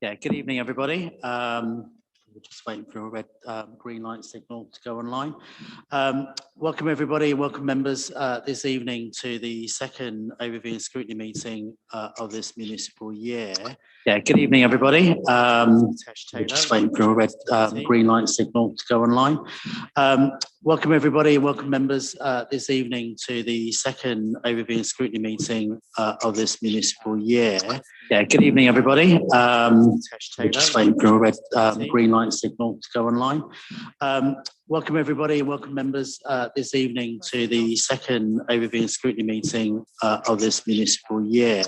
Yeah, good evening, everybody. We're just waiting for a red, green light signal to go online. Welcome, everybody. Welcome, members, this evening to the second overview and scrutiny meeting of this municipal year. Yeah, good evening, everybody. We're just waiting for a red, green light signal to go online. Welcome, everybody. Welcome, members, this evening to the second overview and scrutiny meeting of this municipal year. Yeah, good evening, everybody. We're just waiting for a red, green light signal to go online. Welcome, everybody. Welcome, members, this evening to the second overview and scrutiny meeting of this municipal year.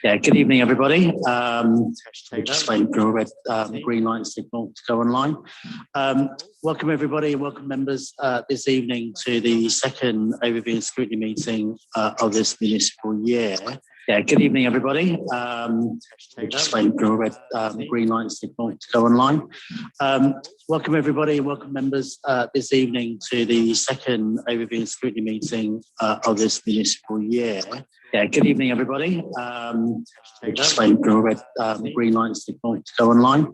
Yeah, good evening, everybody. We're just waiting for a red, green light signal to go online. Welcome, everybody. Welcome, members, this evening to the second overview and scrutiny meeting of this municipal year. Yeah, good evening, everybody. We're just waiting for a red, green light signal to go online. Welcome, everybody. Welcome, members, this evening to the second overview and scrutiny meeting of this municipal year. Yeah, good evening, everybody. We're just waiting for a red, green light signal to go online.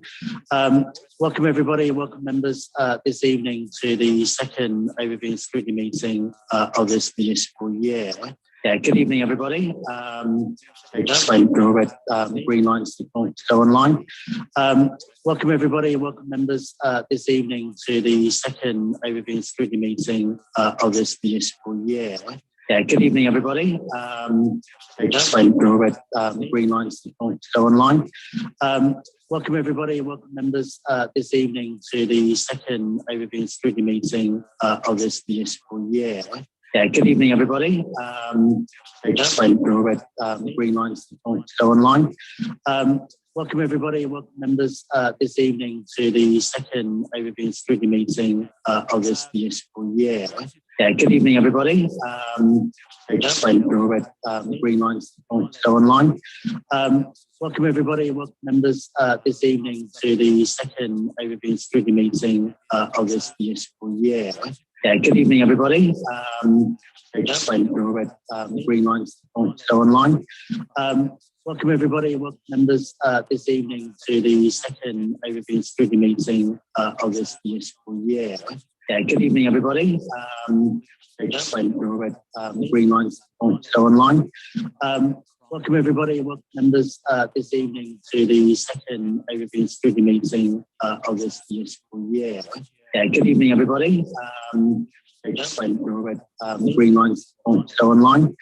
Welcome, everybody. Welcome, members, this evening to the second overview and scrutiny meeting of this municipal year. Yeah, good evening, everybody. We're just waiting for a red, green light signal to go online. Welcome, everybody. Welcome, members, this evening to the second overview and scrutiny meeting of this municipal year. Yeah, good evening, everybody. We're just waiting for a red, green light signal to go online. Welcome, everybody. Welcome, members, this evening to the second overview and scrutiny meeting of this municipal year. Yeah, good evening, everybody. We're just waiting for a red, green light signal to go online. Welcome, everybody. Welcome, members, this evening to the second overview and scrutiny meeting of this municipal year. Yeah, good evening, everybody. We're just waiting for a red, green light signal to go online. Welcome, everybody. Welcome, members, this evening to the second overview and scrutiny meeting of this municipal year. Yeah, good evening, everybody. We're just waiting for a red, green light signal to go online. Welcome, everybody. Welcome, members, this evening to the second overview and scrutiny meeting of this municipal year. Yeah, good evening, everybody. We're just waiting for a red, green light signal to go online. Welcome, everybody. Welcome, members, this evening to the second overview and scrutiny meeting of this municipal year. Yeah, good evening, everybody. We're just waiting for a red, green light signal to go online.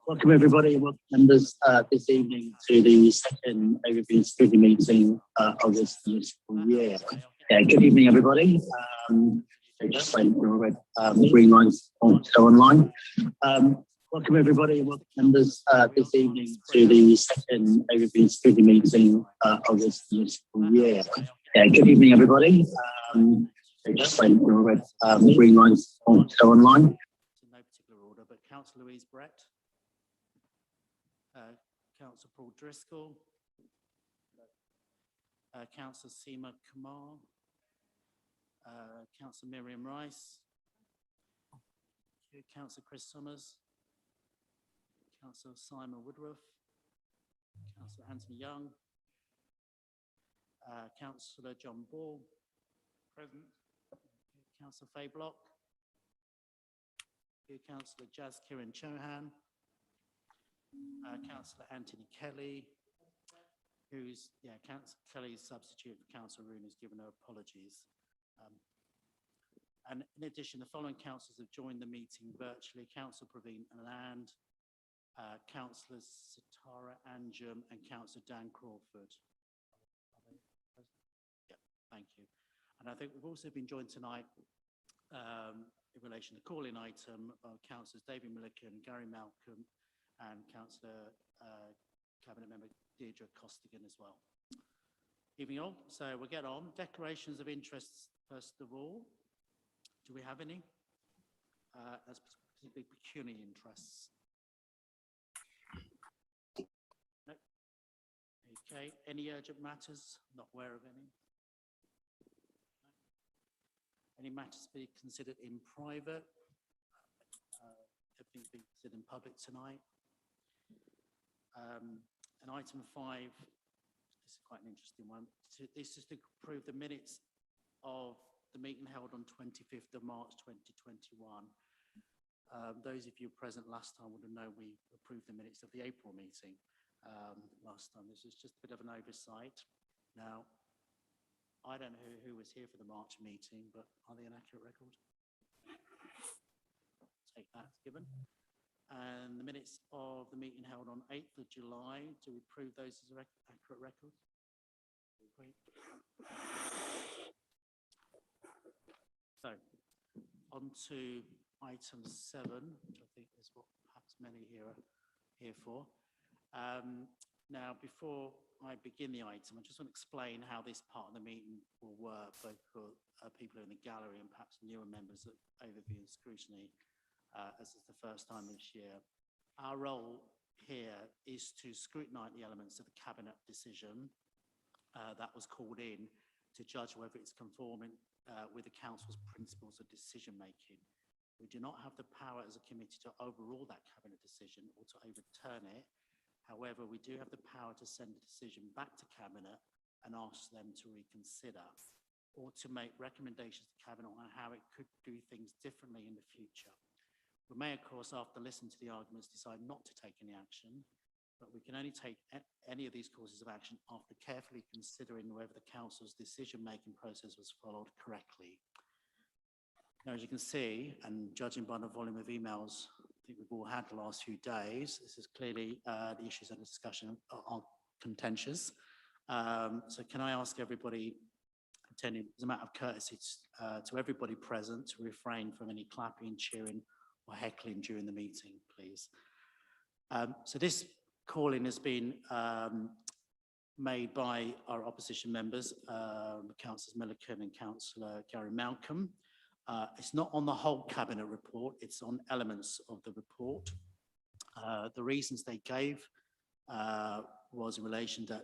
Welcome, everybody. Welcome, members, this evening to the second overview and scrutiny meeting of this municipal year. Yeah, good evening, everybody. We're just waiting for a red, green light signal to go online. Welcome, everybody. Welcome, members, this evening to the second overview and scrutiny meeting of this municipal year. Yeah, good evening, everybody. We're just waiting for a red, green light signal to go online. In no particular order, but Councillor Louise Brett, Councillor Paul Driscoll, Councillor Seema Kumar, Councillor Miriam Rice, Councillor Chris Summers, Councillor Simon Woodruff, Councillor Anthony Young, Councillor John Ball, present, Councillor Faye Block, Councillor Jazz Kiran Chauhan, Councillor Anthony Kelly, who's, Councillor Kelly's substitute for Councillor Roon, has given her apologies. And in addition, the following councillors have joined the meeting virtually: Councillor Praveen Anand, Councillors Sitara Anjum and Councillor Dan Crawford. Yeah, thank you. And I think we've also been joined tonight in relation to the call-in item of Councillors David Milliken, Gary Malcolm, and Councillor Cabinet Member Deirdre Costigan as well. Evening all. So we'll get on. Declarations of interest, first of all. Do we have any? That's particularly pecuniary interests. No. Okay. Any urgent matters? Not aware of any. Any matters to be considered in private? Everything's been considered in public tonight. And item 5 this is quite an interesting one. This is to approve the minutes of the meeting held on 25th of March 2021. Those of you present last time would have known we approved the minutes of the April meeting last time. This is just a bit of an oversight. Now, I don't know who was here for the March meeting, but are they an accurate record? Take that as given. And the minutes of the meeting held on 8th of July, do we approve those as an accurate record? So, on to item 7, which I think is what perhaps many here are here for. Now, before I begin the item, I just want to explain how this part of the meeting will work, both for people in the gallery and perhaps newer members of Overview and Scrutiny, as it's the first time this year. Our role here is to scrutinise the elements of the Cabinet decision that was called in to judge whether it's conforming with the Council's principles of decision-making. We do not have the power as a committee to overrule that Cabinet decision or to overturn it. However, we do have the power to send the decision back to Cabinet and ask them to reconsider or to make recommendations to Cabinet on how it could do things differently in the future. We may, of course, after listening to the arguments, decide not to take any action, but we can only take any of these courses of action after carefully considering whether the Council's decision-making process was followed correctly. Now, as you can see, and judging by the volume of emails I think we've all had the last few days, this is clearly the issues under discussion are contentious. So can I ask everybody attending, as a matter of courtesy to everybody present, to refrain from any clapping, cheering or heckling during the meeting, please. So this calling has been made by our opposition members, Councillors Milliken and Councillor Gary Malcolm. It's not on the whole Cabinet report, it's on elements of the report. The reasons they gave was in relation to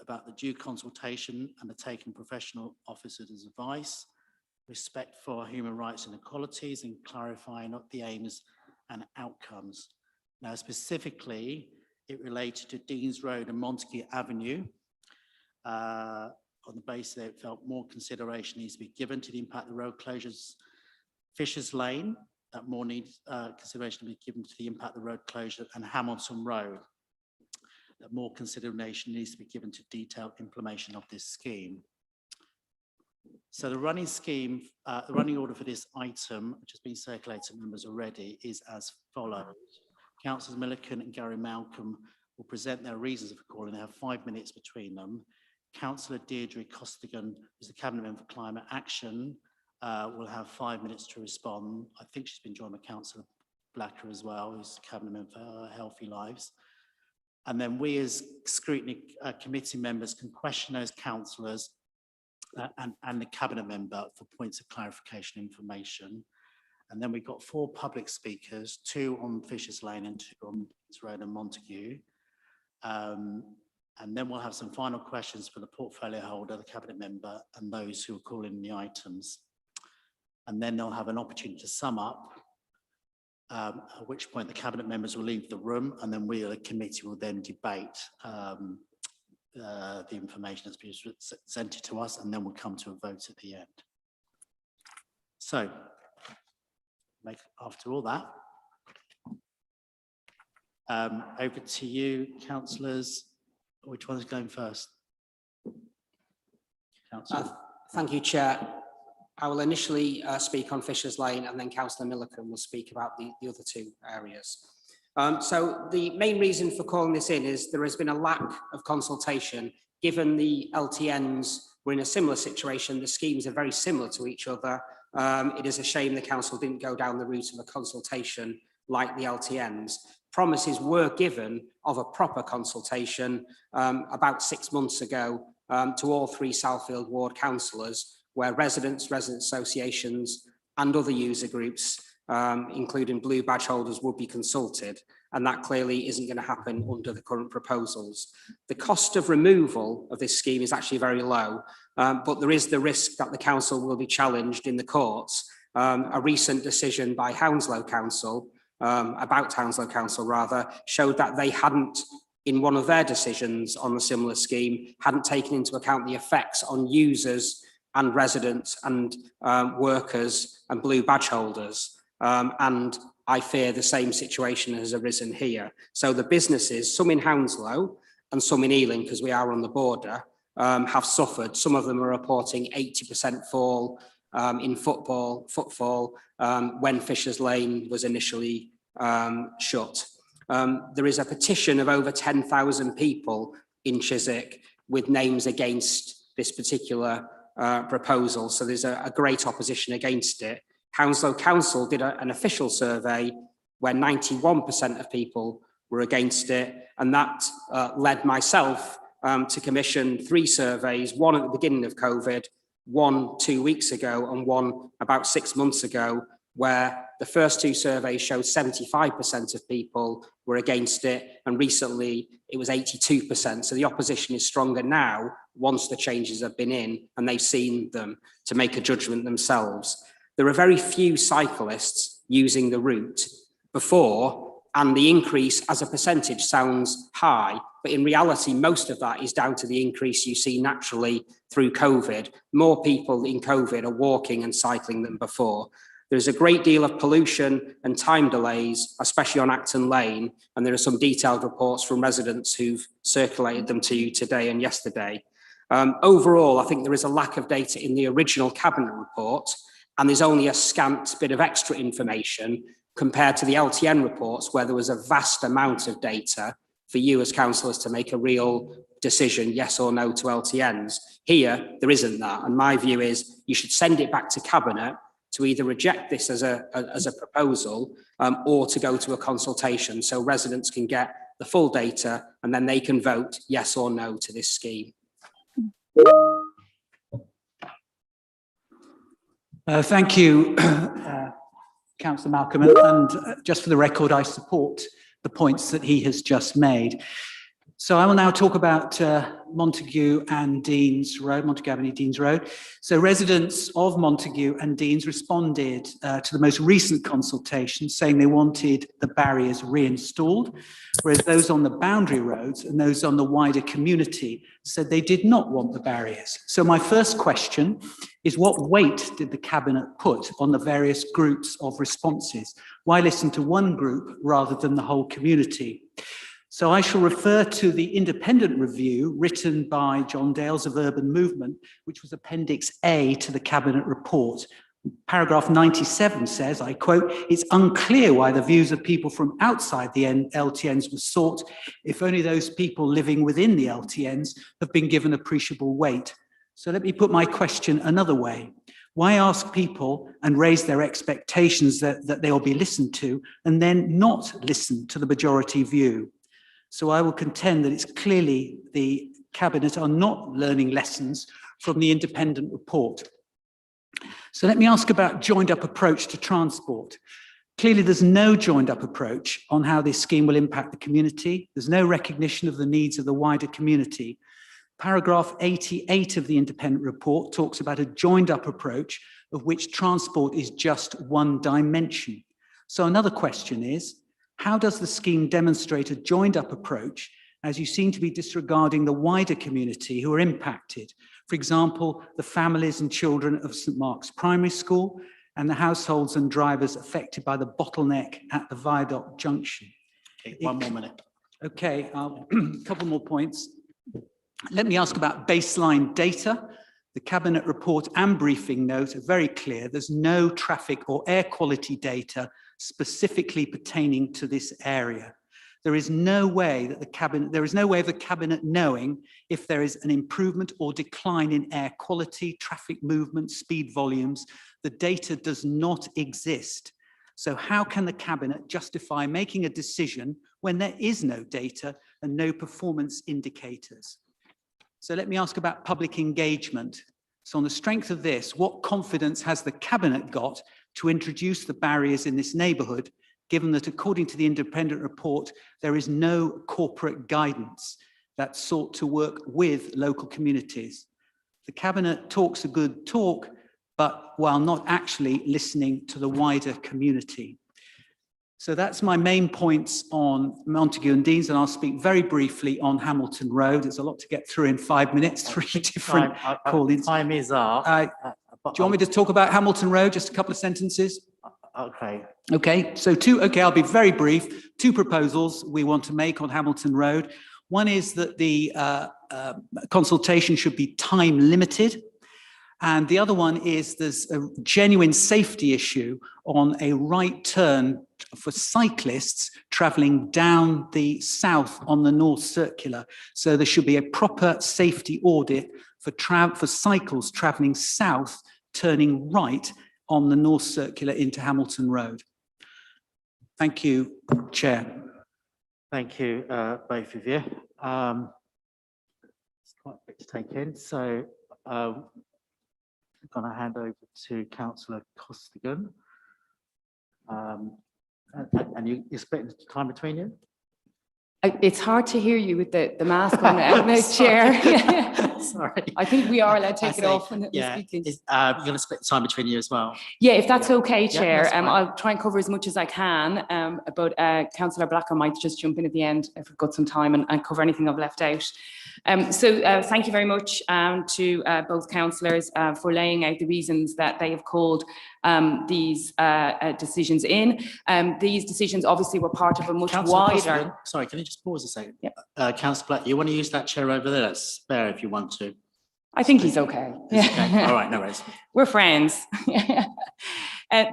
about the due consultation and the taking professional officers' advice, respect for human rights and equalities, and clarifying the aims and outcomes. Now, specifically, it related to Deans Road and Montague Avenue, on the basis that it felt more consideration needs to be given to the impact of the road closures. Fisher's Lane, that more needs consideration to be given to the impact of the road closure, and Hamilton Road, that more consideration needs to be given to detailed implementation of this scheme. So the running scheme, the running order for this item, which has been circulated to members already, is as follows. Councillors Milliken and Gary Malcolm will present their reasons for calling. They have 5 minutes between them. Councillor Deirdre Costigan, who's the Cabinet Member for Climate Action, will have 5 minutes to respond. I think she's been joined by Councillor Blacker as well, who's the Cabinet Member for Healthy Lives. And then we as Scrutiny Committee members can question those councillors and the Cabinet Member for points of clarification information. And then we've got 4 public speakers, 2 on Fisher's Lane and 2 on Deans Road and Montague. And then we'll have some final questions for the portfolio holder, the Cabinet Member, and those who are calling the items. And then they'll have an opportunity to sum up, at which point the Cabinet Members will leave the room, and then we, the committee, will then debate the information that's been presented to us, and then we'll come to a vote at the end. So, after all that, over to you, councillors. Which one is going first? Thank you, Chair. I will initially speak on Fisher's Lane, and then Councillor Milliken will speak about the other 2 areas. So the main reason for calling this in is there has been a lack of consultation. Given the LTNs were in a similar situation, the schemes are very similar to each other. It is a shame the council didn't go down the route of a consultation like the LTNs. Promises were given of a proper consultation about 6 months ago to all 3 Southfield ward councillors, where residents, resident associations and other user groups, including blue badge holders, would be consulted, and that clearly isn't going to happen under the current proposals. The cost of removal of this scheme is actually very low, but there is the risk that the council will be challenged in the courts. A recent decision by Hounslow Council, about Hounslow Council rather, showed that they hadn't in one of their decisions on a similar scheme, hadn't taken into account the effects on users and residents and workers and blue badge holders. And I fear the same situation has arisen here. So the businesses, some in Hounslow and some in Ealing, because we are on the border, have suffered. Some of them are reporting 80% fall in footfall when Fisher's Lane was initially shut. There is a petition of over 10,000 people in Chiswick with names against this particular proposal. So there's a great opposition against it. Hounslow Council did an official survey where 91% of people were against it. And that led myself to commission 3 surveys, one at the beginning of COVID, one 2 weeks ago, and one about 6 months ago, where the first 2 surveys showed 75% of people were against it, and recently it was 82%. So the opposition is stronger now once the changes have been in and they've seen them to make a judgment themselves. There are very few cyclists using the route before, and the increase as a percentage sounds high, but in reality, most of that is down to the increase you see naturally through COVID. More people in COVID are walking and cycling than before. There's a great deal of pollution and time delays, especially on Acton Lane, and there are some detailed reports from residents who've circulated them to you today and yesterday. Overall, I think there is a lack of data in the original Cabinet report, and there's only a scant bit of extra information compared to the LTN reports, where there was a vast amount of data for you as councillors to make a real decision, yes or no to LTNs. Here, there isn't that, and my view is you should send it back to Cabinet to either reject this as a proposal or to go to a consultation so residents can get the full data and then they can vote yes or no to this scheme. Thank you, Councillor Malcolm. And just for the record, I support the points that he has just made. So I will now talk about Montague and Deans Road, Montague Avenue, Deans Road. So residents of Montague and Deans responded to the most recent consultation saying they wanted the barriers reinstalled, whereas those on the boundary roads and those on the wider community said they did not want the barriers. So my first question is, what weight did the Cabinet put on the various groups of responses? Why listen to one group rather than the whole community? So I shall refer to the independent review written by John Dales of Urban Movement, which was Appendix A to the Cabinet report. Paragraph 97 says, I quote, "It's unclear why the views of people from outside the LTNs were sought, if only those people living within the LTNs have been given appreciable weight." So let me put my question another way. Why ask people and raise their expectations that they will be listened to and then not listen to the majority view? So I will contend that it's clearly the Cabinet are not learning lessons from the independent report. So let me ask about joined up approach to transport. Clearly there's no joined up approach on how this scheme will impact the community. There's no recognition of the needs of the wider community. Paragraph 88 of the independent report talks about a joined up approach of which transport is just one dimension. So another question is, how does the scheme demonstrate a joined-up approach as you seem to be disregarding the wider community who are impacted? For example, the families and children of St Mark's Primary School and the households and drivers affected by the bottleneck at the Viaduct Junction. Okay, one more minute. Okay, a couple more points. Let me ask about baseline data. The Cabinet report and briefing note are very clear. There's no traffic or air quality data specifically pertaining to this area. There is no way that the Cabinet knowing if there is an improvement or decline in air quality, traffic movement, speed volumes. The data does not exist. So how can the Cabinet justify making a decision when there is no data and no performance indicators? So let me ask about public engagement. So on the strength of this, what confidence has the Cabinet got to introduce the barriers in this neighbourhood, given that according to the independent report, there is no corporate guidance that sought to work with local communities? The Cabinet talks a good talk, but while not actually listening to the wider community. So that's my main points on Montague and Deans, and I'll speak very briefly on Hamilton Road. There's a lot to get through in 5 minutes, three different call-ins. Time is up. Do you want me to talk about Hamilton Road? Just a couple of sentences? Okay. Okay, so I'll be very brief. 2 proposals we want to make on Hamilton Road. One is that the consultation should be time limited. And the other one is there's a genuine safety issue on a right turn for cyclists travelling down the south on the North Circular. So there should be a proper safety audit for cycles travelling south, turning right on the North Circular into Hamilton Road. Thank you, Chair. Thank you, both of you. It's quite a bit to take in. So I'm going to hand over to Councillor Costigan. And you split time between you? It's hard to hear you with the mask on, Chair. Sorry. I think we are allowed to take it off when we're speaking. You're going to split the time between you as well? Yeah, if that's okay, Yeah, Chair. that's fine. I'll try and cover as much as I can, but Councillor Blacker might just jump in at the end if we've got some time and cover anything I've left out. Thank you very much to both councillors for laying out the reasons that they have called these decisions in. These decisions obviously were part of a much Councillor wider... Costigan, sorry, can you just pause a second? Yep. Councillor Black, you want to use that chair over there? That's spare if you want to. I think he's okay. It's okay. All right, no worries. We're friends.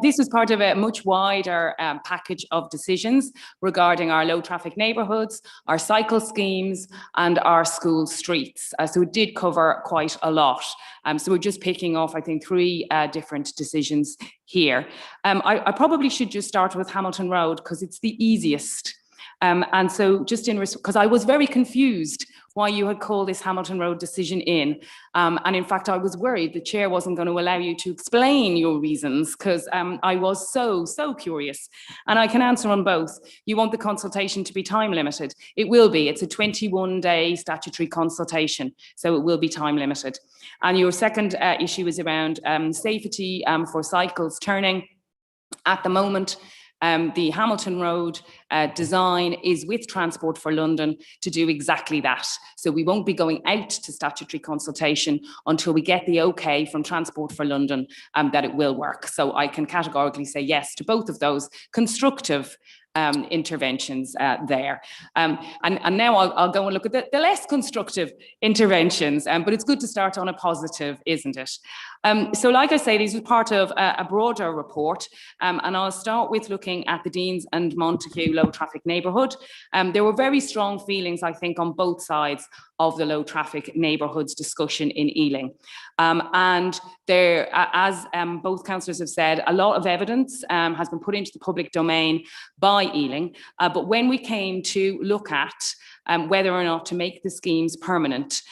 This was part of a much wider package of decisions regarding our low traffic neighbourhoods, our cycle schemes and our school streets. So it did cover quite a lot. So we're just picking off, I think, 3 different decisions here. I probably should just start with Hamilton Road because it's the easiest. And so just because I was very confused why you had called this Hamilton Road decision in. And in fact, I was worried the chair wasn't going to allow you to explain your reasons because I was so curious. And I can answer on both. You want the consultation to be time limited. It will be. It's a 21-day statutory consultation. So it will be time limited. And your second issue is around safety for cycles turning. At the moment, the Hamilton Road design is with Transport for London to do exactly that. So we won't be going out to statutory consultation until we get the okay from Transport for London that it will work. So I can categorically say yes to both of those constructive interventions there. And now I'll go and look at the less constructive interventions, but it's good to start on a positive, isn't it? So like I say, these are part of a broader report, and I'll start with looking at the Deans and Montague low traffic neighbourhood. There were very strong feelings, I think, on both sides of the low traffic neighbourhoods discussion in Ealing. And there, as both councillors have said, a lot of evidence has been put into the public domain by Ealing. But when we came to look at whether or not to make the schemes permanent,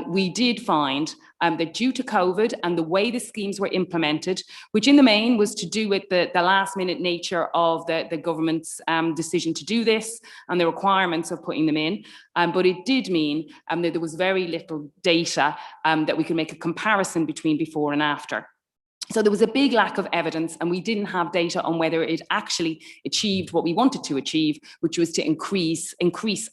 we did find that due to COVID and the way the schemes were implemented, which in the main was to do with the last minute nature of the government's decision to do this and the requirements of putting them in, but it did mean that there was very little data that we could make a comparison between before and after. So there was a big lack of evidence and we didn't have data on whether it actually achieved what we wanted to achieve, which was to increase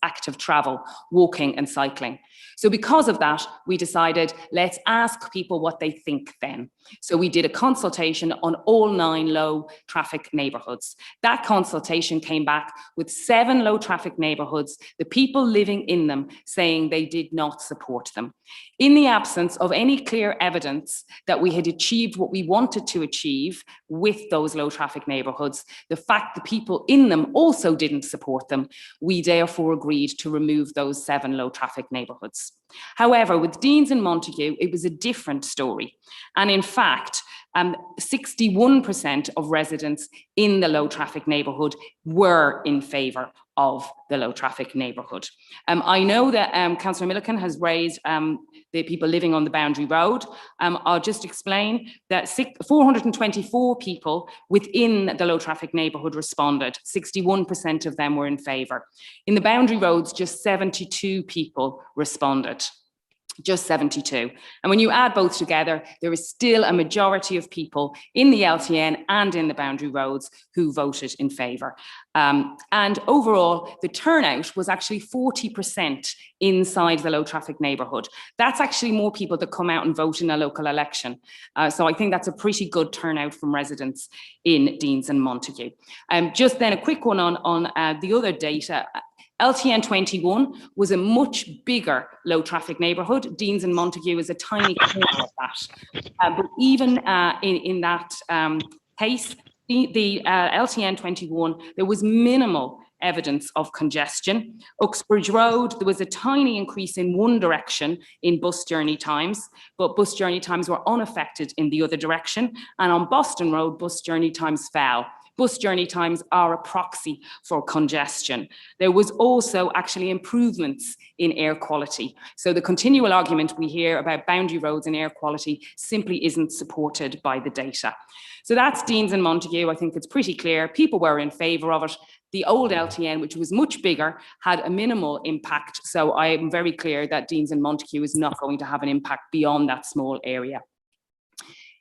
active travel, walking and cycling. So because of that, we decided, let's ask people what they think then. So we did a consultation on all 9 low traffic neighbourhoods. That consultation came back with 7 low traffic neighbourhoods, the people living in them saying they did not support them. In the absence of any clear evidence that we had achieved what we wanted to achieve with those low traffic neighbourhoods, the fact the people in them also didn't support them, we therefore agreed to remove those 7 low traffic neighbourhoods. However, with Deans and Montague, it was a different story. And in fact, 61% of residents in the low traffic neighbourhood were in favour of the low traffic neighbourhood. I know that Councillor Milliken has raised the people living on the Boundary Road. I'll just explain that 424 people within the low traffic neighbourhood responded. 61% of them were in favour. In the Boundary Roads, just 72 people responded. just 72. And when you add both together, there is still a majority of people in the LTN and in the boundary roads who voted in favour. And overall, the turnout was actually 40% inside the low traffic neighbourhood. That's actually more people that come out and vote in a local election. So I think that's a pretty good turnout from residents in Deans and Montague. Just then a quick one on the other data. LTN 21 was a much bigger low traffic neighbourhood. Deans and Montague is a tiny corner of that. But even in that case, the LTN 21, there was minimal evidence of congestion. Uxbridge Road, there was a tiny increase in one direction in bus journey times, but bus journey times were unaffected in the other direction. And on Boston Road, bus journey times fell. Bus journey times are a proxy for congestion. There was also actually improvements in air quality. So the continual argument we hear about boundary roads and air quality simply isn't supported by the data. So that's Deans and Montague. I think it's pretty clear. People were in favour of it. The old LTN, which was much bigger, had a minimal impact. So I am very clear that Deans and Montague is not going to have an impact beyond that small area.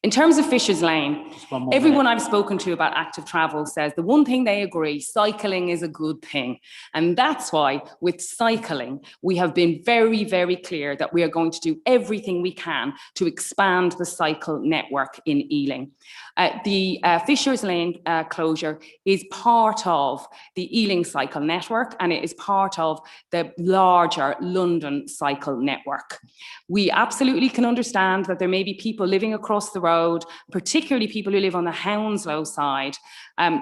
In terms of Fisher's Lane, everyone I've spoken to about active travel says the one thing they agree, cycling is a good thing. And that's why with cycling, we have been very, very clear that we are going to do everything we can to expand the cycle network in Ealing. The Fisher's Lane closure is part of the Ealing cycle network, and it is part of the larger London cycle network. We absolutely can understand that there may be people living across the road, particularly people who live on the Hounslow side,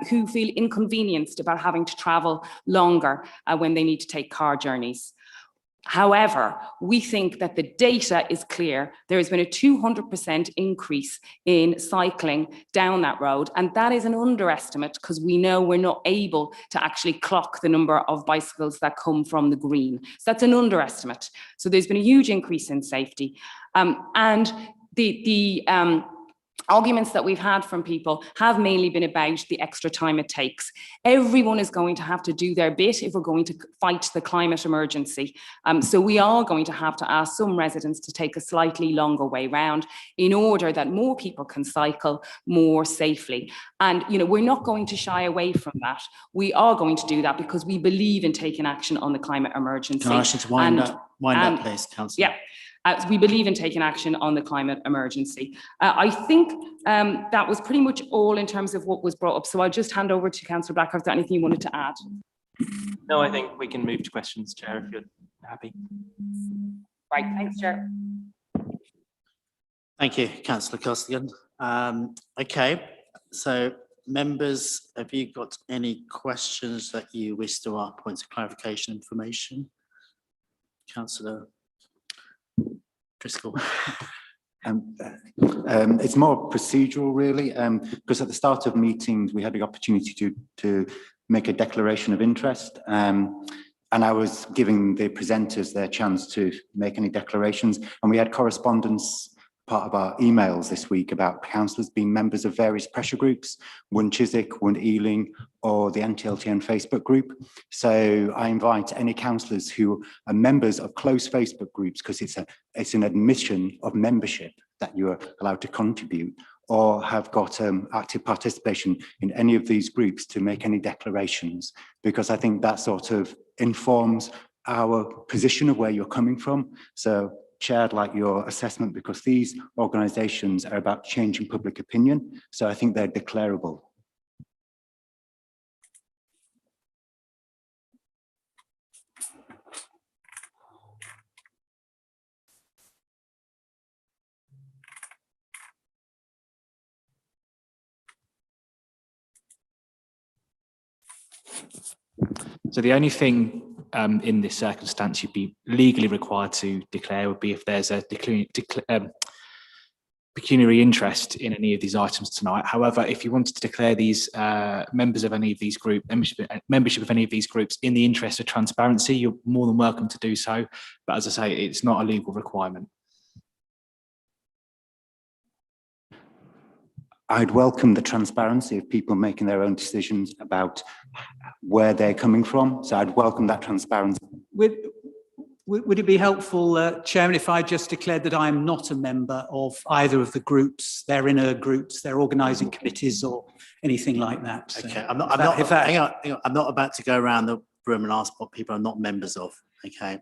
who feel inconvenienced about having to travel longer when they need to take car journeys. However, we think that the data is clear. There has been a 200% increase in cycling down that road, and that is an underestimate because we know we're not able to actually clock the number of bicycles that come from the green. So that's an underestimate. So there's been a huge increase in safety. And the arguments that we've had from people have mainly been about the extra time it takes. Everyone is going to have to do their bit if we're going to fight the climate emergency. So we are going to have to ask some residents to take a slightly longer way round in order that more people can cycle more safely. And we're not going to shy away from that. We are going to do that because we believe in taking action on the climate emergency. Can I ask you to wind up, please, Councillor? Yeah. We believe in taking action on the climate emergency. I think that was pretty much all in terms of what was brought up. So I'll just hand over to Councillor Black. Is there anything you wanted to add? No, I think we can move to questions, Chair, if you're happy. Right, thanks, Chair. Thank you, Councillor Costigan. Okay, so members, have you got any questions that you wish to ask, points of clarification, information? Councillor Driscoll. It's more procedural, really, because at the start of meetings, we had the opportunity to make a declaration of interest, and I was giving the presenters their chance to make any declarations, and we had correspondence, part of our emails this week, about councillors being members of various pressure groups, one Chiswick, one Ealing, or the anti-LTN Facebook group. So I invite any councillors who are members of close Facebook groups, because it's an admission of membership that you are allowed to contribute, or have got active participation in any of these groups, to make any declarations, because I think that sort of informs our position of where you're coming from. So Chair, I'd like your assessment, because these organisations are about changing public opinion, so I think they're declarable. So the only thing in this circumstance you'd be legally required to declare would be if there's a pecuniary interest in any of these items tonight. However, if you wanted to declare these membership of any of these groups in the interest of transparency, you're more than welcome to do so. But as I say, it's not a legal requirement. I'd welcome the transparency of people making their own decisions about where they're coming from. So I'd welcome that transparency. Would it be helpful, Chairman, if I just declared that I am not a member of either of the groups, their inner groups, their organising committees, or anything like that? So Okay, hang on, I'm not about to go around the room and ask what people are not members of, okay?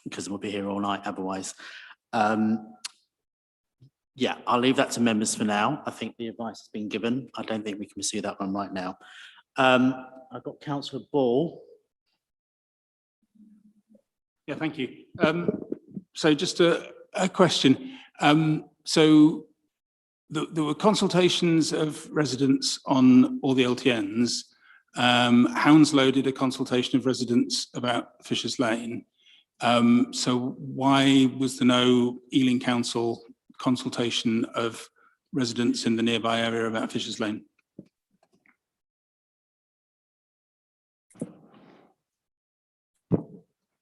Because we'll be here all night otherwise. Yeah, I'll leave that to members for now. I think the advice has been given. I don't think we can pursue that one right now. I've got Councillor Ball. Yeah, thank you. So just a question. So there were consultations of residents on all the LTNs. Hounslow did a consultation of residents about Fisher's Lane. So why was there no Ealing Council consultation of residents in the nearby area about Fisher's Lane?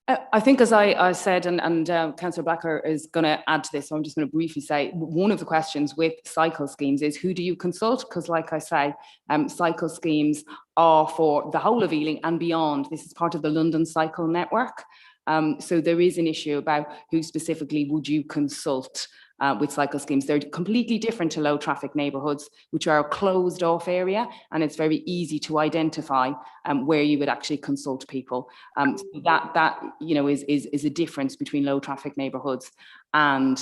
I think, as I said, and Councillor Blacker is going to add to this, so I'm just going to briefly say, one of the questions with cycle schemes is, who do you consult? Because like I say, cycle schemes are for the whole of Ealing and beyond. This is part of the London Cycle Network. So there is an issue about who specifically would you consult with cycle schemes. They're completely different to low traffic neighbourhoods, which are a closed off area, and it's very easy to identify where you would actually consult people. So that you know is a difference between low traffic neighbourhoods and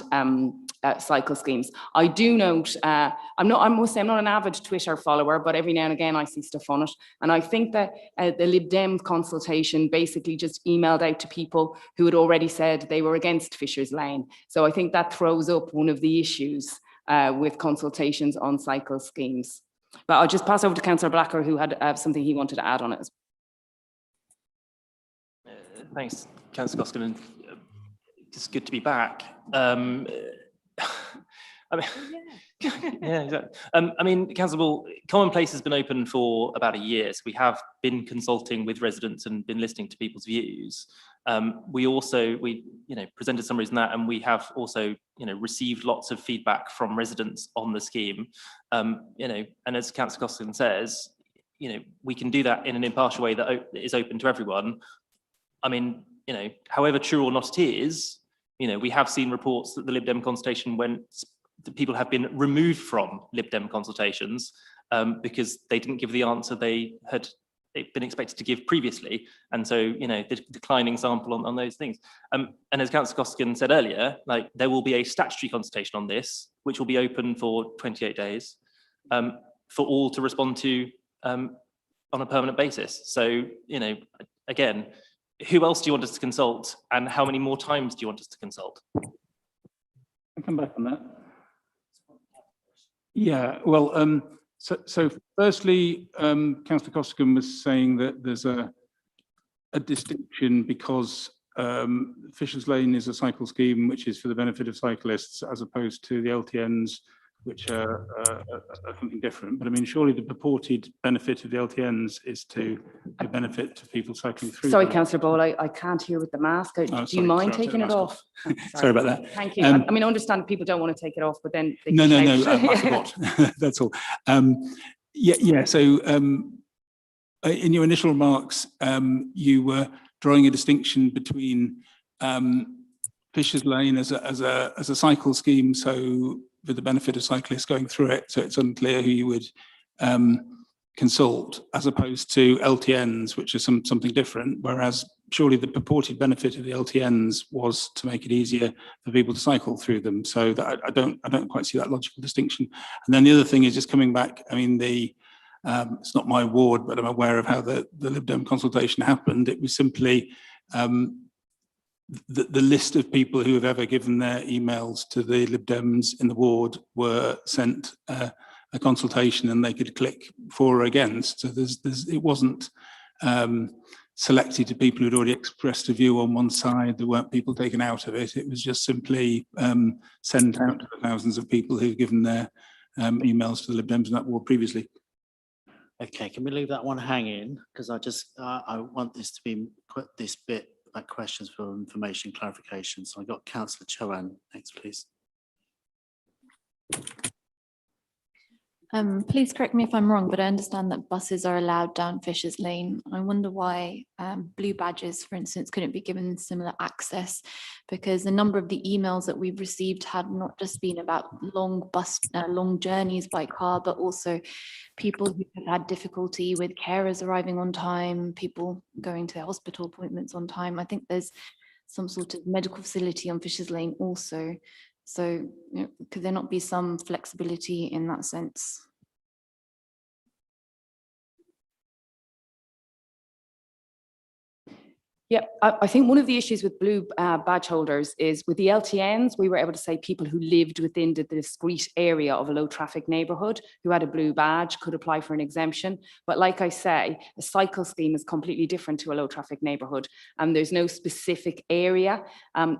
cycle schemes. I do note, I must say I'm not an avid Twitter follower, but every now and again I see stuff on it. And I think that the Lib Dem consultation basically just emailed out to people who had already said they were against Fisher's Lane. So I think that throws up one of the issues with consultations on cycle schemes. But I'll just pass over to Councillor Blacker, who had something he wanted to add on it. Thanks, Councillor Goskin, and it's good to be back. I mean, yeah, exactly. I mean, Councillor Ball, Commonplace has been open for about a year, so we have been consulting with residents and been listening to people's views. We presented summaries in that, and we have also, received lots of feedback from residents on the scheme. And as Councillor Goskin says, we can do that in an impartial way that is open to everyone. I mean, however true or not it is, we have seen reports that the Lib Dem consultation the people have been removed from Lib Dem consultations because they didn't give the answer they had been expected to give previously. And so, the declining sample on those things. And as Councillor Goskin said earlier, there will be a statutory consultation on this, which will be open for 28 days for all to respond to on a permanent basis. So, again, who else do you want us to consult, and how many more times do you want us to consult? I'll come back on that. Yeah, well, so firstly, Councillor Costigan was saying that there's a distinction because Fisher's Lane is a cycle scheme which is for the benefit of cyclists, as opposed to the LTNs, which are something different. But I mean, surely the purported benefit of the LTNs is to benefit to people cycling through. Sorry, Councillor Ball, I can't hear with the mask. Do you mind taking it off? Sorry about that. Thank you. I mean, I understand people don't want to take it off, but then they no, I forgot. That's all. Yeah. So in your initial remarks, you were drawing a distinction between Fisher's Lane as a cycle scheme, so for the benefit of cyclists going through it, so it's unclear who you would consult, as opposed to LTNs, which are something different. Whereas surely the purported benefit of the LTNs was to make it easier for people to cycle through them. So that I don't quite see that logical distinction. And then the other thing is just coming back. I mean, it's not my ward, but I'm aware of how the Lib Dem consultation happened. It was simply the list of people who have ever given their emails to the Lib Dems in the ward were sent a consultation, and they could click for or against. So it wasn't selected to people who'd already expressed a view on one side. There weren't people taken out of it. It was just simply sent out to the thousands of people who've given their emails to the Lib Dems in that ward previously. Okay, can we leave that one hanging? Because I want this to be this bit about questions for information clarification. So I got Councillor Chowan next, please. Please correct me if I'm wrong, but I understand that buses are allowed down Fisher's Lane. I wonder why blue badges, for instance, couldn't be given similar access, because a number of the emails that we've received had not just been about long journeys by car, but also people who have had difficulty with carers arriving on time, people going to their hospital appointments on time. I think there's some sort of medical facility on Fisher's Lane also. So, could there not be some flexibility in that sense? Yeah, I think one of the issues with blue badge holders is with the LTNs, we were able to say people who lived within the discrete area of a low traffic neighbourhood who had a blue badge could apply for an exemption. But like I say, a cycle scheme is completely different to a low traffic neighbourhood, and there's no specific area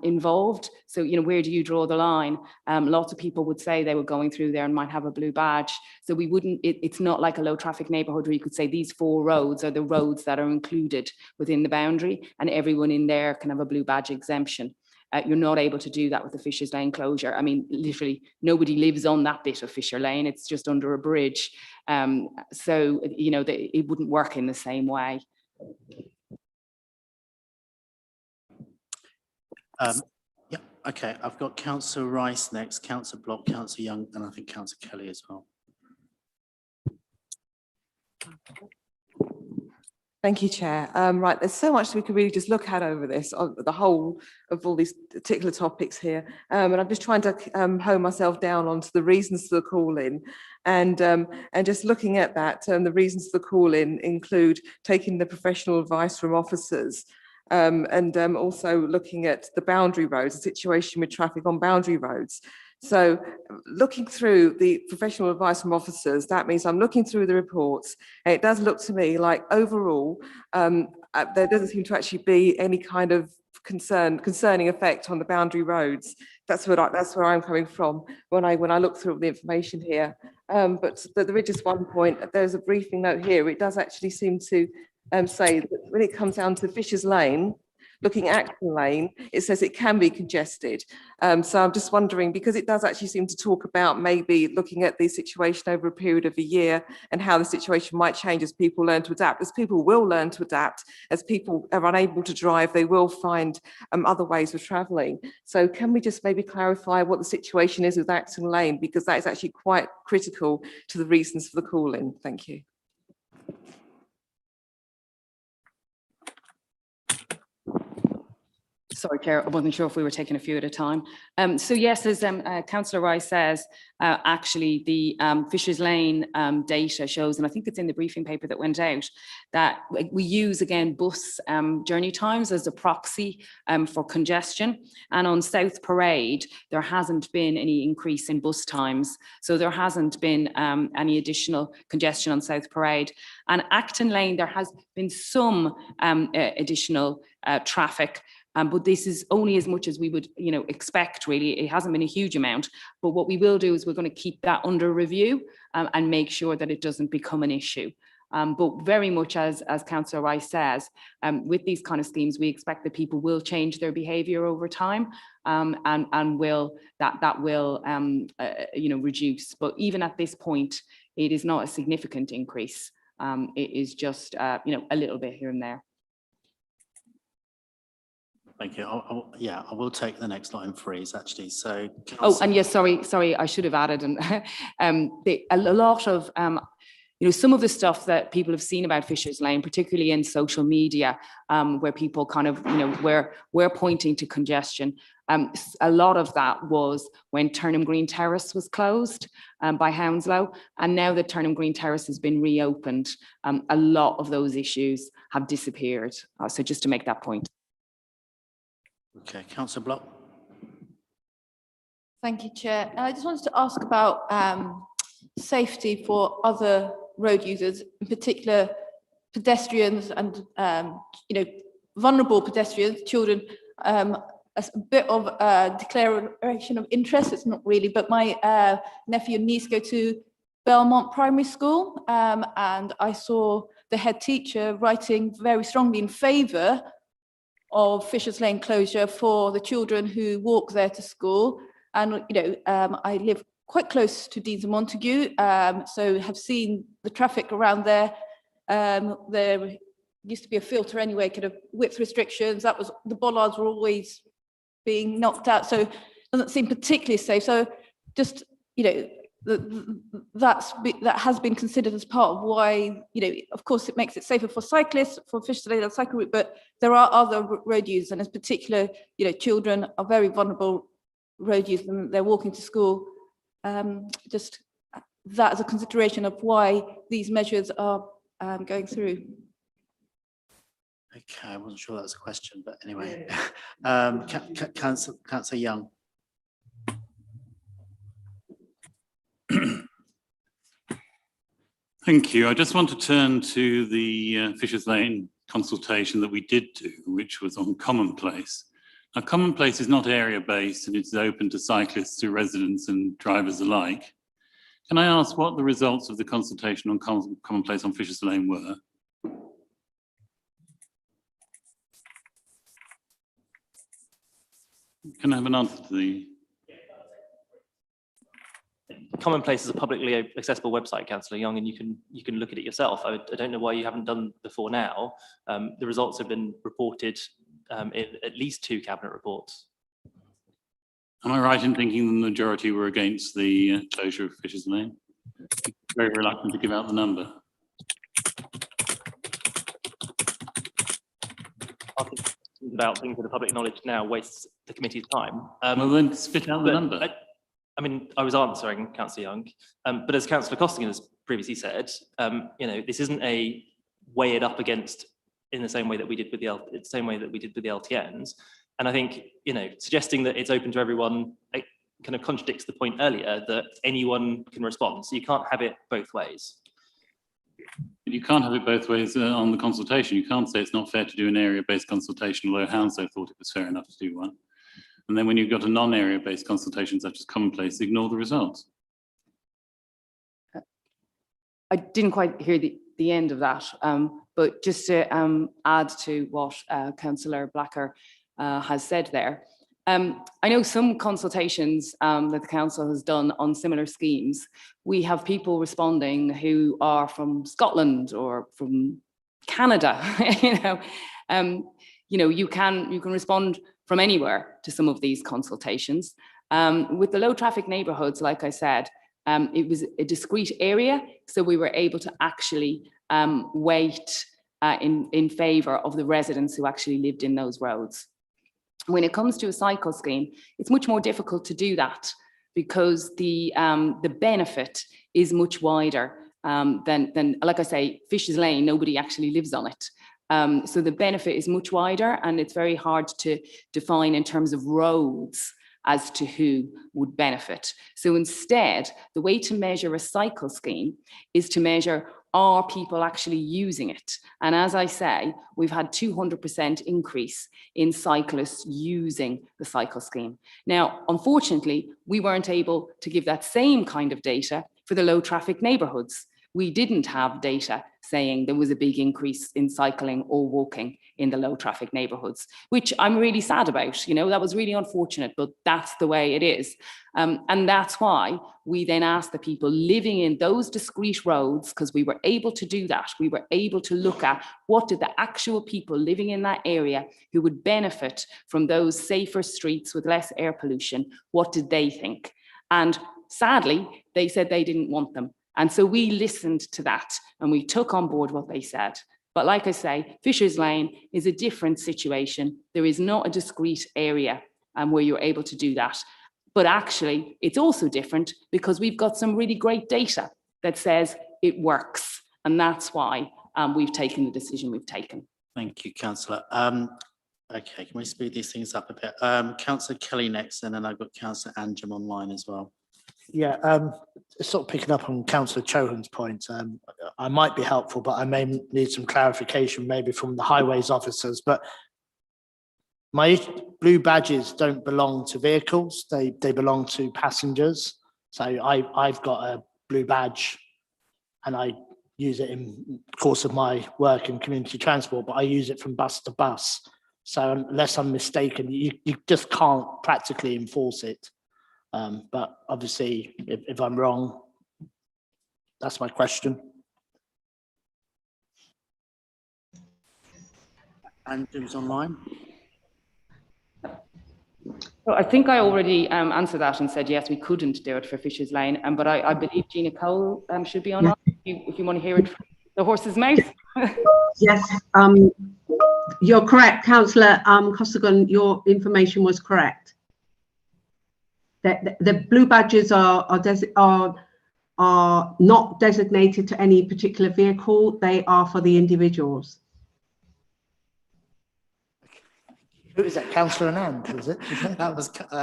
involved. So, where do you draw the line? Lots of people would say they were going through there and might have a blue badge. So we wouldn't, it's not like a low traffic neighbourhood where you could say these 4 roads are the roads that are included within the boundary, and everyone in there can have a blue badge exemption. You're not able to do that with the Fisher's Lane closure. I mean, literally nobody lives on that bit of Fisher Lane. It's just under a bridge. So, it wouldn't work in the same way. Yeah, okay, I've got Councillor Rice next, Councillor Block, Councillor Young, and I think Councillor Kelly as well. Thank you, Chair. Right, there's so much we could really just look at over this, the whole of all these particular topics here. And I'm just trying to hone myself down onto the reasons for the call-in. And just looking at that, the reasons for the call-in include taking the professional advice from officers, and also looking at the boundary roads, the situation with traffic on boundary roads. So looking through the professional advice from officers, that means I'm looking through the reports, and it does look to me like overall, there doesn't seem to actually be any kind of concerning effect on the boundary roads. That's where I'm coming from when I look through the information here. But there is just one point. There's a briefing note here. It does actually seem to say that when it comes down to Fisher's Lane, looking at Acton Lane, it says it can be congested. So I'm just wondering, because it does actually seem to talk about maybe looking at the situation over a period of a year and how the situation might change as people learn to adapt. As people will learn to adapt, as people are unable to drive, they will find other ways of travelling. So can we just maybe clarify what the situation is with Acton Lane, because that is actually quite critical to the reasons for the call-in. Thank you. Sorry, Chair, I wasn't sure if we were taking a few at a time. So yes, as Councillor Rice says, actually the Fisher's Lane data shows, and I think it's in the briefing paper that went out, that we use again bus journey times as a proxy for congestion. And on South Parade, there hasn't been any increase in bus times. So there hasn't been any additional congestion on South Parade. And Acton Lane, there has been some additional traffic. But this is only as much as we would, expect, really. It hasn't been a huge amount. But what we will do is we're going to keep that under review and make sure that it doesn't become an issue. But very much as Councillor Rice says, with these kind of schemes, we expect that people will change their behaviour over time, and will reduce. But even at this point, it is not a significant increase. It is just a little bit here and there. Thank you. I will take the next line freeze actually. So. Oh, and yes, sorry, I should have added, and a lot of some of the stuff that people have seen about Fisher's Lane, particularly in social media, where people kind of we're pointing to congestion. A lot of that was when Turnham Green Terrace was closed by Hounslow, and now that Turnham Green Terrace has been reopened, a lot of those issues have disappeared. So just to make that point. Okay, Councillor Block. Thank you, Chair. I just wanted to ask about safety for other road users, in particular pedestrians and vulnerable pedestrians, children. A bit of a declaration of interest. It's not really, but my nephew and niece go to Belmont Primary School, and I saw the head teacher writing very strongly in favour of Fisher's Lane closure for the children who walk there to school. And I live quite close to Deans and Montague, so have seen the traffic around there. There used to be a filter anyway, kind of width restrictions. That was, the bollards were always being knocked out, so it doesn't seem particularly safe. So just, you know, that has been considered as part of why, you know, of course it makes it safer for cyclists, for Fisher's Lane and cycle route, but there are other road users, and in particular, you know, children are very vulnerable road users and they're walking to school. Just that as a consideration of why these measures are going through. Okay, I wasn't sure that was a question, but anyway. Councillor Young. Thank you. I just want to turn to the Fisher's Lane consultation that we did do, which was on Commonplace. Now, Commonplace is not area-based and it's open to cyclists, to residents and drivers alike. Can I ask what the results of the consultation on Commonplace on Fisher's Lane were? Can I have an answer to the... Commonplace is a publicly accessible website, Councillor Young, and you can look at it yourself. I don't know why you haven't done before now. The results have been reported in at least 2 cabinet reports. Am I right in thinking the majority were against the closure of Fisher's Lane? Very reluctant to give out the number. About things that are public knowledge now wastes the committee's time. Well, then spit out the number. I mean, I was answering Councillor Young, but as Councillor Costigan has previously said, you know, this isn't a weigh it up against in the same way that we did with the LTNs. And I think, you know, suggesting that it's open to everyone, it kind of contradicts the point earlier that anyone can respond. So you can't have it both ways. You can't have it both ways on the consultation. You can't say it's not fair to do an area-based consultation, although Hounslow thought it was fair enough to do one. And then when you've got a non-area-based consultation such as Commonplace, ignore the results. I didn't quite hear the end of that, but just to add to what Councillor Blacker has said there. I know some consultations that the council has done on similar schemes. We have people responding who are from Scotland or from Canada. You can respond from anywhere to some of these consultations. With the low traffic neighbourhoods, like I said, it was a discrete area, so we were able to actually weight in favour of the residents who actually lived in those roads. When it comes to a cycle scheme, it's much more difficult to do that because the benefit is much wider than, like I say, Fisher's Lane, nobody actually lives on it. So the benefit is much wider and it's very hard to define in terms of roads as to who would benefit. So instead, the way to measure a cycle scheme is to measure, are people actually using it? And as I say, we've had 200% increase in cyclists using the cycle scheme. Now, unfortunately, we weren't able to give that same kind of data for the low traffic neighbourhoods. We didn't have data saying there was a big increase in cycling or walking in the low traffic neighbourhoods, which I'm really sad about. You know, that was really unfortunate, but that's the way it is. And that's why we then asked the people living in those discrete roads, because we were able to do that. We were able to look at what did the actual people living in that area who would benefit from those safer streets with less air pollution, what did they think? And sadly, they said they didn't want them. And so we listened to that and we took on board what they said. But like I say, Fisher's Lane is a different situation. There is not a discrete area where you're able to do that. But actually, it's also different because we've got some really great data that says it works. And that's why we've taken the decision we've taken. Thank you, Councillor. Okay, can we speed these things up a bit? Councillor Kelly next, and then I've got Councillor Anjum online as well. Yeah, sort of picking up on Councillor Chohan's point, I might be helpful, but I may need some clarification maybe from the highways officers. But my blue badges don't belong to vehicles, they belong to passengers. So I've got a blue badge and I use it in the course of my work in community transport, but I use it from bus to bus. So unless I'm mistaken, you just can't practically enforce it. But obviously, if I'm wrong, that's my question. Andrew's online. So I think I already answered that and said, yes, we couldn't do it for Fisher's Lane. But I believe Gina Cole should be online if you want to hear it from the horse's mouth. Yes, you're correct, Councillor Costigan, your information was correct. The blue badges are not designated to any particular vehicle. They are for the individuals. Who is that? Councillor Anand, was it? That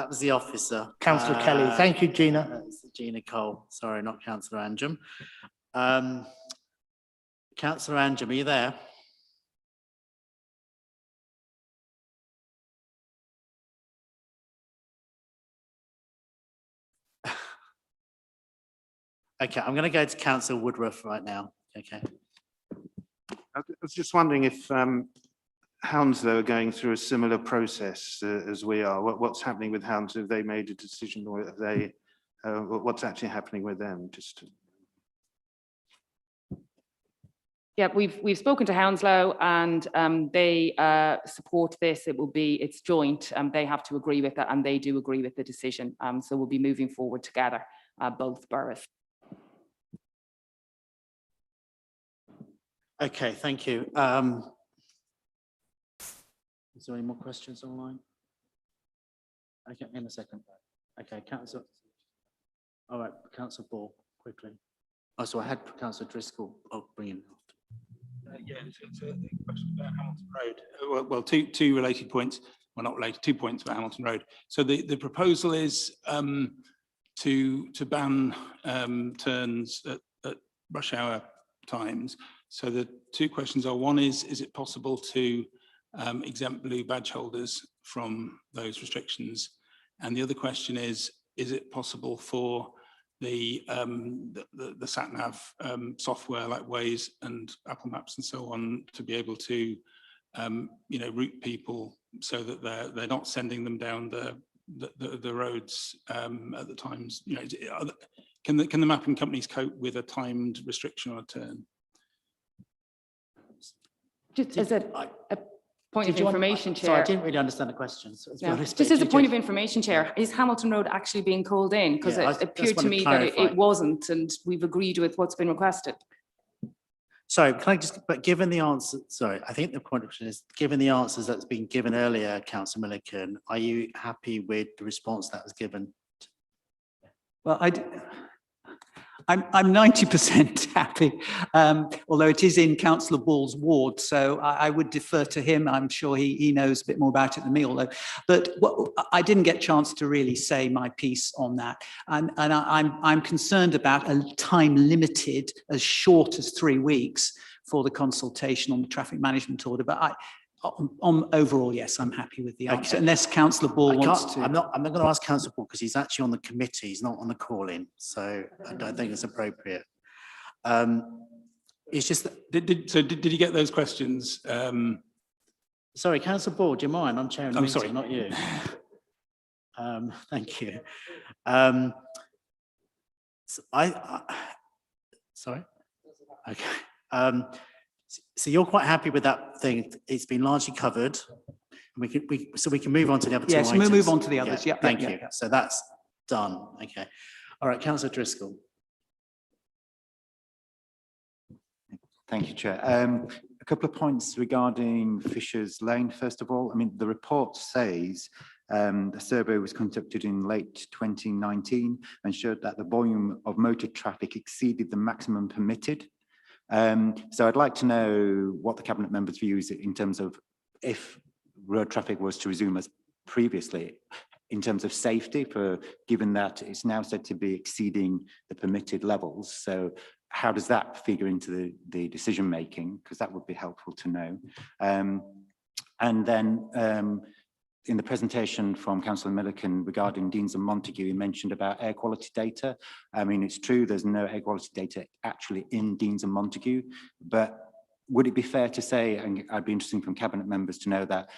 was the officer. Councillor Kelly. Thank you, Gina. That's Gina Cole. Sorry, not Councillor Anjum. Councillor Anjum, are you there? Okay, I'm going to go to Councillor Woodruff right now. Okay. I was just wondering if Hounslow are going through a similar process as we are. What's happening with Hounslow? Have they made a decision, or have they? What's actually happening with them? Yeah, we've spoken to Hounslow, and they support this. It's joint. They have to agree with that, and they do agree with the decision. So we'll be moving forward together, both boroughs. Okay, thank you. Is there any more questions online? Okay, in a second. Okay, Councillor. All right, Councillor Ball, quickly. Oh, so I had Councillor Driscoll. I'll bring him after. Yeah, it's a question about Hamilton Road. Well, two related points. Well, not related, 2 points about Hamilton Road. So the proposal is to ban turns at rush hour times. So the two questions are: one is it possible to exempt blue badge holders from those restrictions? And the other question is it possible for the sat-nav software like Waze and Apple Maps and so on to be able to route people so that they're not sending them down the roads at the times? Can the mapping companies cope with a timed restriction on a turn? Just as a point of information, Chair. Sorry, I didn't really understand the question. So just as a point of information, Chair, is Hamilton Road actually being called in? Because it appeared to me that it wasn't, and we've agreed with what's been requested. Sorry, can I just, but given the answer, sorry, I think the point of is, given the answers that's been given earlier, Councillor Milliken, are you happy with the response that was given? Well, I'm 90% happy, although it is in Councillor Ball's ward, so I would defer to him. I'm sure he knows a bit more about it than me, although, but I didn't get a chance to really say my piece on that. And I'm concerned about a time limited as short as 3 weeks for the consultation on the traffic management order. But on overall, yes, I'm happy with the answer, unless Councillor Ball wants to. I'm not going to ask Councillor Ball because he's actually on the committee. He's not on the call-in, so I don't think it's appropriate. It's just that, did you get those questions? Sorry, Councillor Ball, do you mind? I'm chairing the meeting, sorry. not you. Thank you. Sorry. Okay. So you're quite happy with that thing? It's been largely covered. So we can move on to the other two items. Yes, we'll move on to the others. Yeah, Yep, thank yep, you. yep. So that's done. Okay. All right, Councillor Driscoll. Thank you, Chair. A couple of points regarding Fisher's Lane. First of all, I mean, the report says the survey was conducted in late 2019 and showed that the volume of motor traffic exceeded the maximum permitted. So I'd like to know what the Cabinet members' view is in terms of if road traffic was to resume as previously, in terms of safety, given that it's now said to be exceeding the permitted levels. So how does that figure into the decision making? Because that would be helpful to know. And then in the presentation from Councillor Milliken regarding Deans and Montague, he mentioned about air quality data. I mean, it's true there's no air quality data actually in Deans and Montague, but would it be fair to say, and I'd be interested from cabinet members to know that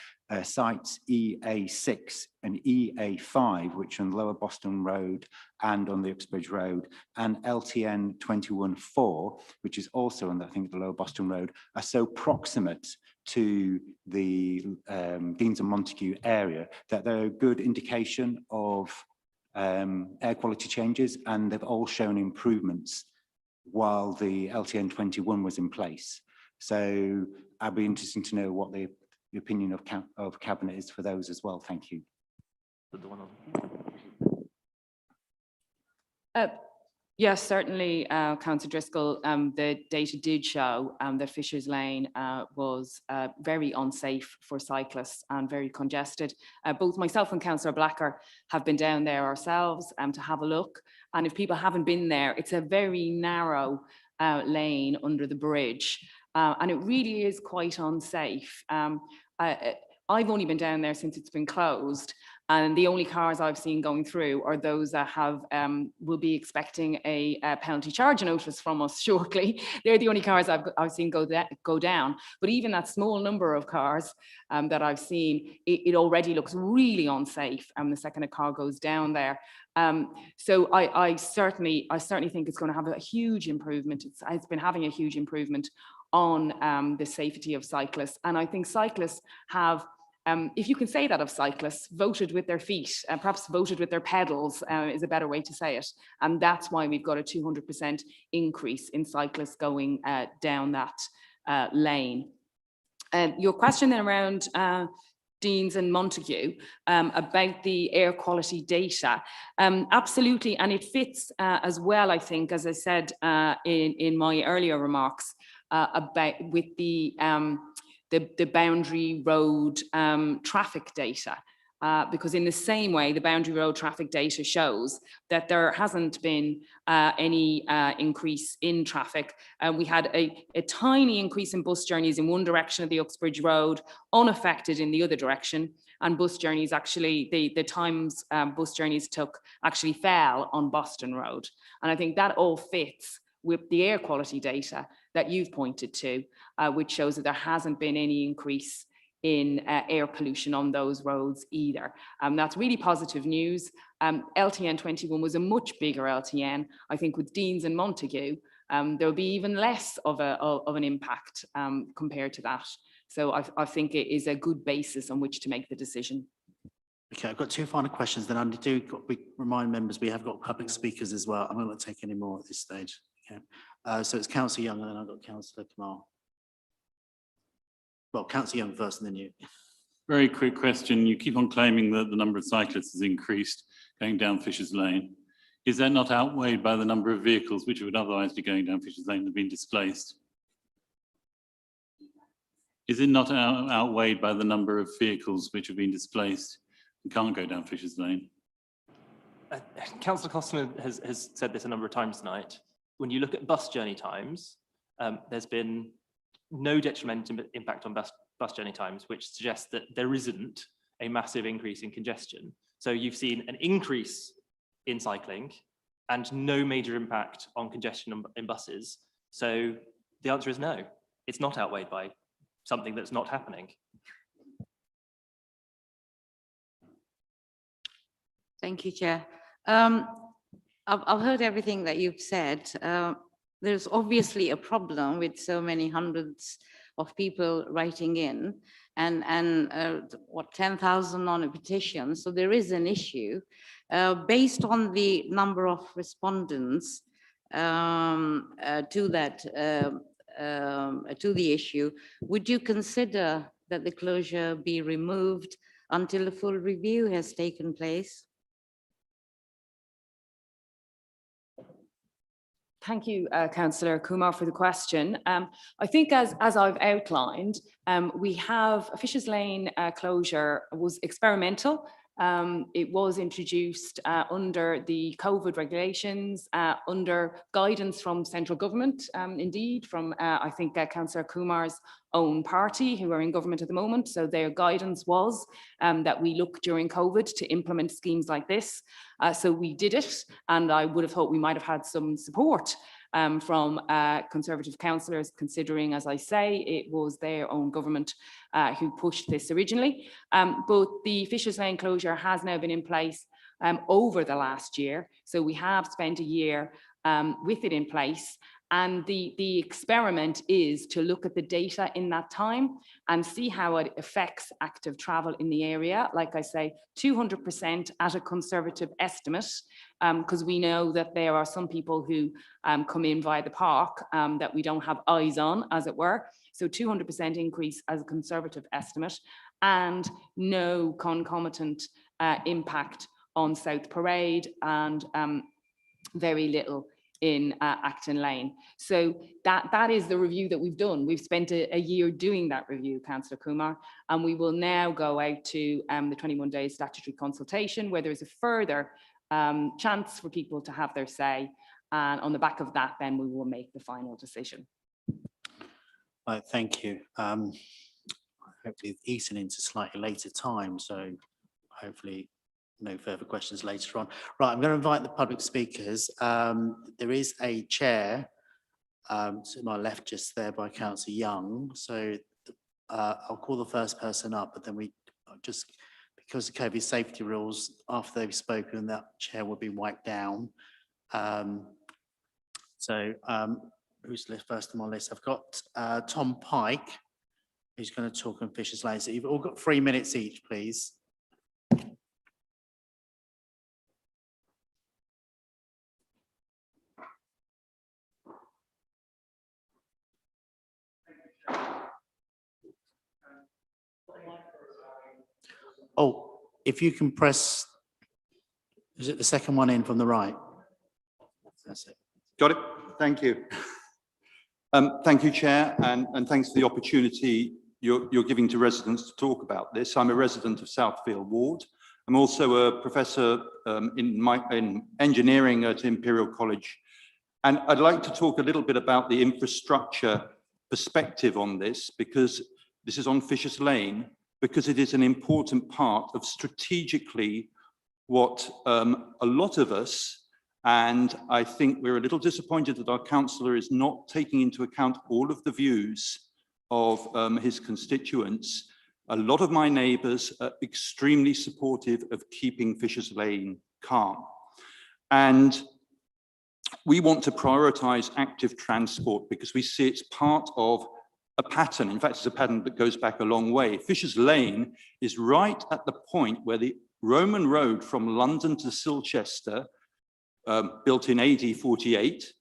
sites EA6 and EA5, which are on Lower Boston Road and on the Uxbridge Road, and LTN 21-4, which is also on, I think, the Lower Boston Road, are so proximate to the Deans and Montague area that they're a good indication of air quality changes, and they've all shown improvements while the LTN 21 was in place. So I'd be interested to know what the opinion of cabinet is for those as well. Thank you. Yes, certainly, Councillor Driscoll, the data did show that Fisher's Lane was very unsafe for cyclists and very congested. Both myself and Councillor Blacker have been down there ourselves to have a look. And if people haven't been there, it's a very narrow lane under the bridge. And it really is quite unsafe. I've only been down there since it's been closed, and the only cars I've seen going through are those that have will be expecting a penalty charge notice from us shortly. They're the only cars I've seen go down. But even that small number of cars that I've seen, it already looks really unsafe the second a car goes down there. So I certainly think it's going to have a huge improvement. It's been having a huge improvement on the safety of cyclists. And I think cyclists have, if you can say that of cyclists, voted with their feet, and perhaps voted with their pedals is a better way to say it. And that's why we've got a 200% increase in cyclists going down that lane. Your question then around Deans and Montague about the air quality data. Absolutely, and it fits as well, I think, as I said in my earlier remarks, about with the boundary road traffic data. Because in the same way, the boundary road traffic data shows that there hasn't been any increase in traffic. We had a tiny increase in bus journeys in one direction of the Uxbridge Road, unaffected in the other direction. And bus journeys actually, the times bus journeys took actually fell on Boston Road. And I think that all fits with the air quality data that you've pointed to, which shows that there hasn't been any increase in air pollution on those roads either. That's really positive news. LTN 21 was a much bigger LTN. I think with Deans and Montague, there'll be even less of an impact compared to that. So I think it is a good basis on which to make the decision. Okay, I've got two final questions. Then we remind members we have got public speakers as well. I'm not going to take any more at this stage. Okay. So it's Councillor Young, and then I've got Councillor Kamal. Well, Councillor Young first, and then you. Very quick question. You keep on claiming that the number of cyclists has increased going down Fisher's Lane. Is that not outweighed by the number of vehicles which would otherwise be going down Fisher's Lane that have been displaced? Is it not outweighed by the number of vehicles which have been displaced and can't go down Fisher's Lane? Councillor Costner has said this a number of times tonight. When you look at bus journey times, there's been no detrimental impact on bus journey times, which suggests that there isn't a massive increase in congestion. So you've seen an increase in cycling and no major impact on congestion in buses. So the answer is no, it's not outweighed by something that's not happening. Thank you, Chair. I've heard everything that you've said. There's obviously a problem with so many hundreds of people writing in and what, 10,000 on a petition. So there is an issue. Based on the number of respondents to the issue, would you consider that the closure be removed until a full review has taken place? Thank you, Councillor Kumar, for the question. I think as I've outlined, we have Fisher's Lane closure was experimental. It was introduced under the COVID regulations, under guidance from central government, indeed, from I think Councillor Kumar's own party, who are in government at the moment. So their guidance was that we look during COVID to implement schemes like this. So we did it, and I would have thought we might have had some support from Conservative councillors, considering, as I say, it was their own government who pushed this originally. But the Fisher's Lane closure has now been in place over the last year. So we have spent a year with it in place. And the experiment is to look at the data in that time and see how it affects active travel in the area. Like I say, 200% at a conservative estimate, because we know that there are some people who come in via the park that we don't have eyes on, as it were. So 200% increase as a conservative estimate, and no concomitant impact on South Parade, and very little in Acton Lane. So that is the review that we've done. We've spent a year doing that review, Councillor Kumar, and we will now go out to the 21-day statutory consultation, where there's a further chance for people to have their say. And on the back of that, then we will make the final decision. Right, thank you. Hopefully eaten into slightly later time, so hopefully no further questions later on. Right, I'm going to invite the public speakers. There is a chair to my left just there by Councillor Young. So I'll call the first person up, but then we just, because of COVID safety rules, after they've spoken, that chair will be wiped down. Who's first on my list? I've got Tom Pike, who's going to talk on Fisher's Lane. So you've all got 3 minutes each, please. Oh, if you can press, is it the second one in from the right? That's it. Got it. Thank you. Thank you, Chair, and thanks for the opportunity you're giving to residents to talk about this. I'm a resident of Southfield Ward. I'm also a professor in engineering at Imperial College. And I'd like to talk a little bit about the infrastructure perspective on this, because this is on Fisher's Lane, because it is an important part of strategically what a lot of us, and I think we're a little disappointed that our councillor is not taking into account all of the views of his constituents. A lot of my neighbours are extremely supportive of keeping Fisher's Lane calm. And we want to prioritise active transport because we see it's part of a pattern. In fact, it's a pattern that goes back a long way. Fisher's Lane is right at the point where the Roman road from London to Silchester, built in AD 48,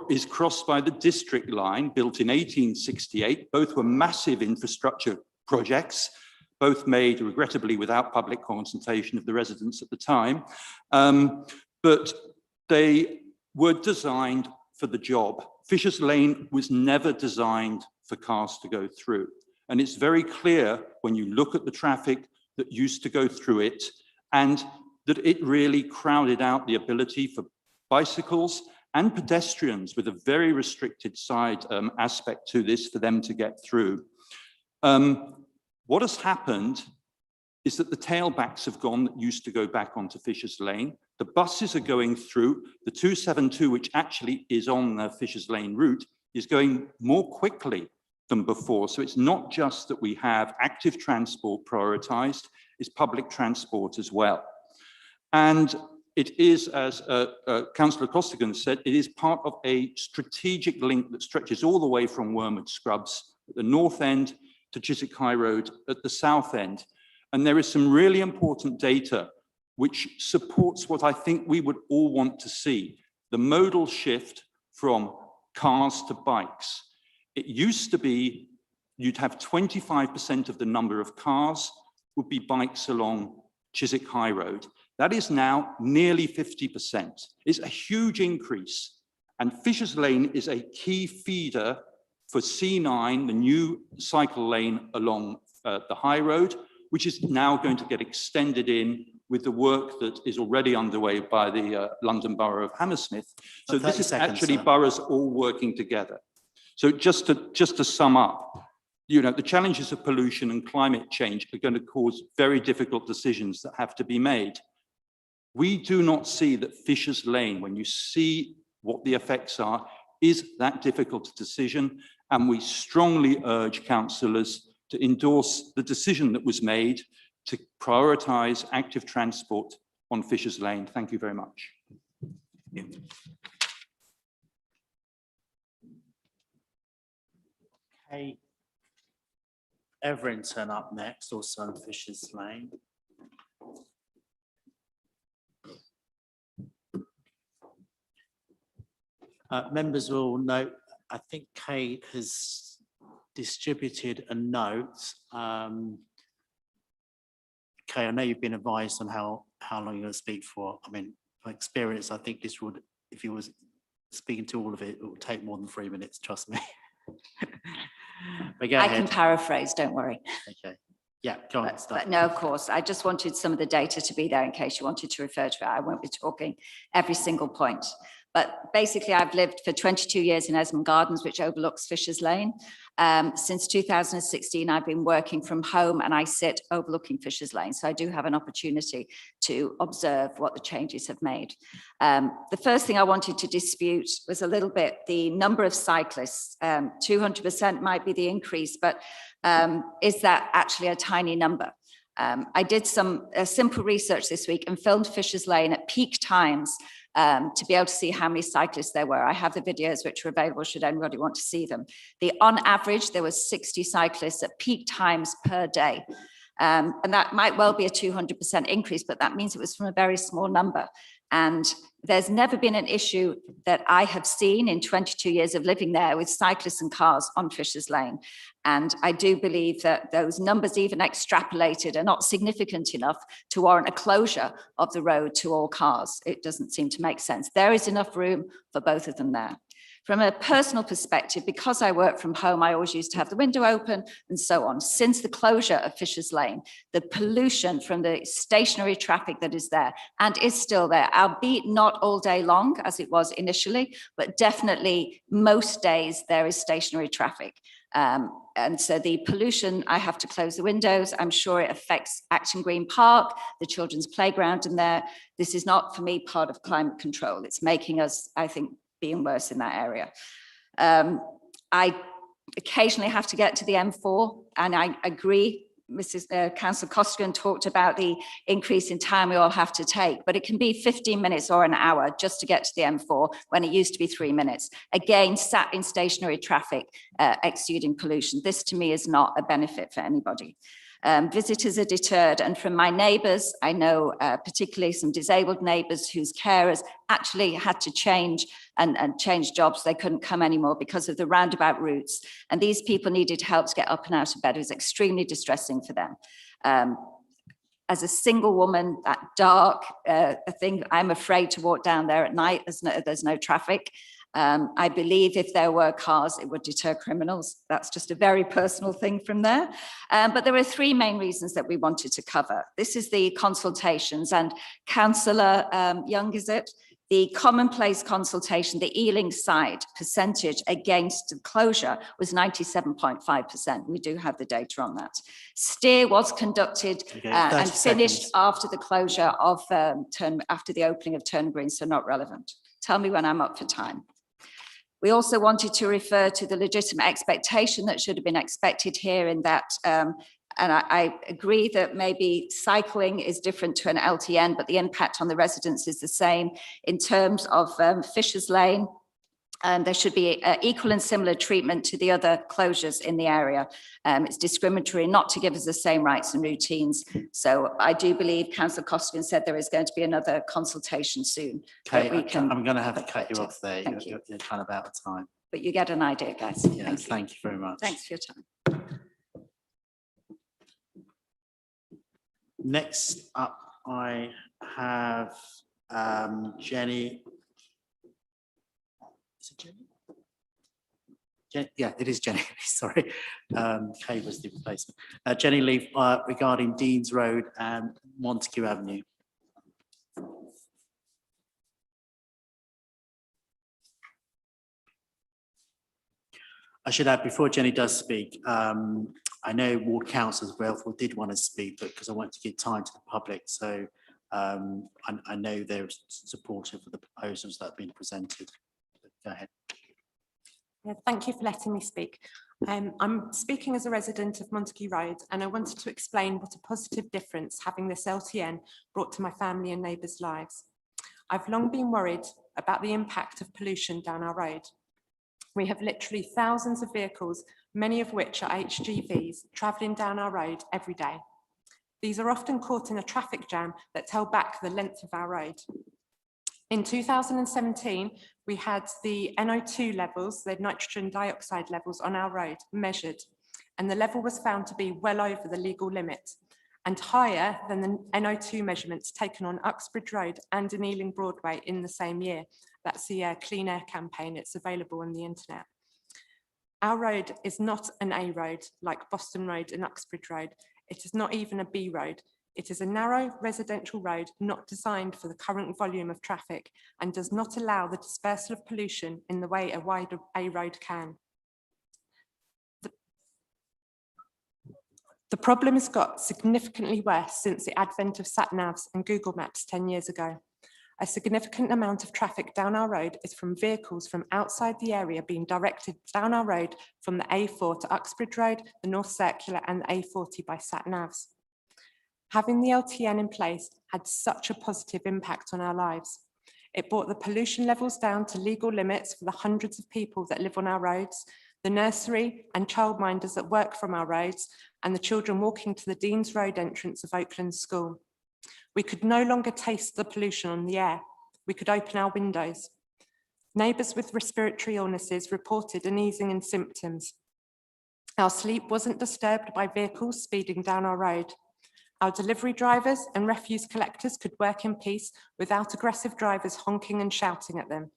is crossed by the district line, built in 1868. Both were massive infrastructure projects, both made regrettably without public consultation of the residents at the time. But they were designed for the job. Fisher's Lane was never designed for cars to go through. And it's very clear when you look at the traffic that used to go through it, and that it really crowded out the ability for bicycles and pedestrians with a very restricted side aspect to this for them to get through. What has happened is that the tailbacks have gone that used to go back onto Fisher's Lane. The buses are going through. The 272, which actually is on the Fisher's Lane route, is going more quickly than before. So it's not just that we have active transport prioritised, it's public transport as well. And it is, as Councillor Costigan said, it is part of a strategic link that stretches all the way from Wormwood Scrubs at the north end to Chiswick High Road at the south end. And there is some really important data which supports what I think we would all want to see, the modal shift from cars to bikes. It used to be you'd have 25% of the number of cars would be bikes along Chiswick High Road. That is now nearly 50%. It's a huge increase. And Fisher's Lane is a key feeder for C9, the new cycle lane along the High Road, which is now going to get extended in with the work that is already underway by the London Borough of Hammersmith. So this is actually boroughs all working together. So just to sum up, you know, the challenges of pollution and climate change are going to cause very difficult decisions that have to be made. We do not see that Fisher's Lane, when you see what the effects are, is that difficult a decision, and we strongly urge councillors to endorse the decision that was made to prioritise active transport on Fisher's Lane. Thank you very much. Okay. Everington up next, also on Fisher's Lane. Members will note, I think Kate has distributed a note. Kate, I know you've been advised on how long you're going to speak for. I mean, by experience, I think this would, if you was speaking to all of it, it would take more than 3 minutes, trust me. But go I ahead. can paraphrase, don't worry. Okay. Yeah, go on. But no, of course, I just wanted some of the data to be there in case you wanted to refer to it. I won't be talking every single point. But basically, I've lived for 22 years in Esmond Gardens, which overlooks Fisher's Lane. Since 2016, I've been working from home and I sit overlooking Fisher's Lane. So I do have an opportunity to observe what the changes have made. The first thing I wanted to dispute was a little bit the number of cyclists. 200% might be the increase, but is that actually a tiny number? I did some simple research this week and filmed Fisher's Lane at peak times to be able to see how many cyclists there were. I have the videos which are available should anybody want to see them. On average, there was 60 cyclists at peak times per day. And that might well be a 200% increase, but that means it was from a very small number. And there's never been an issue that I have seen in 22 years of living there with cyclists and cars on Fisher's Lane. And I do believe that those numbers, even extrapolated, are not significant enough to warrant a closure of the road to all cars. It doesn't seem to make sense. There is enough room for both of them there. From a personal perspective, because I work from home, I always used to have the window open and so on. Since the closure of Fisher's Lane, the pollution from the stationary traffic that is there and is still there, albeit not all day long as it was initially, but definitely most days there is stationary traffic. And so the pollution, I have to close the windows. I'm sure it affects Acton Green Park, the children's playground in there. This is not, for me, part of climate control. It's making us, I think, being worse in that area. I occasionally have to get to the M4, and I agree, Councillor Costigan talked about the increase in time we all have to take, but it can be 15 minutes or an hour just to get to the M4 when it used to be 3 minutes. Again, sat in stationary traffic, exuding pollution. This to me is not a benefit for anybody. Visitors are deterred, and from my neighbours, I know particularly some disabled neighbours whose carers actually had to change and change jobs. They couldn't come anymore because of the roundabout routes, and these people needed help to get up and out of bed. It was extremely distressing for them. As a single woman, that dark thing, I'm afraid to walk down there at night. There's no traffic. I believe if there were cars, it would deter criminals. That's just a very personal thing from there. But there are three main reasons that we wanted to cover. This is the consultations, and Councillor Young, is it? The commonplace consultation, the Ealing side percentage against the closure was 97.5%. We do have the data on that. Steer was conducted and finished after the closure of after the opening of Turnham Green, so not relevant. Tell me when I'm up for time. We also wanted to refer to the legitimate expectation that should have been expected here in that, and I agree that maybe cycling is different to an LTN, but the impact on the residents is the same in terms of Fisher's Lane. And there should be equal and similar treatment to the other closures in the area. It's discriminatory not to give us the same rights and routines. So I do believe Councillor Costigan said there is going to be another consultation soon. Okay, I'm going to have to cut you off there. Thank you. You're kind of out of time. But you get an idea, guys. Yeah, thank you very much. Thanks for your time. Next up, I have Jenny. Is it Jenny? Yeah, it is Jenny. Sorry, Kay was the replacement. Jenny Leaf regarding Deans Road and Montague Avenue. I should add, before Jenny does speak, I know ward councillors therefore did want to speak, but because I want to give time to the public, so I know they're supportive of the proposals that have been presented. Go ahead. Yeah, thank you for letting me speak. I'm speaking as a resident of Montague Road, and I wanted to explain what a positive difference having this LTN brought to my family and neighbours' lives. I've long been worried about the impact of pollution down our road. We have literally thousands of vehicles, many of which are HGVs, travelling down our road every day. These are often caught in a traffic jam that's held back the length of our road. In 2017, we had the NO2 levels, the nitrogen dioxide levels on our road measured, and the level was found to be well over the legal limit and higher than the NO2 measurements taken on Uxbridge Road and in Ealing Broadway in the same year. That's the Clean Air campaign. It's available on the internet. Our road is not an A road like Boston Road and Uxbridge Road. It is not even a B road. It is a narrow residential road not designed for the current volume of traffic and does not allow the dispersal of pollution in the way a wider A road can. The problem has got significantly worse since the advent of sat-navs and Google Maps 10 years ago. A significant amount of traffic down our road is from vehicles from outside the area being directed down our road from the A4 to Uxbridge Road, the North Circular and the A40 by sat-navs. Having the LTN in place had such a positive impact on our lives. It brought the pollution levels down to legal limits for the hundreds of people that live on our roads, the nursery and childminders that work from our roads, and the children walking to the Dean's Road entrance of Oakland School. We could no longer taste the pollution on the air. We could open our windows. Neighbours with respiratory illnesses reported an easing in symptoms. Our sleep wasn't disturbed by vehicles speeding down our road. Our delivery drivers and refuse collectors could work in peace without aggressive drivers honking and shouting at them.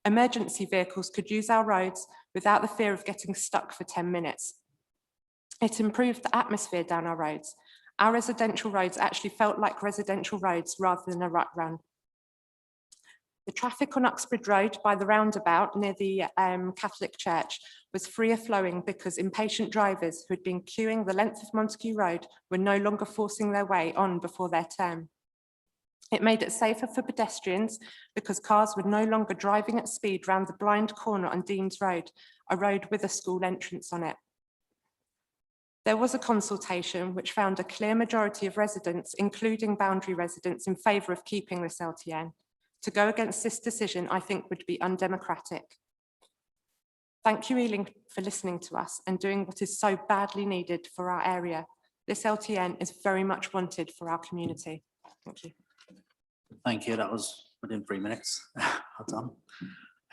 Emergency vehicles could use our roads without the fear of getting stuck for 10 minutes. It improved the atmosphere down our roads. Our residential roads actually felt like residential roads rather than a rut run. The traffic on Uxbridge Road by the roundabout near the Catholic Church was freer flowing because impatient drivers who had been queuing the length of Montague Road were no longer forcing their way on before their turn. It made it safer for pedestrians because cars were no longer driving at speed round the blind corner on Dean's Road, a road with a school entrance on it. There was a consultation which found a clear majority of residents, including boundary residents, in favour of keeping this LTN. To go against this decision, I think, would be undemocratic. Thank you, Ealing, for listening to us and doing what is so badly needed for our area. This LTN is very much wanted for our community. Thank you. Thank you. That was within 3 minutes. Well done.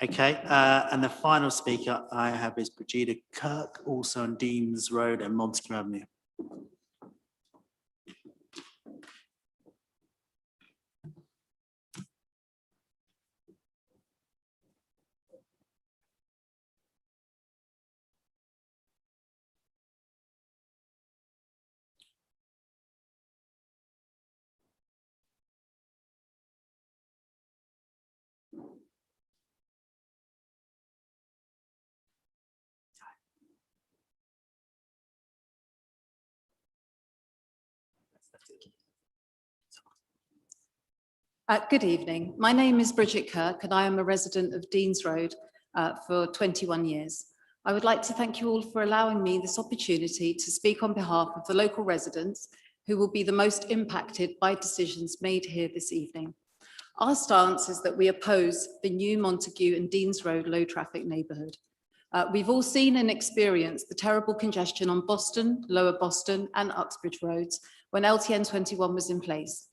Okay, and the final speaker I have is Brigida Kirk, also on Dean's Road and Montague Avenue. Good evening. My name is Bridget Kirk and I am a resident of Dean's Road for 21 years. I would like to thank you all for allowing me this opportunity to speak on behalf of the local residents who will be the most impacted by decisions made here this evening. Our stance is that we oppose the new Montague and Dean's Road low traffic neighbourhood. We've all seen and experienced the terrible congestion on Boston, Lower Boston and Uxbridge roads when LTN 21 was in place.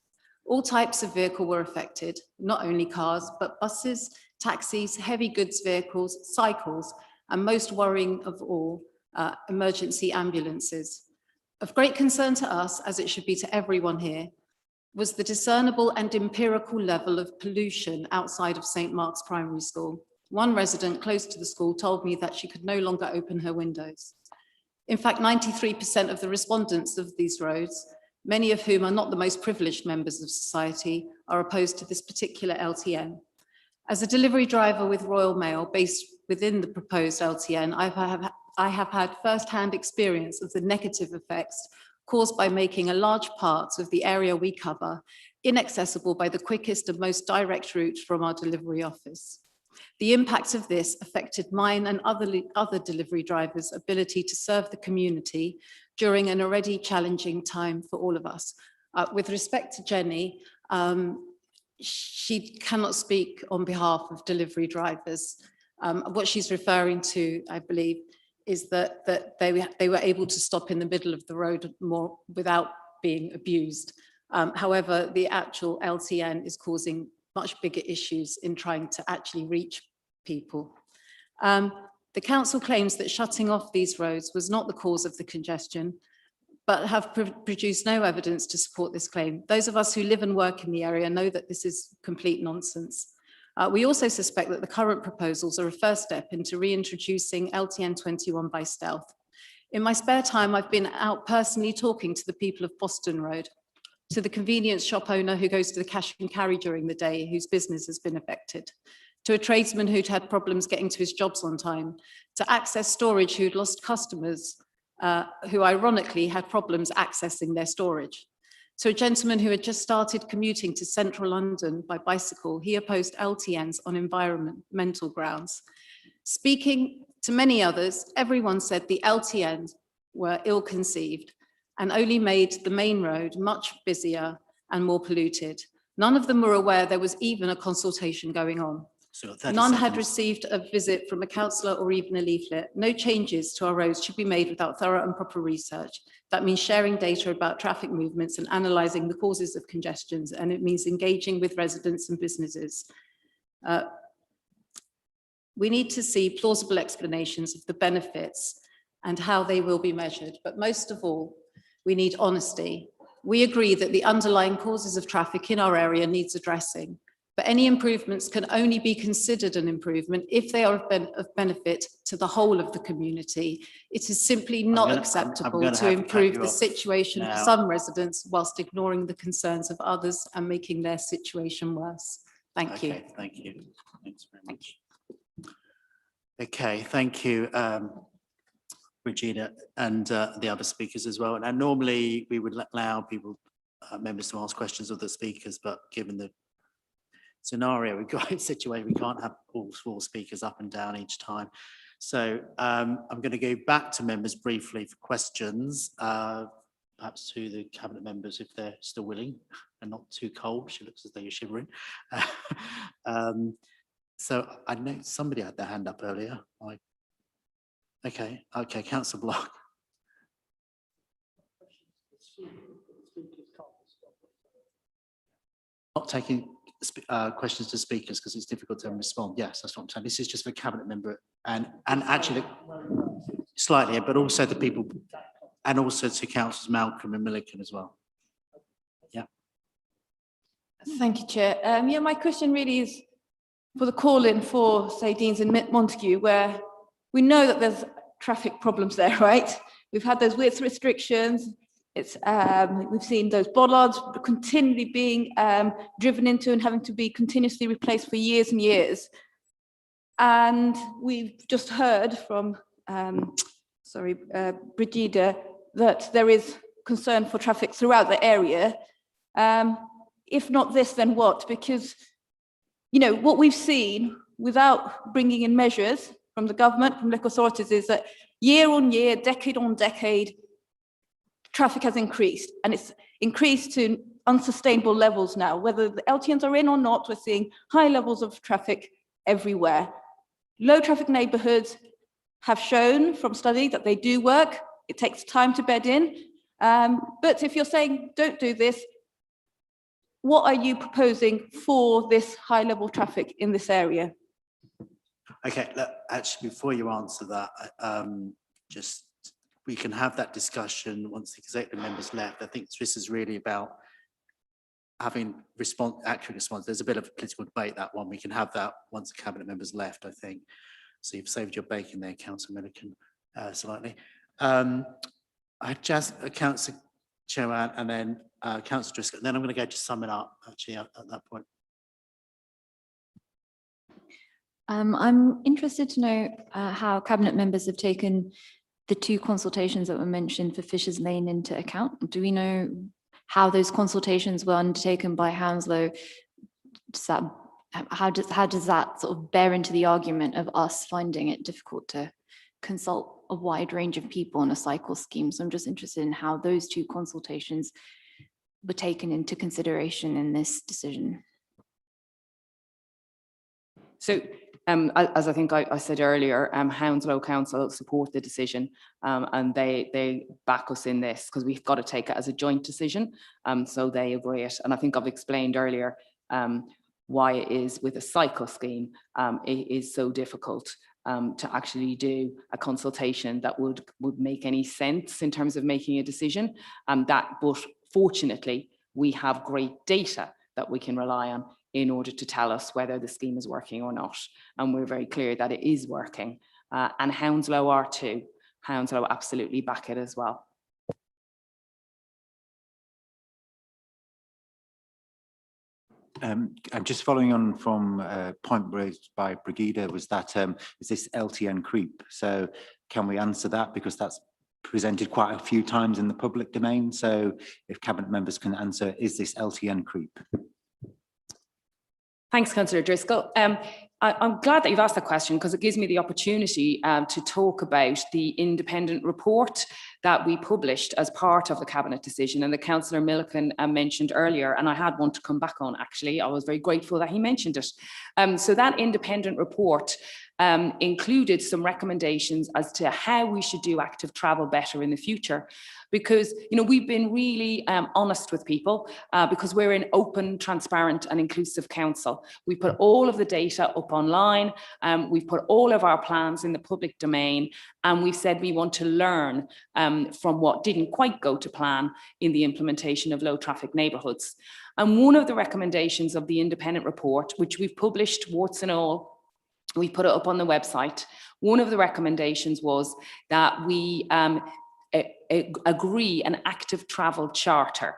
All types of vehicle were affected, not only cars, but buses, taxis, heavy goods vehicles, cycles, and most worrying of all, emergency ambulances. Of great concern to us, as it should be to everyone here, was the discernible and empirical level of pollution outside of St. Mark's Primary School. One resident close to the school told me that she could no longer open her windows. In fact, 93% of the respondents of these roads, many of whom are not the most privileged members of society, are opposed to this particular LTN. As a delivery driver with Royal Mail based within the proposed LTN, I have had first-hand experience of the negative effects caused by making a large part of the area we cover inaccessible by the quickest and most direct route from our delivery office. The impact of this affected mine and other delivery drivers' ability to serve the community during an already challenging time for all of us. With respect to Jenny, she cannot speak on behalf of delivery drivers. What she's referring to, I believe, is that they were able to stop in the middle of the road more without being abused. However, the actual LTN is causing much bigger issues in trying to actually reach people. The council claims that shutting off these roads was not the cause of the congestion, but have produced no evidence to support this claim. Those of us who live and work in the area know that this is complete nonsense. We also suspect that the current proposals are a first step into reintroducing LTN 21 by stealth. In my spare time, I've been out personally talking to the people of Boston Road, to the convenience shop owner who goes to the cash and carry during the day, whose business has been affected, to a tradesman who'd had problems getting to his jobs on time, to Access Storage who'd lost customers, who ironically had problems accessing their storage. To a gentleman who had just started commuting to central London by bicycle, he opposed LTNs on environmental grounds. Speaking to many others, everyone said the LTNs were ill-conceived and only made the main road much busier and more polluted. None of them were aware there was even a consultation going on. None had received a visit from a councillor or even a leaflet. No changes to our roads should be made without thorough and proper research. That means sharing data about traffic movements and analysing the causes of congestions, and it means engaging with residents and businesses. We need to see plausible explanations of the benefits and how they will be measured, but most of all, we need honesty. We agree that the underlying causes of traffic in our area needs addressing, but any improvements can only be considered an improvement if they are of benefit to the whole of the community. It is simply not acceptable to improve the situation for some residents whilst ignoring the concerns of others and making their situation worse. Thank you. Thank you. Thanks very much. Okay, thank you, Regina, and the other speakers as well. And normally we would allow people, members to ask questions of the speakers, but given the scenario we've got in situation, we can't have all four speakers up and down each time. So I'm going to go back to members briefly for questions, perhaps to the cabinet members if they're still willing and not too cold. She looks as though you're shivering. So I know somebody had their hand up earlier. Okay, Councillor Block. Not taking questions to speakers because it's difficult to respond. Yes, that's what I'm saying. This is just for cabinet member and actually slightly, but also the people and also to Councillors Malcolm and Milliken as well. Yeah. Thank you, Chair. Yeah, my question really is for the call-in for, say, Deans and Montague, where we know that there's traffic problems there, right? We've had those width restrictions. It's we've seen those bollards continually being driven into and having to be continuously replaced for years and years. And we've just heard from, Brigida, that there is concern for traffic throughout the area. If not this, then what? Because, you know, what we've seen without bringing in measures from the government, from local authorities, is that year on year, decade on decade, traffic has increased, and it's increased to unsustainable levels now. Whether the LTNs are in or not, we're seeing high levels of traffic everywhere. Low traffic neighbourhoods have shown from study that they do work. It takes time to bed in. But if you're saying don't do this, what are you proposing for this high level traffic in this area? Okay, look, actually, before you answer that, we can have that discussion once the executive members left. I think this is really about having accurate response. There's a bit of a political debate, that one. We can have that once the cabinet members left, I think. So you've saved your bacon there, Councillor Milliken, slightly. I just Councillor Chairman and then Councillor Driscoll. And then I'm going to go to sum it up, actually, at that point. I'm interested to know how cabinet members have taken the two consultations that were mentioned for Fisher's Lane into account. Do we know how those consultations were undertaken by Hounslow? Does that how does that sort of bear into the argument of us finding it difficult to consult a wide range of people on a cycle scheme? So I'm just interested in how those two consultations were taken into consideration in this decision. So, as I think I said earlier, Hounslow Council support the decision, and they back us in this because we've got to take it as a joint decision. So they agree it, and I think I've explained earlier why it is with a cycle scheme it is so difficult to actually do a consultation that would make any sense in terms of making a decision. But fortunately, we have great data that we can rely on in order to tell us whether the scheme is working or not. And we're very clear that it is working. And Hounslow are too. Hounslow absolutely back it as well. I'm just following on from a point raised by Brigida, was that is this LTN creep? So can we answer that, because that's presented quite a few times in the public domain? So if cabinet members can answer, is this LTN creep? Thanks, Councillor Driscoll. I'm glad that you've asked that question because it gives me the opportunity to talk about the independent report that we published as part of the Cabinet decision, and the Councillor Milliken mentioned earlier, and I had one to come back on actually. I was very grateful that he mentioned it. So that independent report included some recommendations as to how we should do active travel better in the future. Because, you know, we've been really honest with people because we're an open, transparent and inclusive council. We put all of the data up online, we've put all of our plans in the public domain, and we've said we want to learn from what didn't quite go to plan in the implementation of low traffic neighbourhoods. And one of the recommendations of the independent report, which we've published warts and all, we put it up on the website. One of the recommendations was that we agree an active travel charter.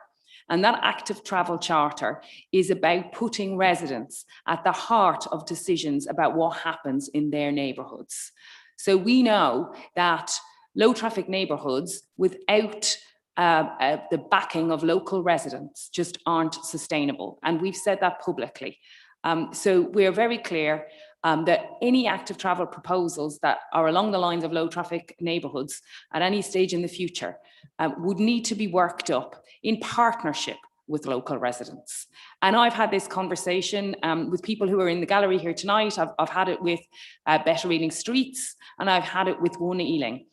And that active travel charter is about putting residents at the heart of decisions about what happens in their neighbourhoods. So we know that low traffic neighbourhoods without the backing of local residents just aren't sustainable. And we've said that publicly. So we're very clear that any active travel proposals that are along the lines of low traffic neighbourhoods at any stage in the future would need to be worked up in partnership with local residents. And I've had this conversation with people who are in the gallery here tonight. I've had it with Better Ealing Streets, and I've had it with One Ealing,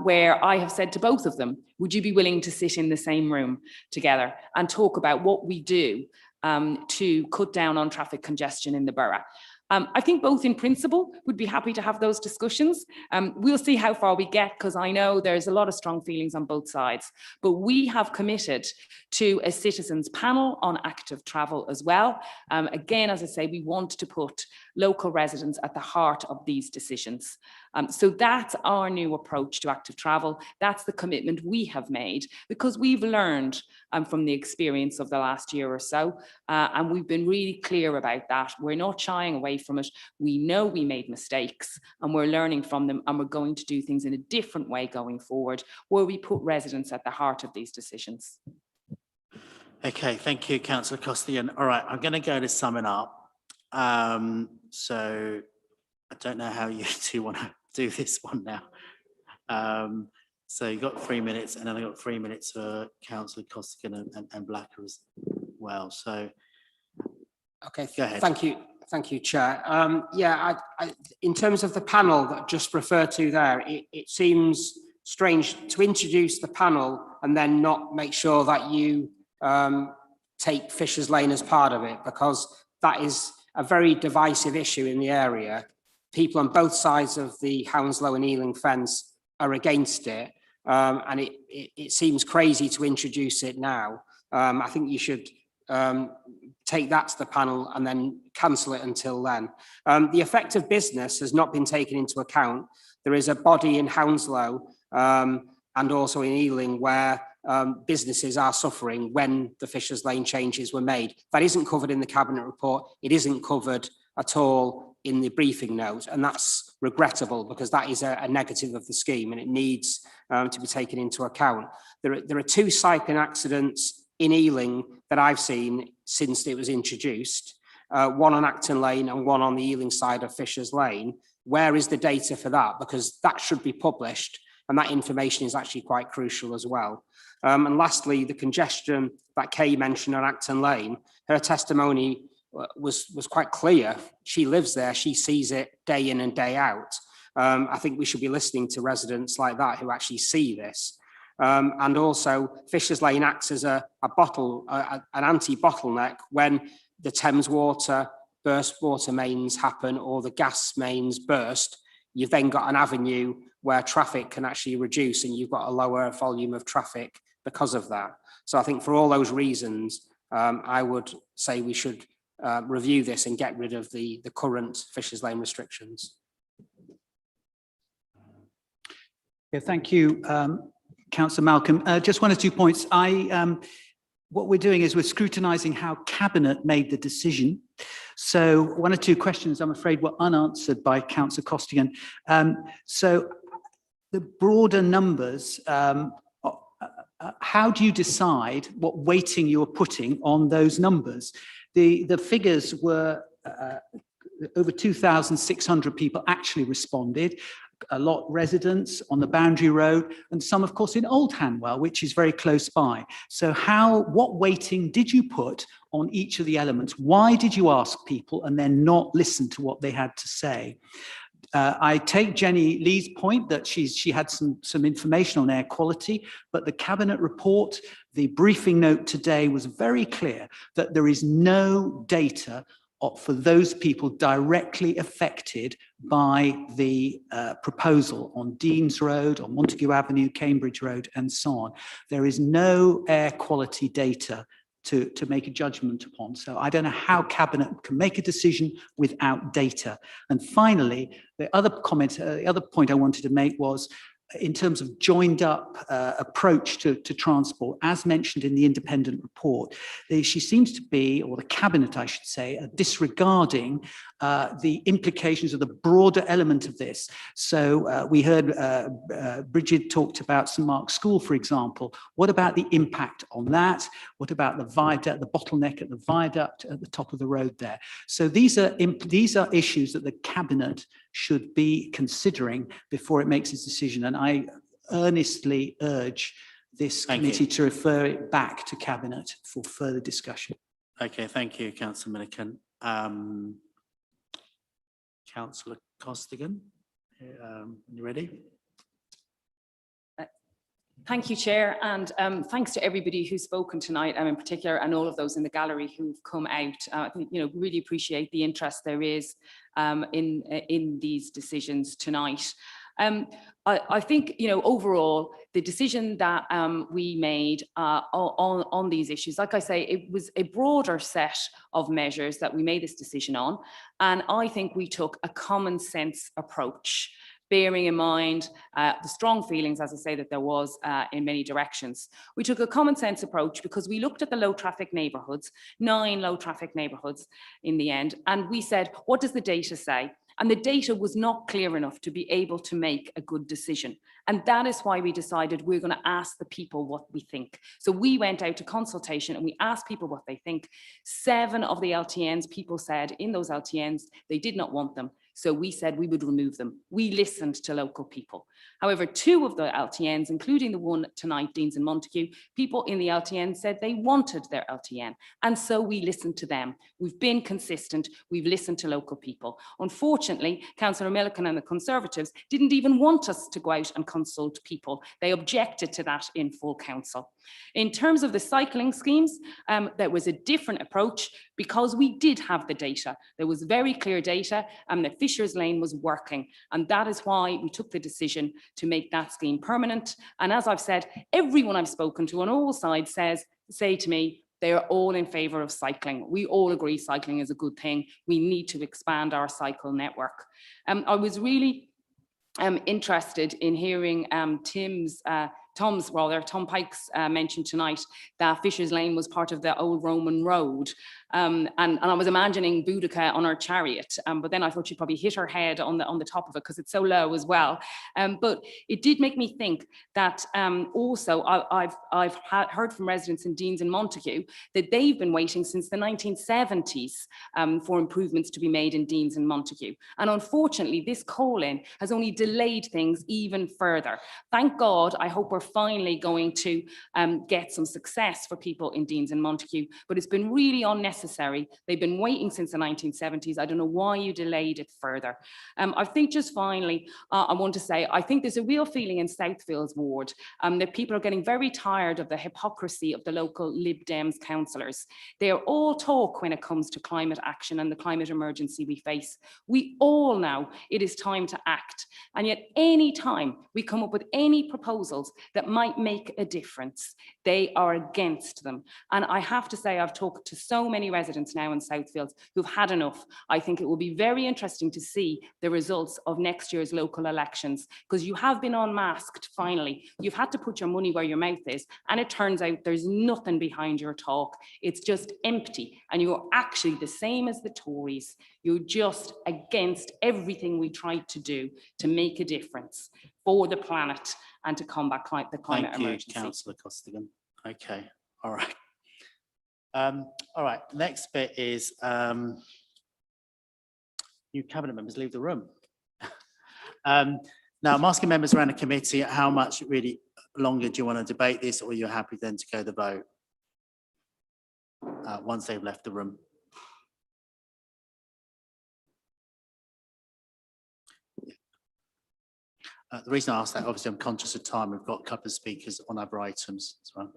where I have said to both of them, would you be willing to sit in the same room together and talk about what we do to cut down on traffic congestion in the borough? I think both in principle would be happy to have those discussions. We'll see how far we get, because I know there's a lot of strong feelings on both sides. But we have committed to a citizens panel on active travel as well. Again, as I say, we want to put local residents at the heart of these decisions. So that's our new approach to active travel. That's the commitment we have made, because we've learned from the experience of the last year or so, and we've been really clear about that. We're not shying away from it. We know we made mistakes and we're learning from them, and we're going to do things in a different way going forward, where we put residents at the heart of these decisions. Okay, thank you, Councillor Costigan. All right, I'm going to go to summing up. So I don't know how you two want to do this one now. So you got 3 minutes, and then I got 3 minutes for Councillor Costigan and Blacker as well. So okay, go ahead. Thank you, Chair. Yeah, in terms of the panel that I just referred to there, it seems strange to introduce the panel and then not make sure that you take Fisher's Lane as part of it, because that is a very divisive issue in the area. People on both sides of the Hounslow and Ealing fence are against it, and it seems crazy to introduce it now. I think you should take that to the panel and then cancel it until then. The effect of business has not been taken into account. There is a body in Hounslow and also in Ealing where businesses are suffering when the Fisher's Lane changes were made. That isn't covered in the Cabinet report. It isn't covered at all in the briefing note, and that's regrettable because that is a negative of the scheme and it needs to be taken into account. There are 2 cycling accidents in Ealing that I've seen since it was introduced, one on Acton Lane and one on the Ealing side of Fisher's Lane. Where is the data for that? Because that should be published, and that information is actually quite crucial as well. And lastly, the congestion that Kay mentioned on Acton Lane, her testimony was quite clear. She lives there, she sees it day in and day out. I think we should be listening to residents like that who actually see this. And also, Fisher's Lane acts as an anti-bottleneck when the Thames water burst water mains happen or the gas mains burst. You've then got an avenue where traffic can actually reduce, and you've got a lower volume of traffic because of that. So I think for all those reasons, I would say we should review this and get rid of the current Fisher's Lane restrictions. Yeah, thank you, Councillor Malcolm. Just 1 or 2 points. What we're doing is we're scrutinising how Cabinet made the decision. So 1 or 2 questions, I'm afraid, were unanswered by Councillor Costigan. So the broader numbers, how do you decide what weighting you're putting on those numbers? The figures were over 2,600 people actually responded. A lot residents on the Boundary Road, and some, of course, in Old Hanwell, which is very close by. So what weighting did you put on each of the elements? Why did you ask people and then not listen to what they had to say? I take Jenny Lee's point that she had some information on air quality, but the Cabinet report, the briefing note today was very clear that there is no data for those people directly affected by the proposal on Deans Road, on Montague Avenue, Cambridge Road, and so on. There is no air quality data to make a judgment upon. So I don't know how Cabinet can make a decision without data. And finally, the other point I wanted to make was, in terms of joined up approach to transport, as mentioned in the independent report, she seems to be, or the Cabinet, I should say, disregarding the implications of the broader element of this. So we heard Bridget talked about St Mark's School, for example. What about the impact on that? What about the viaduct, the bottleneck at the viaduct at the top of the road there? So these are issues that the Cabinet should be considering before it makes its decision. And I earnestly urge this committee to refer it back to Cabinet for further discussion. Okay, thank you, Councillor Milliken. Councillor Costigan, you ready? Thank you, Chair, and thanks to everybody who's spoken tonight, in particular, and all of those in the gallery who've come out. I think, really appreciate the interest there is in these decisions tonight. I think, overall, the decision that we made on these issues, like I say, it was a broader set of measures that we made this decision on, and I think we took a common sense approach, bearing in mind the strong feelings, as I say, that there was in many directions. We took a common sense approach because we looked at the low traffic neighbourhoods, 9 low traffic neighbourhoods in the end, and we said, what does the data say? And the data was not clear enough to be able to make a good decision. And that is why we decided we're going to ask the people what we think. So we went out to consultation and we asked people what they think. 7 of the LTNs, people said in those LTNs, they did not want them. So we said we would remove them. We listened to local people. However, 2 of the LTNs, including the one tonight, Deans and Montague, people in the LTN said they wanted their LTN. And so we listened to them. We've been consistent. We've listened to local people. Unfortunately, Councillor Milliken and the Conservatives didn't even want us to go out and consult people. They objected to that in full council. In terms of the cycling schemes, there was a different approach because we did have the data. There was very clear data and that Fisher's Lane was working. And that is why we took the decision to make that scheme permanent. And as I've said, everyone I've spoken to on all sides say to me, they are all in favour of cycling. We all agree cycling is a good thing. We need to expand our cycle network. I was really interested in hearing Tim's Tom Pikes mentioned tonight that Fisher's Lane was part of the old Roman road. And I was imagining Boudica on her chariot, but then I thought she'd probably hit her head on the top of it because it's so low as well. But it did make me think that also I've heard from residents in Deans and Montague that they've been waiting since the 1970s for improvements to be made in Deans and Montague. And unfortunately, this call-in has only delayed things even further. Thank God, I hope we're finally going to get some success for people in Deans and Montague, but it's been really unnecessary. They've been waiting since the 1970s. I don't know why you delayed it further. I think just finally, I want to say, I think there's a real feeling in Southfield's ward that people are getting very tired of the hypocrisy of the local Lib Dems councillors. They are all talk when it comes to climate action and the climate emergency we face. We all know it is time to act. And yet any time we come up with any proposals that might make a difference, they are against them. And I have to say, I've talked to so many residents now in Southfields who've had enough. I think it will be very interesting to see the results of next year's local elections, because you have been unmasked finally. You've had to put your money where your mouth is, and it turns out there's nothing behind your talk. It's just empty, and you're actually the same as the Tories. You're just against everything we tried to do to make a difference for the planet and to combat the climate emergency. Thank you, Councillor Costigan. Okay, all right. All right, the next bit is new cabinet members leave the room. Now, I'm asking members around the committee how much really longer do you want to debate this, or you're happy then to go the vote once they've left the room. The reason I ask that, obviously, I'm conscious of time. We've got a couple of speakers on other items as well.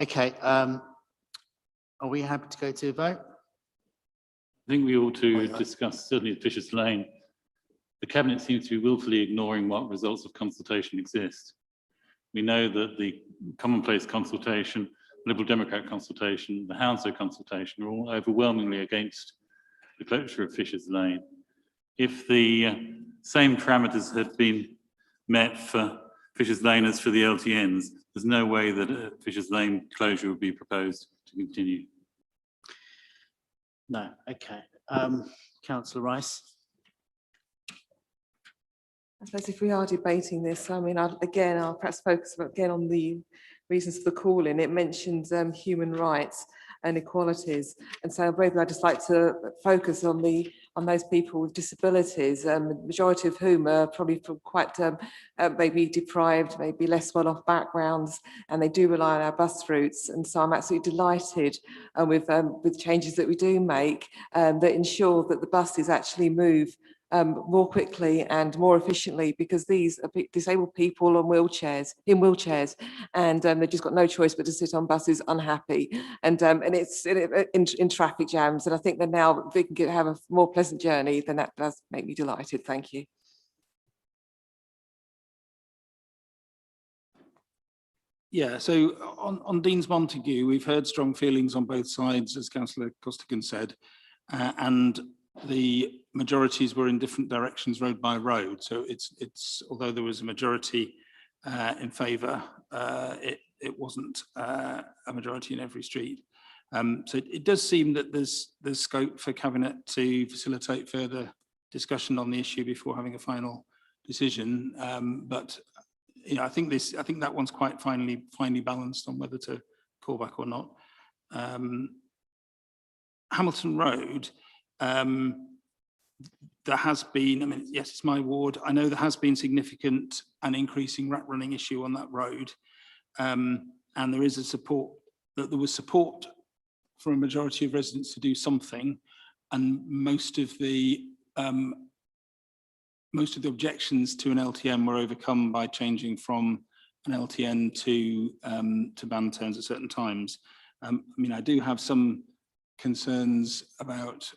Okay, are we happy to go to a vote? I think we ought to discuss, certainly at Fisher's Lane, the Cabinet seems to be willfully ignoring what results of consultation exist. We know that the commonplace consultation, Liberal Democrat consultation, the Hounslow consultation are all overwhelmingly against the closure of Fisher's Lane. If the same parameters had been met for Fisher's Lane as for the LTNs, there's no way that Fisher's Lane closure would be proposed to continue. No, okay. Councillor Rice. I suppose if we are debating this, I mean, I'll perhaps focus again on the reasons for the call-in. It mentions human rights and equalities, and so maybe I'd just like to focus on those people with disabilities, the majority of whom are probably from quite maybe deprived, maybe less well-off backgrounds, and they do rely on our bus routes. And so I'm absolutely delighted with changes that we do make that ensure that the buses actually move more quickly and more efficiently, because these are disabled people on wheelchairs, and they've just got no choice but to sit on buses unhappy, and it's in traffic jams. And I think that now they can have a more pleasant journey, then that does make me delighted. Thank you. Yeah, so on Deans Montague, we've heard strong feelings on both sides, as Councillor Costigan said, and the majorities were in different directions road by road. So it's although there was a majority in favour, it wasn't a majority in every street. So it does seem that there's scope for Cabinet to facilitate further discussion on the issue before having a final decision. But you know, I think that one's quite finely balanced on whether to call back or not. Hamilton Road. There has been, I mean, yes, it's my ward. I know there has been significant and increasing rat running issue on that road. And there is there was support for a majority of residents to do something. And most of the most of the objections to an LTN were overcome by changing from an LTN to band turns at certain times. I mean, I do have some concerns about,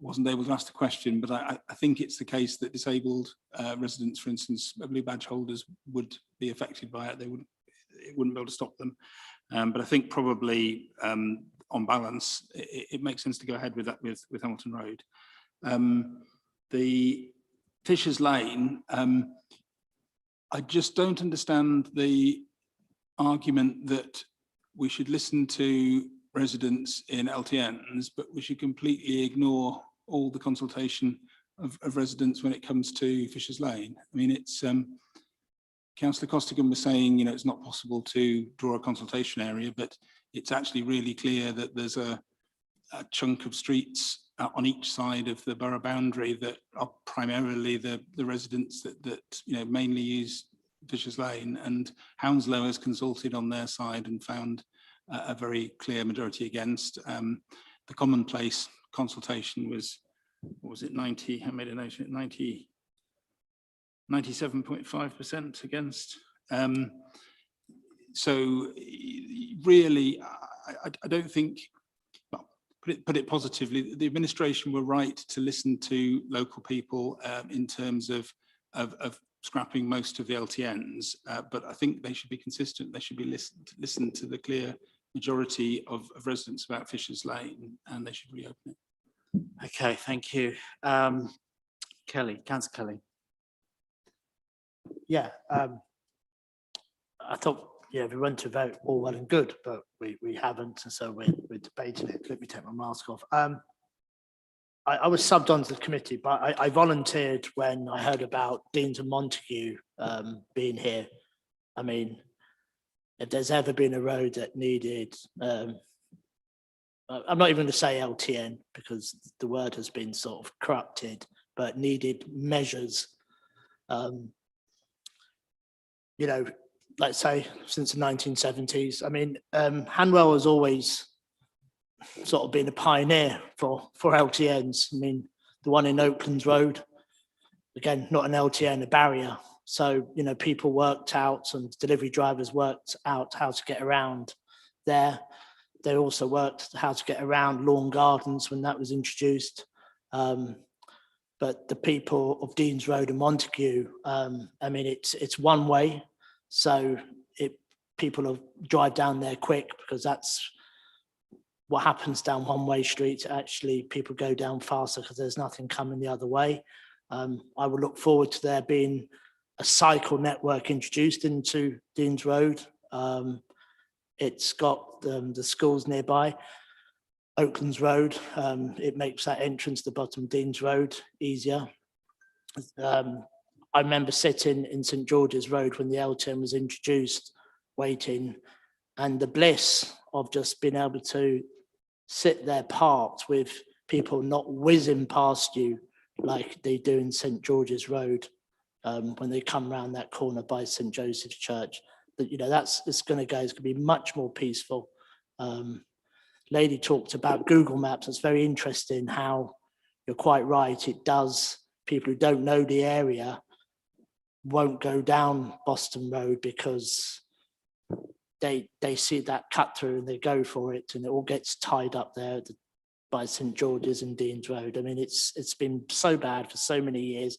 wasn't able to ask the question, but I think it's the case that disabled residents, for instance, blue badge holders, would be affected by it. It wouldn't be able to stop them. But I think probably on balance, it makes sense to go ahead with that with Hamilton Road. The Fisher's Lane, I just don't understand the argument that we should listen to residents in LTNs, but we should completely ignore all the consultation of residents when it comes to Fisher's Lane. I mean, it's Councillor Costigan was saying, you know, it's not possible to draw a consultation area, but it's actually really clear that there's a chunk of streets on each side of the borough boundary that are primarily the residents that you know mainly use Fisher's Lane, and Hounslow has consulted on their side and found a very clear majority against. The commonplace consultation was, what was it, 90, I made a note of it, 97.5% against. So really, I don't think, well, put it positively, the administration were right to listen to local people in terms of scrapping most of the LTNs, but I think they should be consistent. They should be listen to the clear majority of residents about Fisher's Lane, and they should reopen it. Okay, thank you. Kelly, Councillor Kelly. Yeah, I thought, yeah, we went to vote all well and good, but we haven't, and so we're debating it. Let me take my mask off. I was subbed onto the committee, but I volunteered when I heard about Deans and Montague being here. I mean, if there's ever been a road that needed, I'm not even going to say LTN because the word has been sort of corrupted, but needed measures. You know, let's say since the 1970s. I mean, Hanwell has always sort of been a pioneer for LTNs. I mean, the one in Oaklands Road, again, not an LTN, a barrier. So, you know, people worked out and delivery drivers worked out how to get around there. They also worked how to get around Lawn Gardens when that was introduced. But the people of Deans Road and Montague, I mean, it's one way. So people will drive down there quick because that's what happens down one-way streets. Actually, people go down faster because there's nothing coming the other way. I would look forward to there being a cycle network introduced into Deans Road. It's got the schools nearby. Oaklands Road, it makes that entrance to the bottom of Deans Road easier. I remember sitting in St George's Road when the LTN was introduced, waiting, and the bliss of just being able to sit there parked with people not whizzing past you like they do in St George's Road when they come around that corner by St Joseph's Church. That, you know, it's going to be much more peaceful. Lady talked about Google Maps. It's very interesting how you're quite right. It does. People who don't know the area won't go down Boston Road because they see that cut through and they go for it, and it all gets tied up there by St George's and Deans Road. I mean, it's been so bad for so many years.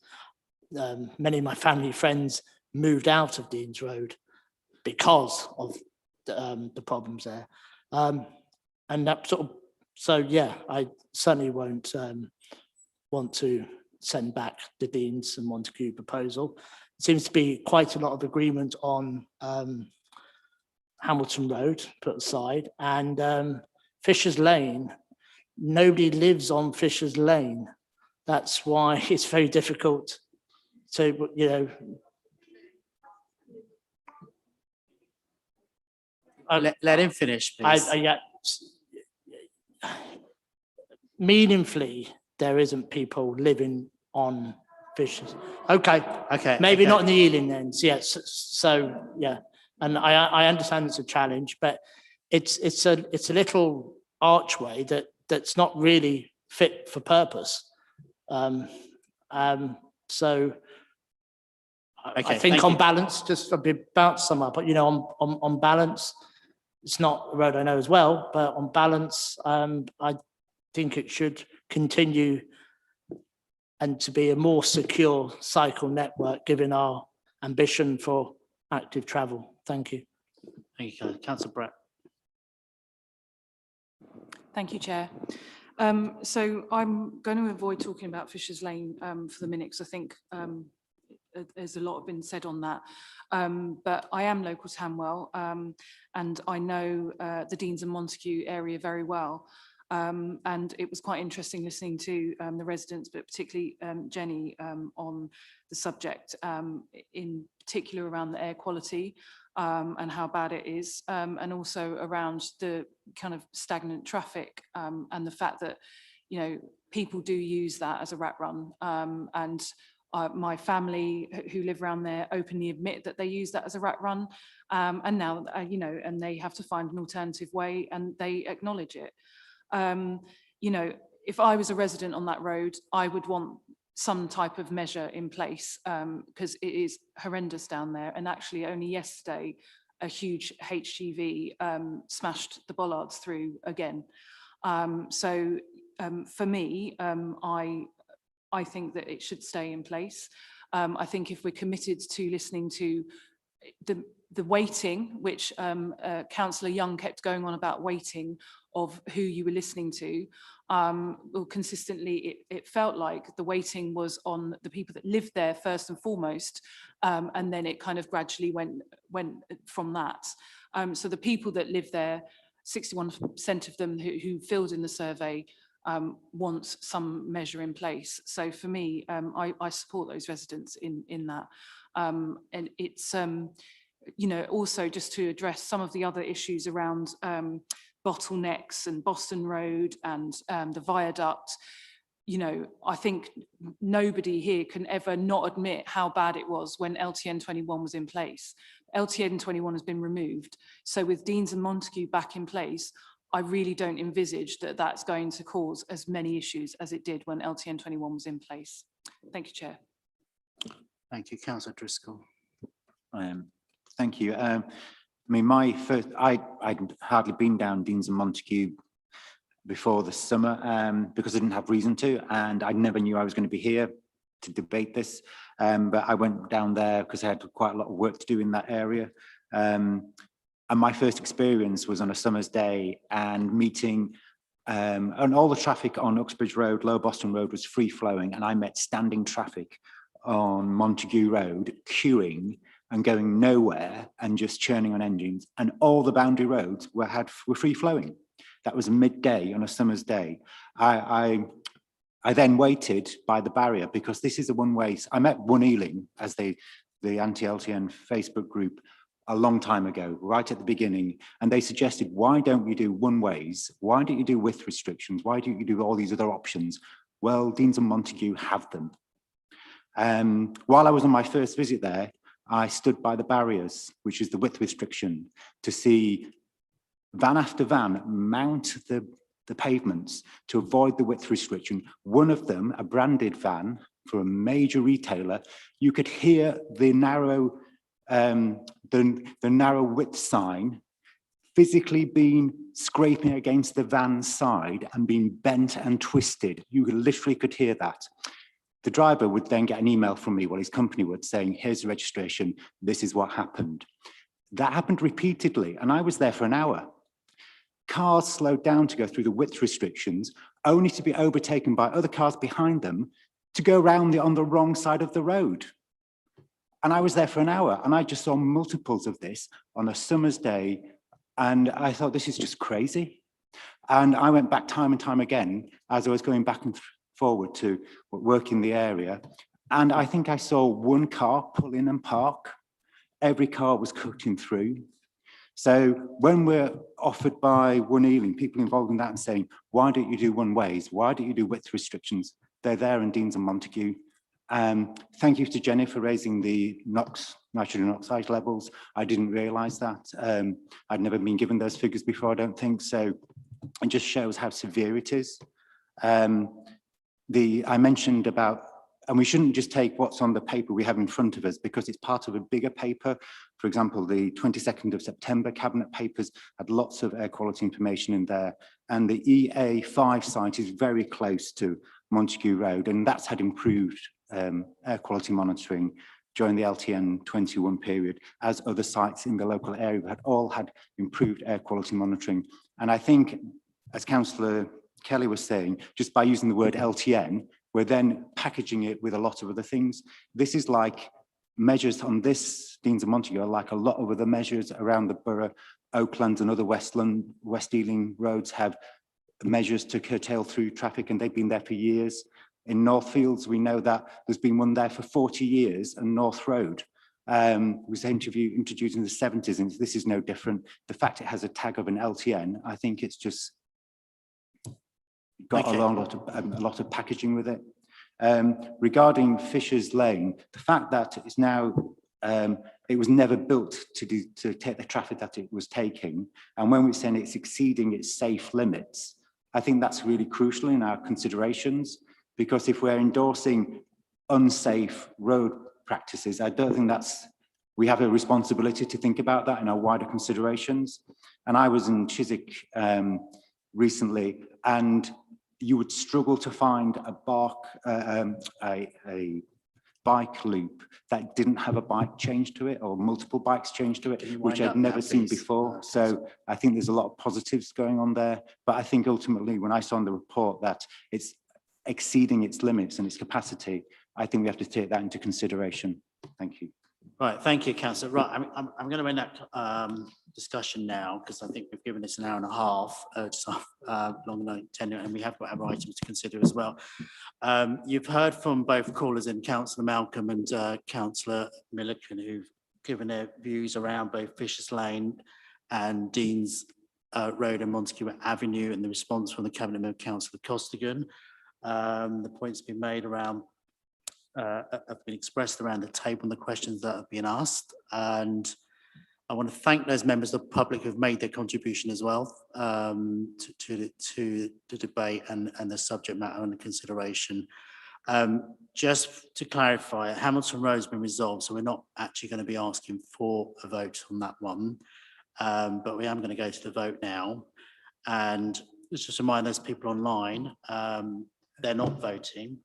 Many of my family friends moved out of Deans Road because of the problems there. And that sort of, so yeah, I certainly won't want to send back the Deans and Montague proposal. It seems to be quite a lot of agreement on Hamilton Road put aside, and Fisher's Lane. Nobody lives on Fisher's Lane. That's why it's very difficult to, you know. Let him finish, please. Yeah. Meaningfully, there isn't people living on Fisher's. Okay. Maybe not in the Ealing ends. Yes. So yeah, and I understand it's a challenge, but it's a little archway that's not really fit for purpose. So I Okay, think thank on you. balance, just about to sum up, but on balance, it's not a road I know as well, but on balance, I think it should continue and to be a more secure cycle network, given our ambition for active travel. Thank you. Thank you, Councillor Brett. Thank you, Chair. So I'm going to avoid talking about Fisher's Lane for the minute, because I think there's a lot been said on that. But I am local to Hanwell, and I know the Deans and Montague area very well. And it was quite interesting listening to the residents, but particularly Jenny, on the subject, in particular around the air quality and how bad it is, and also around the kind of stagnant traffic and the fact that, people do use that as a rat run. And my family who live around there openly admit that they use that as a rat run. And now, and they have to find an alternative way, and they acknowledge it. If I was a resident on that road, I would want some type of measure in place, because it is horrendous down there. And actually only yesterday, a huge HGV smashed the bollards through again. So for me, I think that it should stay in place. I think if we're committed to listening to the waiting, which Councillor Young kept going on about waiting of who you were listening to, well, consistently it felt like the waiting was on the people that lived there first and foremost, and then it kind of gradually went from that. So the people that live there, 61% of them who filled in the survey want some measure in place. So for me, I support those residents in that. And it's, also just to address some of the other issues around bottlenecks and Boston Road and the viaduct. I think nobody here can ever not admit how bad it was when LTN 21 was in place. LTN 21 has been removed. So with Deans and Montague back in place, I really don't envisage that that's going to cause as many issues as it did when LTN 21 was in place. Thank you, Chair. Thank you, Councillor Driscoll. Thank you. I mean, I'd hardly been down Deans and Montague before the summer because I didn't have reason to, and I never knew I was going to be here to debate this. But I went down there because I had quite a lot of work to do in that area. And my first experience was on a summer's day and meeting, and all the traffic on Uxbridge Road, Lower Boston Road was free flowing, and I met standing traffic on Montague Road, queuing and going nowhere and just churning on engines, and all the boundary roads were free flowing. That was midday on a summer's day. I then waited by the barrier because this is a one-way. I met One Ealing as the anti-LTN Facebook group a long time ago, right at the beginning, and they suggested, why don't you do one-ways? Why don't you do width restrictions? Why don't you do all these other options? Well, Deans and Montague have them. While I was on my first visit there, I stood by the barriers, which is the width restriction, to see van after van mount the pavements to avoid the width restriction. One of them, a branded van for a major retailer, you could hear the narrow width sign physically being scraping against the van's side and being bent and twisted. You literally could hear that. The driver would then get an email from me, well, his company would, saying, here's the registration, this is what happened. That happened repeatedly, and I was there for an hour. Cars slowed down to go through the width restrictions, only to be overtaken by other cars behind them to go around on the wrong side of the road. And I was there for an hour, and I just saw multiples of this on a summer's day, and I thought, this is just crazy. And I went back time and time again as I was going back and forward to work in the area, and I think I saw one car pull in and park. Every car was cutting through. So when we're offered by One Ealing, people involved in that and saying, why don't you do one-ways? Why don't you do width restrictions? They're there in Deans and Montague. Thank you to Jenny for raising the nitrogen oxide levels. I didn't realise that. I'd never been given those figures before, I don't think. So it just shows how severe it is. I mentioned about, and we shouldn't just take what's on the paper we have in front of us because it's part of a bigger paper. For example, the 22nd of September cabinet papers had lots of air quality information in there. And the EA5 site is very close to Montague Road, and that's had improved air quality monitoring during the LTN 21 period, as other sites in the local area had all had improved air quality monitoring. And I think, as Councillor Kelly was saying, just by using the word LTN, we're then packaging it with a lot of other things. This is like measures on this Deans and Montague are like a lot of other measures around the borough. Oakland and other West Ealing roads have measures to curtail through traffic, and they've been there for years. In Northfields, we know that there's been one there for 40 years, and North Road was introduced in the 70s, and this is no different. The fact it has a tag of an LTN, I think it's just got a lot of packaging with it. Regarding Fisher's Lane, the fact that it's now, it was never built to take the traffic that it was taking, and when we're saying it's exceeding its safe limits, I think that's really crucial in our considerations, because if we're endorsing unsafe road practices, I don't think we have a responsibility to think about that in our wider considerations. And I was in Chiswick recently, and you would struggle to find a bike loop that didn't have a bike change to it, or multiple bikes change to it, which I've never seen before. So I think there's a lot of positives going on there. But I think ultimately, when I saw in the report that it's exceeding its limits and its capacity, I think we have to take that into consideration. Thank you. Right, thank you, Councillor. Right, I'm going to end that discussion now, because I think we've given this an hour and a half, just long tenure, and we have got our items to consider as well. You've heard from both callers in, Councillor Malcolm and Councillor Milliken, who've given their views around both Fisher's Lane and Dean's Road and Montague Avenue, and the response from the Cabinet Member, Councillor Costigan. The points been made around have been expressed around the table and the questions that have been asked. And I want to thank those members of the public who've made their contribution as well to the debate and the subject matter under consideration. Just to clarify, Hamilton Road has been resolved, so we're not actually going to be asking for a vote on that one, but we am going to go to the vote now. And let's just remind those people online, they're not voting.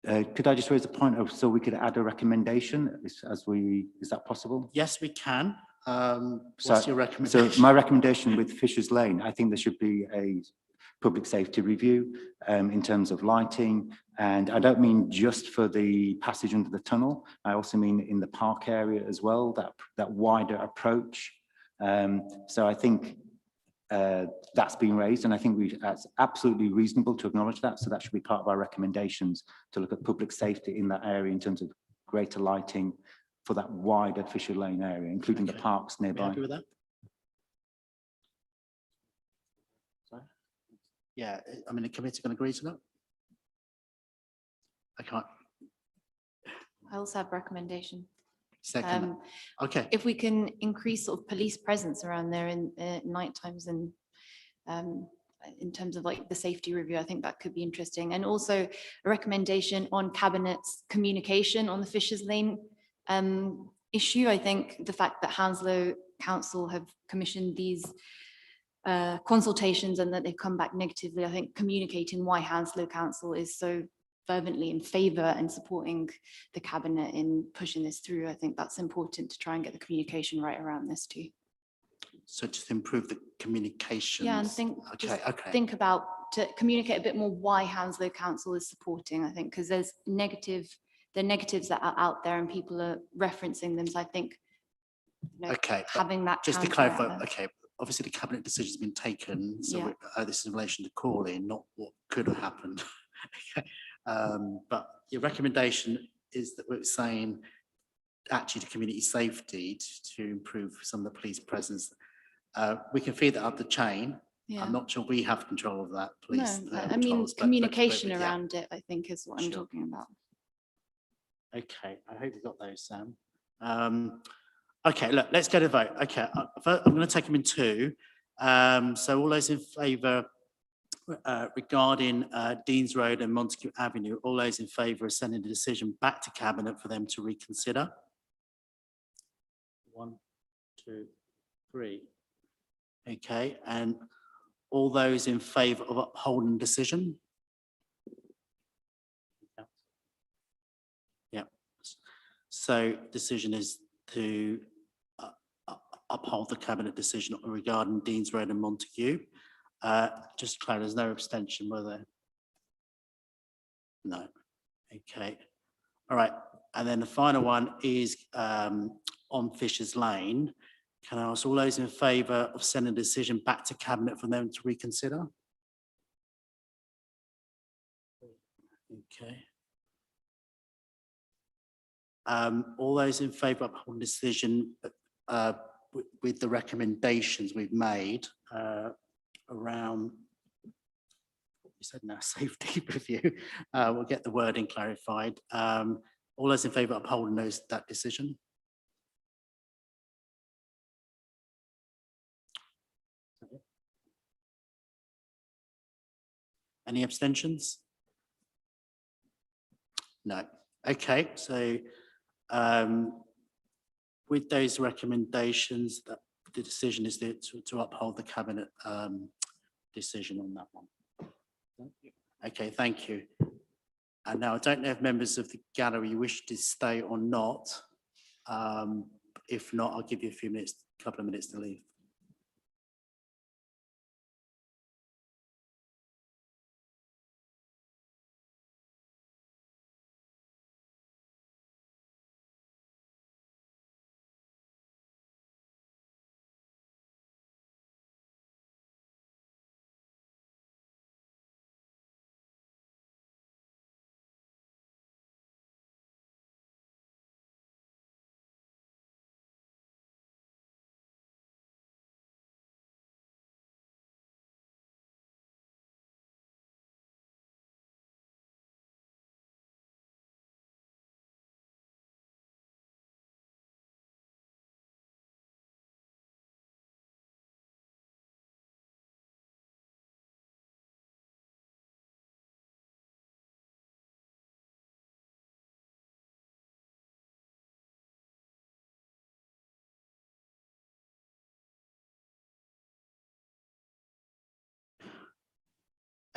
Could I just raise a point of, so we could add a recommendation is that possible? Yes, we can. What's your recommendation? So my recommendation with Fisher's Lane, I think there should be a public safety review in terms of lighting. And I don't mean just for the passage under the tunnel. I also mean in the park area as well, that wider approach. So I think that's been raised, and I think that's absolutely reasonable to acknowledge that. So that should be part of our recommendations, to look at public safety in that area in terms of greater lighting for that wider Fisher Lane area, including the parks nearby. Happy with that? Sorry? Yeah, I mean, the committee can agree to that. I can't. I also have a recommendation. Second. Okay. If we can increase sort of police presence around there in night times, and in terms of like the safety review, I think that could be interesting. And also a recommendation on Cabinet's communication on the Fisher's Lane issue. I think the fact that Hounslow Council have commissioned these consultations and that they've come back negatively, I think communicating why Hounslow Council is so fervently in favour and supporting the Cabinet in pushing this through, I think that's important to try and get the communication right around this too. So just improve the communication. Yeah, and think about, to communicate a bit more why Hounslow Council is supporting, I think, because there's negatives that are out there and people are referencing them. So I think, you know, having that. Just to clarify, okay, obviously the Cabinet decision has been taken. So this is in relation to calling, not what could have happened. Okay. But your recommendation is that we're saying actually to community safety to improve some of the police presence. We can feed that up the chain. Yeah. I'm not sure we have control of that police. No, I mean, communication around it, I think, is what I'm talking about. Okay, I hope you got those, Sam. Okay, look, let's go to vote. Okay, I'm going to take them in two. So all those in favour regarding Deans Road and Montague Avenue. All those in favour of sending the decision back to Cabinet for them to reconsider? 1, 2, 3. Okay, and all those in favour of upholding the decision? Yeah. So decision is to uphold the Cabinet decision regarding Deans Road and Montague. Just to clarify, there's no abstention, were there? No. Okay. All right. And then the final one is on Fisher's Lane. Can I ask all those in favour of sending the decision back to Cabinet for them to reconsider? Okay. All those in favour of upholding the decision with the recommendations we've made around, what we said now, safety review. We'll get the wording clarified. All those in favour of upholding that decision? Any abstentions? No. Okay, so with those recommendations, that the decision is to uphold the Cabinet decision on that one. Okay, thank you. And now I don't know if members of the gallery wish to stay or not. If not, I'll give you a couple of minutes to leave.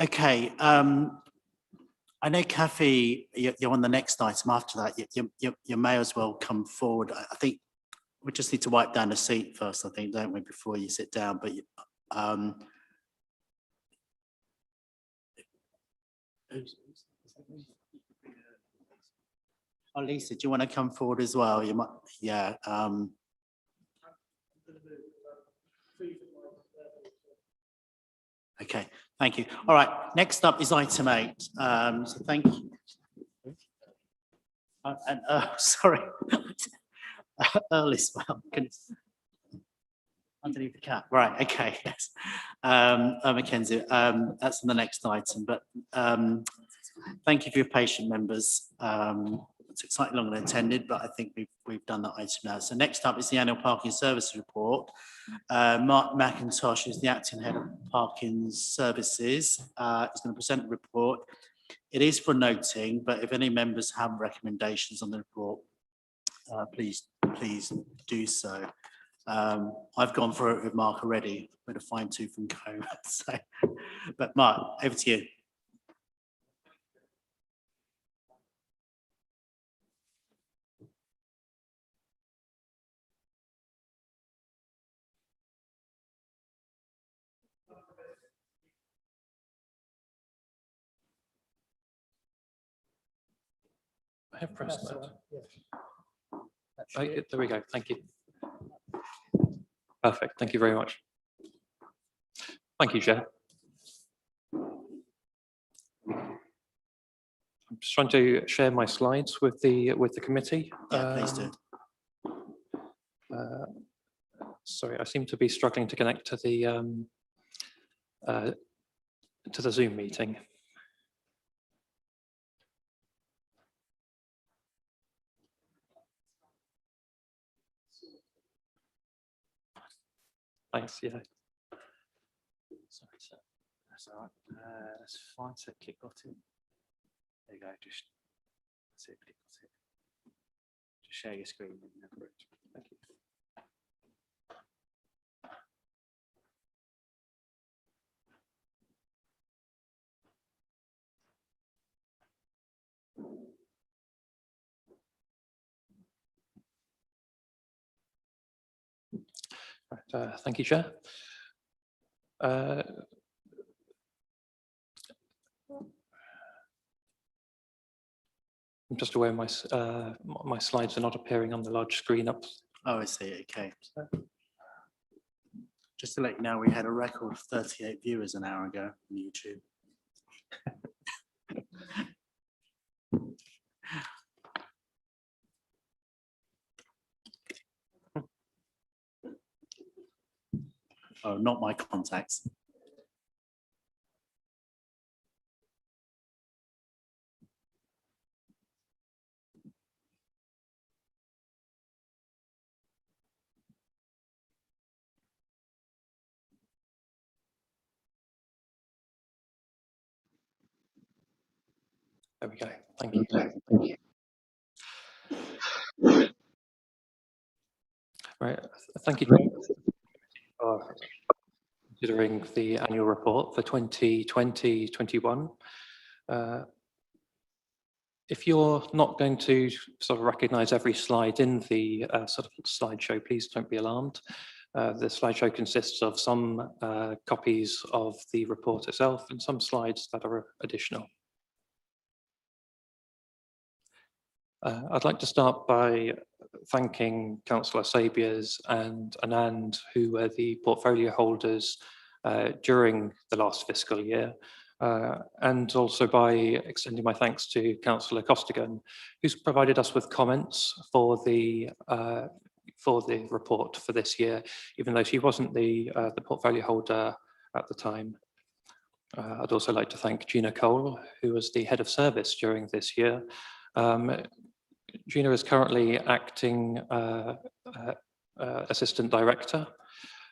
Okay, I know Kathy, you're on the next item after that. You may as well come forward. I think we just need to wipe down the seat first, I think, don't we, before you sit down, but oh, Lisa, do you want to come forward as well? You might, yeah. Okay, thank you. All right, next up is item 8. So thank you. And sorry, Earl as well. Underneath the cap, right? Okay, yes. Mackenzie, that's on the next item. But thank you for your patience, members. It took slightly longer than intended, but I think we've done that item now. So next up is the annual parking services report. Mark McIntosh is the acting head of parking services. He's going to present the report. It is for noting, but if any members have recommendations on the report, please do so. I've gone through it with Mark already with a fine tooth and comb. So, but Mark, over to you. I have pressed that. Oh, there we go. Thank you. Perfect. Thank you very much. Thank you, Chair. I'm just trying to share my slides with the committee. Yeah, please do. Sorry, I seem to be struggling to connect to the Zoom meeting. Thanks, yeah. Sorry, sir. That's all right. That's fine. So click got it. There you go. Just that's it. Click got it. Just share your screen. Thank you. Right, thank you, Chair. I'm just aware my slides are not appearing on the large screen up. Oh, I see. Okay. Just to let you know, we had a record of 38 viewers an hour ago on YouTube. Oh, not my contacts. There we go. Thank you. Right. Thank you for considering the annual report for 2020-21. If you're not going to sort of recognise every slide in the sort of slideshow, please don't be alarmed. The slideshow consists of some copies of the report itself and some slides that are additional. I'd like to start by thanking Councillor Sabiers and Anand, who were the portfolio holders during the last fiscal year, and also by extending my thanks to Councillor Costigan, who's provided us with comments for the report for this year, even though she wasn't the portfolio holder at the time. I'd also like to thank Gina Cole, who was the head of service during this year. Gina is currently acting assistant director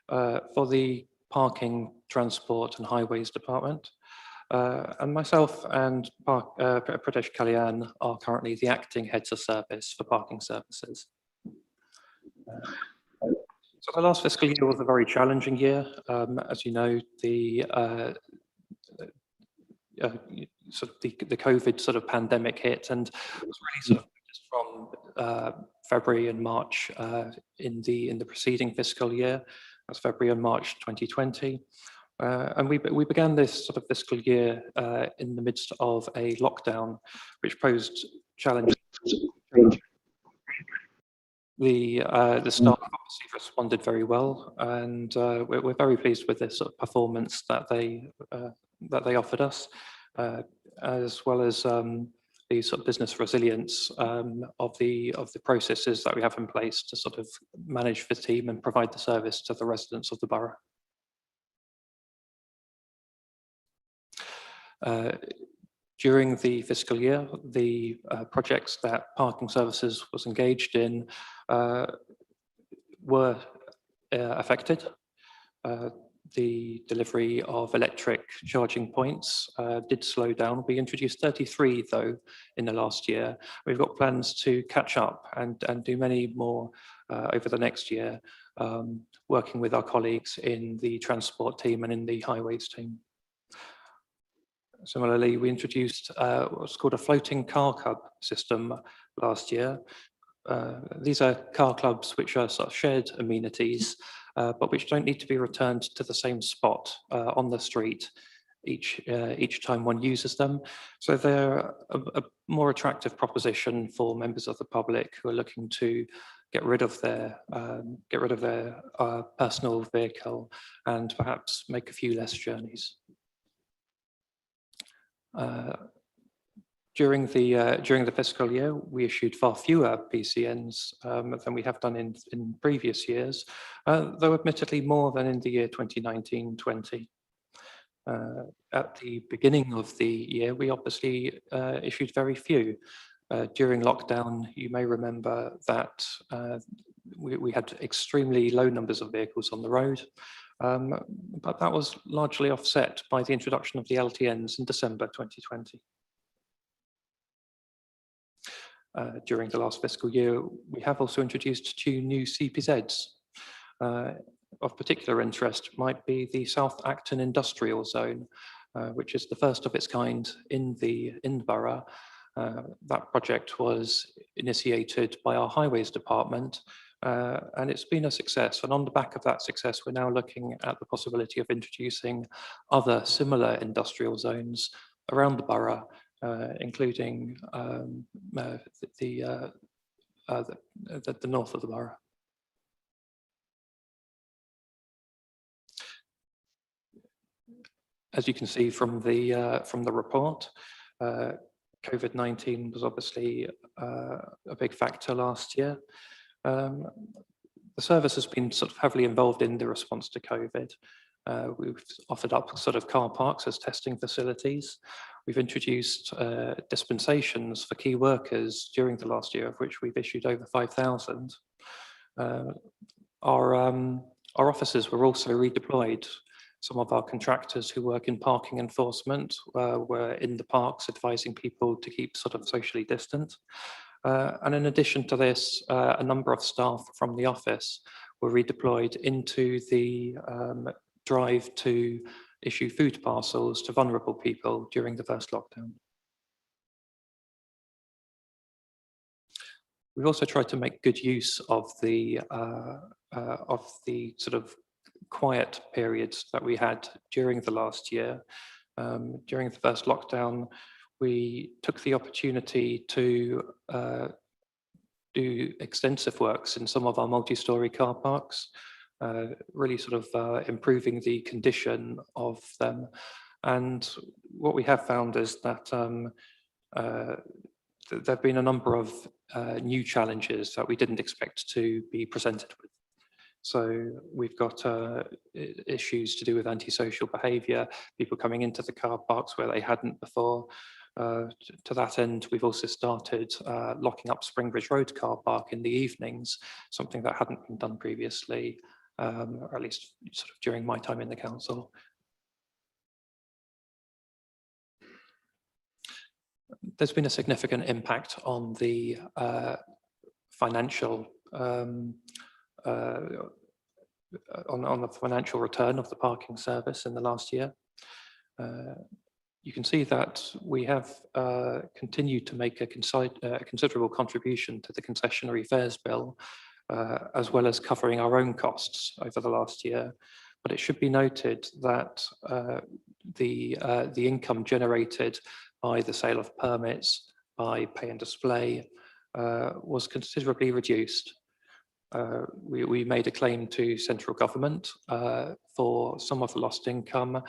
for the Parking, Transport and Highways Department. And myself and Pradesh Kalyan are currently the acting heads of service for parking services. So the last fiscal year was a very challenging year. As you know, the sort of the COVID sort of pandemic hit, and it was really sort of just from February and March in the preceding fiscal year. That's February and March 2020. And we began this sort of fiscal year in the midst of a lockdown, which posed challenges. The staff obviously responded very well, and we're very pleased with this sort of performance that they offered us, as well as the sort of business resilience of the processes that we have in place to sort of manage the team and provide the service to the residents of the borough. During the fiscal year, the projects that Parking Services was engaged in were affected. The delivery of electric charging points did slow down. We introduced 33 though in the last year. We've got plans to catch up and do many more over the next year, working with our colleagues in the transport team and in the highways team. Similarly, we introduced what's called a floating car club system last year. These are car clubs which are sort of shared amenities, but which don't need to be returned to the same spot on the street each time one uses them. So they're a more attractive proposition for members of the public who are looking to get rid of their personal vehicle and perhaps make a few less journeys. During the fiscal year, we issued far fewer PCNs than we have done in previous years, though admittedly more than in the year 2019-20. At the beginning of the year, we obviously issued very few. During lockdown, you may remember that we had extremely low numbers of vehicles on the road. But that was largely offset by the introduction of the LTNs in December 2020. During the last fiscal year, we have also introduced 2 new CPZs. Of particular interest might be the South Acton Industrial Zone, which is the first of its kind in the borough. That project was initiated by our Highways Department, and it's been a success. And on the back of that success, we're now looking at the possibility of introducing other similar industrial zones around the borough, including the north of the borough. As you can see from the report, COVID-19 was obviously a big factor last year. The service has been sort of heavily involved in the response to COVID. We've offered up sort of car parks as testing facilities. We've introduced dispensations for key workers during the last year, of which we've issued over 5,000. Our officers were also redeployed. Some of our contractors who work in parking enforcement were in the parks advising people to keep sort of socially distant. And in addition to this, a number of staff from the office were redeployed into the drive to issue food parcels to vulnerable people during the first lockdown. We've also tried to make good use of the sort of quiet periods that we had during the last year. During the first lockdown, we took the opportunity to do extensive works in some of our multi-storey car parks, really sort of improving the condition of them. And what we have found is that there have been a number of new challenges that we didn't expect to be presented with. So we've got issues to do with antisocial behaviour, people coming into the car parks where they hadn't before. To that end, we've also started locking up Springbridge Road car park in the evenings, something that hadn't been done previously, or at least sort of during my time in the council. There's been a significant impact on the financial on the financial return of the parking service in the last year. You can see that we have continued to make a considerable contribution to the concessionary fares bill, as well as covering our own costs over the last year. But it should be noted that the income generated by the sale of permits, by pay and display, was considerably reduced. We made a claim to central government for some of the lost income,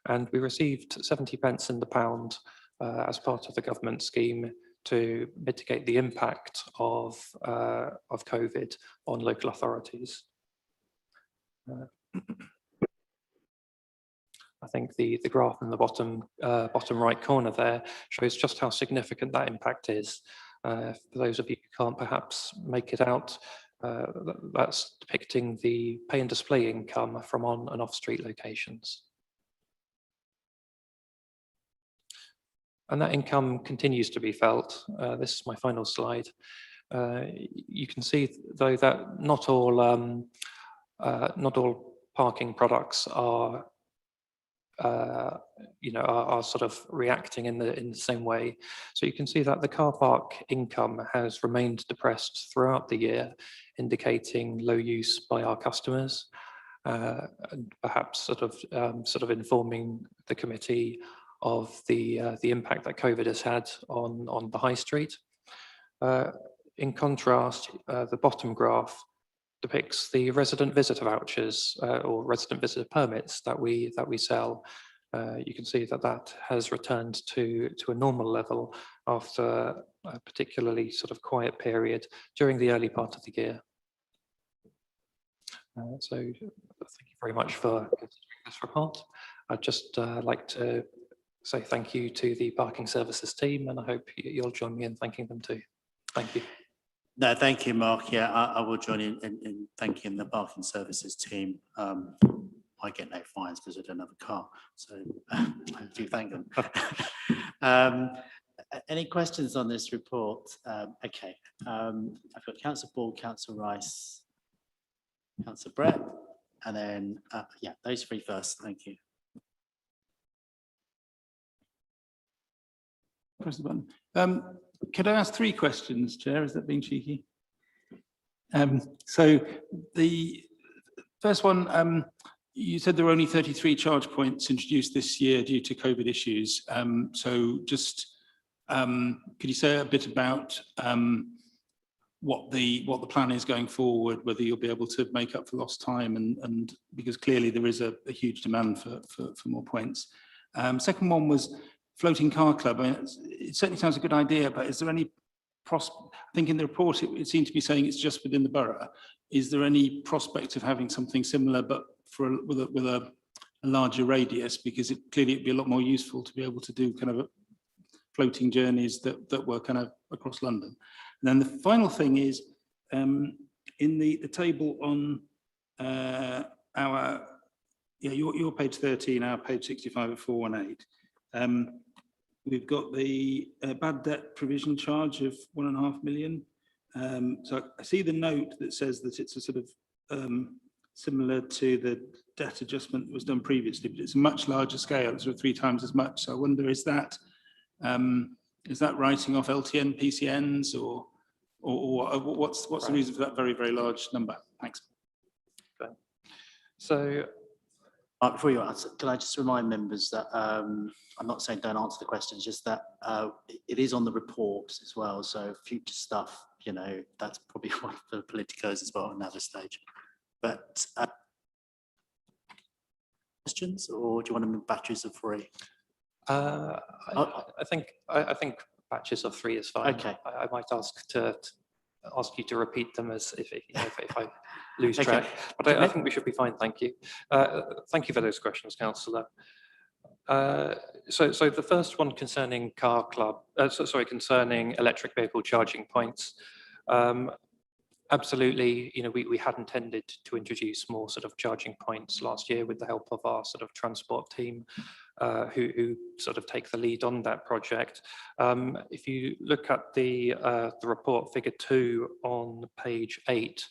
and we received 70 pence in the pound as part of the government scheme to mitigate the impact of COVID on local authorities. I think the graph in the bottom right corner there shows just how significant that impact is. For those of you who can't perhaps make it out, that's depicting the pay and display income from on and off street locations. And that income continues to be felt. This is my final slide. You can see though that not all parking products are are sort of reacting in the same way. So you can see that the car park income has remained depressed throughout the year, indicating low use by our customers, and perhaps sort of informing the committee of the impact that COVID has had on the high street. In contrast, the bottom graph depicts the resident visitor vouchers or resident visitor permits that we sell. You can see that has returned to a normal level after a particularly sort of quiet period during the early part of the year. So thank you very much for considering this report. I'd just like to say thank you to the parking services team, and I hope you'll join me in thanking them too. Thank you. No, thank you, Mark. Yeah, I will join in thanking the parking services team I get no fines because I don't have a car. So I do thank them. Any questions on this report? Okay, I've got Councillor Ball, Councillor Rice, Councillor Brett, and then, yeah, those three first. Thank you. Press the button. Could I ask 3 questions, Chair? Is that being cheeky? So the first one, you said there were only 33 charge points introduced this year due to COVID issues. So just could you say a bit about what the plan is going forward, whether you'll be able to make up for lost time, and because clearly there is a huge demand for more points. Second one was floating car club. I mean, it certainly sounds a good idea, but is there any I think in the report it seemed to be saying it's just within the borough. Is there any prospect of having something similar, but with a larger radius? Because clearly it'd be a lot more useful to be able to do kind of floating journeys that were kind of across London. And then the final thing is in the table on your page 13, our page 65 at 418. We've got the bad debt provision charge of 1.5 million. So I see the note that says that it's a sort of similar to the debt adjustment that was done previously, but it's a much larger scale, sort of 3 times as much. So I wonder, is that writing off LTN PCNs, or what's the reason for that very, very large number? Thanks. Okay. So before you answer, can I just remind members that I'm not saying don't answer the questions, just that it is on the report as well. So future stuff, you know, that's probably one for the politicos as well at another stage. But questions, or do you want to move batches of 3? I think batches of 3 is fine. Okay. I might ask you to repeat them as if I lose track. But I think we should be fine. Thank you. Thank you for those questions, Councillor. So the first one concerning car club, concerning electric vehicle charging points. Absolutely, you know, we had intended to introduce more sort of charging points last year with the help of our sort of transport team, who sort of take the lead on that project. If you look at the report, figure 2 on page 8,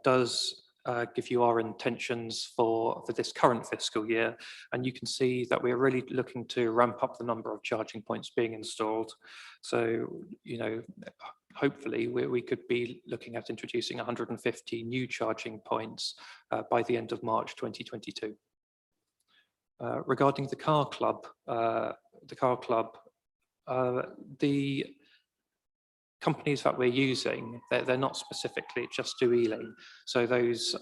does give you our intentions for this current fiscal year, and you can see that we're really looking to ramp up the number of charging points being installed. So, you know, hopefully we could be looking at introducing 150 new charging points by the end of March 2022. Regarding the car club, the companies that we're using, they're not specifically just do Ealing. So those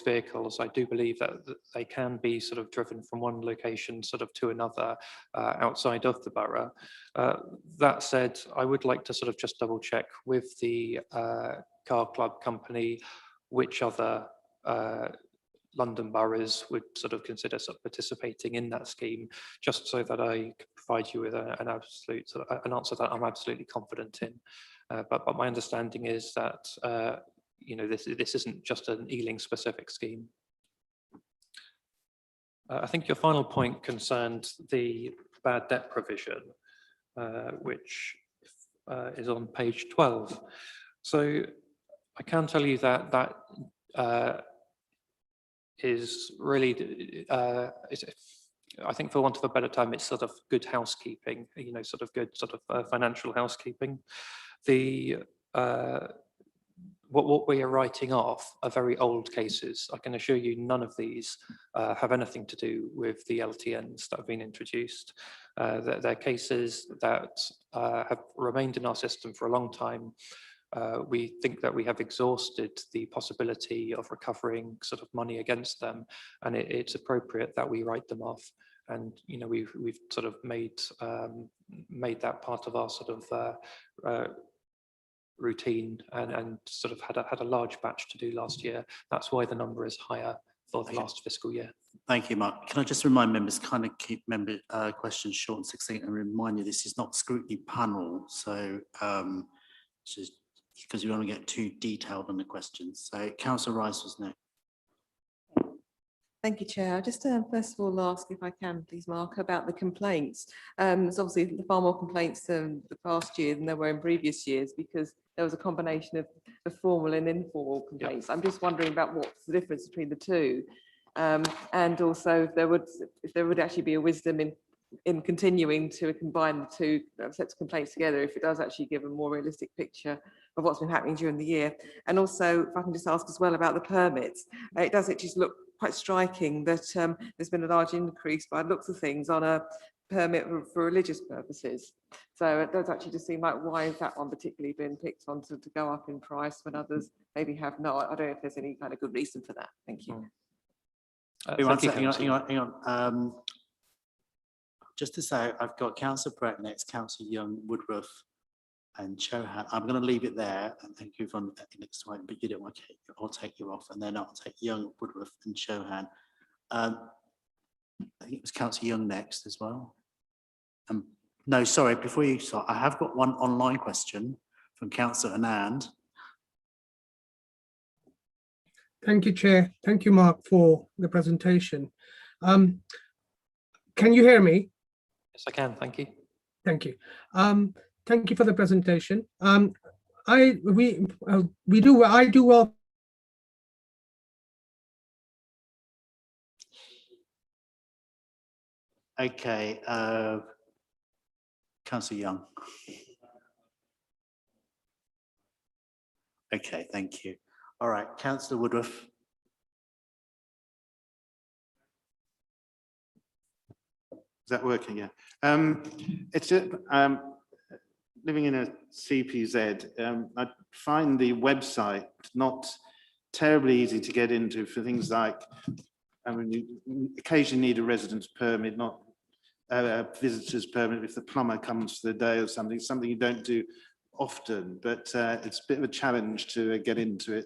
vehicles, I do believe that they can be sort of driven from one location sort of to another outside of the borough. That said, I would like to sort of just double check with the car club company which other London boroughs would sort of consider sort of participating in that scheme, just so that I can provide you with an answer that I'm absolutely confident in. But my understanding is that you know, this isn't just an Ealing specific scheme. I think your final point concerned the bad debt provision, which is on page 12. So I can tell you that is really, I think for want of a better term, it's sort of good housekeeping, you know, sort of good sort of financial housekeeping. The what we are writing off are very old cases. I can assure you none of these have anything to do with the LTNs that have been introduced. They're cases that have remained in our system for a long time. We think that we have exhausted the possibility of recovering sort of money against them, and it's appropriate that we write them off. And you know, we've sort of made that part of our sort of routine, and sort of had a large batch to do last year. That's why the number is higher for the last fiscal year. Thank you, Mark. Can I just remind members, kind of keep member questions short and succinct, and remind you this is not scrutiny panel, so just because we want to get too detailed on the questions. So Councillor Rice was next. Thank you, Chair. I'll just first of all ask if I can, please, Mark, about the complaints. There's obviously far more complaints the past year than there were in previous years because there was a combination of the formal and informal complaints. I'm just wondering about what's the difference between the two, and also if there would actually be a wisdom in continuing to combine the two sets of complaints together, if it does actually give a more realistic picture of what's been happening during the year. And also, if I can just ask as well about the permits, it does actually look quite striking that there's been a large increase by the looks of things on a permit for religious purposes. So it does actually just seem like, why has that one particularly been picked on to go up in price when others maybe have not? I don't know if there's any kind of good reason for that. Thank you. Hang on. Just to say, I've got Councillor Brett next, Councillor Young, Woodruff, and Chohan. I'm going to leave it there and thank you for next time, but you don't want to take, I'll take you off, and then I'll take Young, Woodruff, and Chohan. I think it was Councillor Young next as well. No, sorry, before you start, I have got one online question from Councillor Anand. Thank you, Chair. Thank you, Mark, for the presentation. Can you hear me? Yes, I can. Thank you. Thank you. Thank you for the presentation. I do well. Okay, Councillor Young. Okay, thank you. All right, Councillor Woodruff. Is that working? Yeah. It's just, living in a CPZ, I find the website not terribly easy to get into for things like, I mean, you occasionally need a residence permit, not a visitor's permit if the plumber comes for the day or something you don't do often, but it's a bit of a challenge to get into it.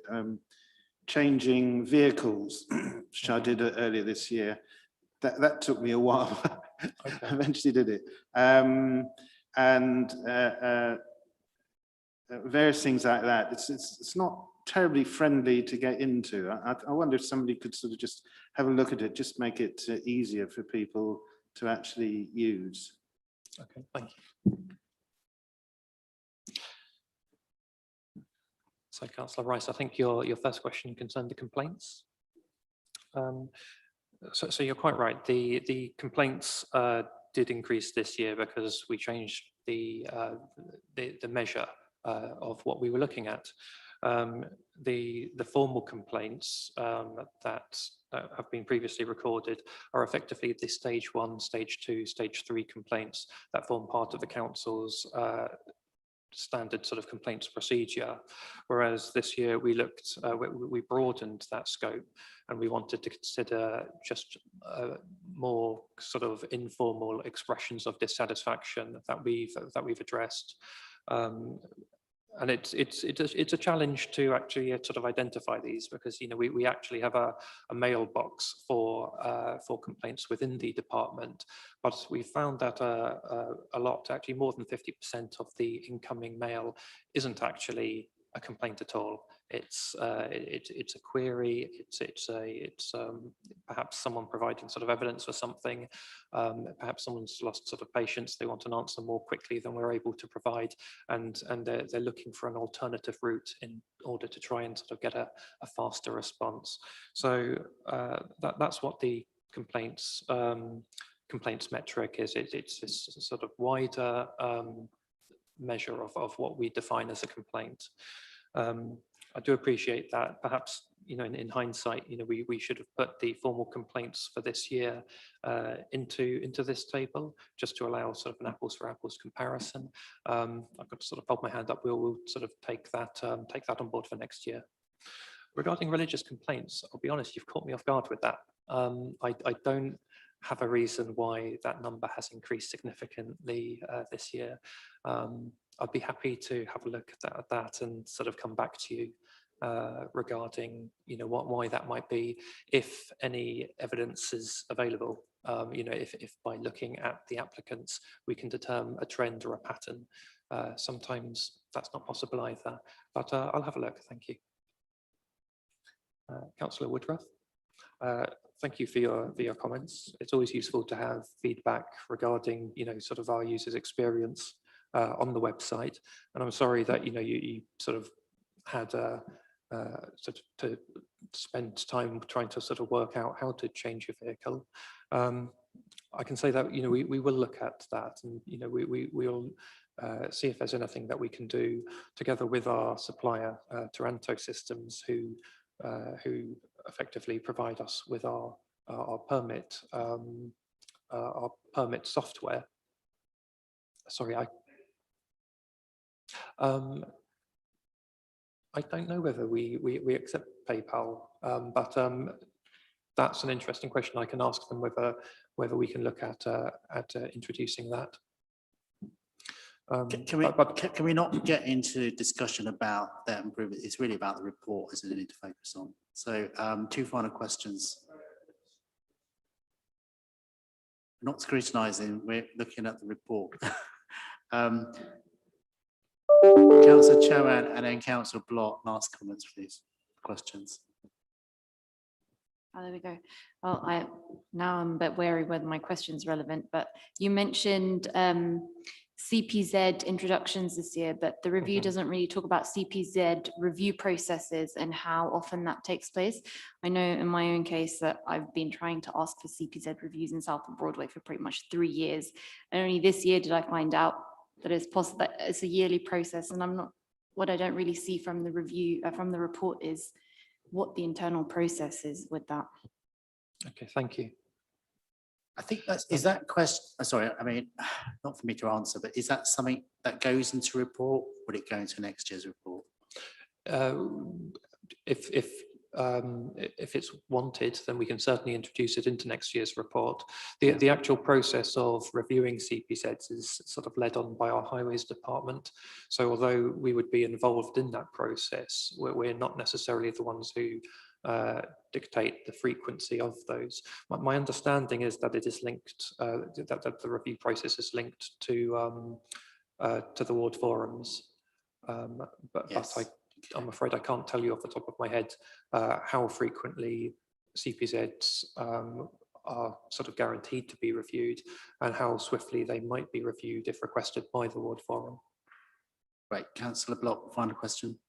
Changing vehicles, which I did earlier this year, that took me a while. Okay. I eventually did it. Various things like that. It's not terribly friendly to get into. I wonder if somebody could sort of just have a look at it, just make it easier for people to actually use. Okay, thank you. So, Councillor Rice, I think your first question concerned the complaints. So you're quite right. The complaints did increase this year because we changed the measure of what we were looking at. The formal complaints that have been previously recorded are effectively the stage 1, stage 2, stage 3 complaints that form part of the council's standard sort of complaints procedure, whereas this year we looked, we broadened that scope and we wanted to consider just more sort of informal expressions of dissatisfaction that we've addressed. And it's a challenge to actually sort of identify these because we actually have a mailbox for complaints within the department, but we found that a lot, actually more than 50% of the incoming mail isn't actually a complaint at all. It's a query. It's perhaps someone providing sort of evidence for something. Perhaps someone's lost sort of patience. They want an answer more quickly than we're able to provide, and they're looking for an alternative route in order to try and sort of get a faster response. So that's what the complaints metric is. It's this sort of wider measure of what we define as a complaint. I do appreciate that. Perhaps, in hindsight, we should have put the formal complaints for this year into this table, just to allow sort of an apples for apples comparison. I've got to sort of hold my hand up. We'll sort of take that on board for next year. Regarding religious complaints, I'll be honest, you've caught me off guard with that. I don't have a reason why that number has increased significantly this year. I'd be happy to have a look at that and sort of come back to you regarding why that might be, if any evidence is available. If by looking at the applicants we can determine a trend or a pattern. Sometimes that's not possible either, but I'll have a look. Thank you. Councillor Woodruff. Thank you for your comments. It's always useful to have feedback regarding, sort of our users' experience on the website. And I'm sorry that, you sort of had sort of to spend time trying to sort of work out how to change your vehicle. I can say that, we will look at that, and, we'll see if there's anything that we can do together with our supplier, Taranto Systems, who effectively provide us with our permit software. Sorry, I don't know whether we accept PayPal, but that's an interesting question. I can ask them whether we can look at introducing that. Can we not get into discussion about that improvement? It's really about the report, isn't it? Need to focus on. So 2 final questions. We're not scrutinising, we're looking at the report. Councillor Chowan and then Councillor Blott, last comments, please. Questions. Oh, there we go. Well, now I'm a bit wary whether my question's relevant, but you mentioned CPZ introductions this year, but the review doesn't really talk about CPZ review processes and how often that takes place. I know in my own case that I've been trying to ask for CPZ reviews in South of Broadway for pretty much 3 years. And only this year did I find out that it's possible that it's a yearly process, and what I don't really see from the review, from the report, is what the internal process is with that. Okay, thank you. I think is that question, sorry, I mean, not for me to answer, but is that something that goes into a report? Would it go into next year's report? If it's wanted, then we can certainly introduce it into next year's report. The actual process of reviewing CPZs is sort of led on by our Highways Department. So although we would be involved in that process, we're not necessarily the ones who dictate the frequency of those. My understanding is that it is linked, that the review process is linked to the ward forums, Yes. but I'm afraid I can't tell you off the top of my head how frequently CPZs are sort of guaranteed to be reviewed and how swiftly they might be reviewed if requested by the ward forum. Right, Councillor Block, final question.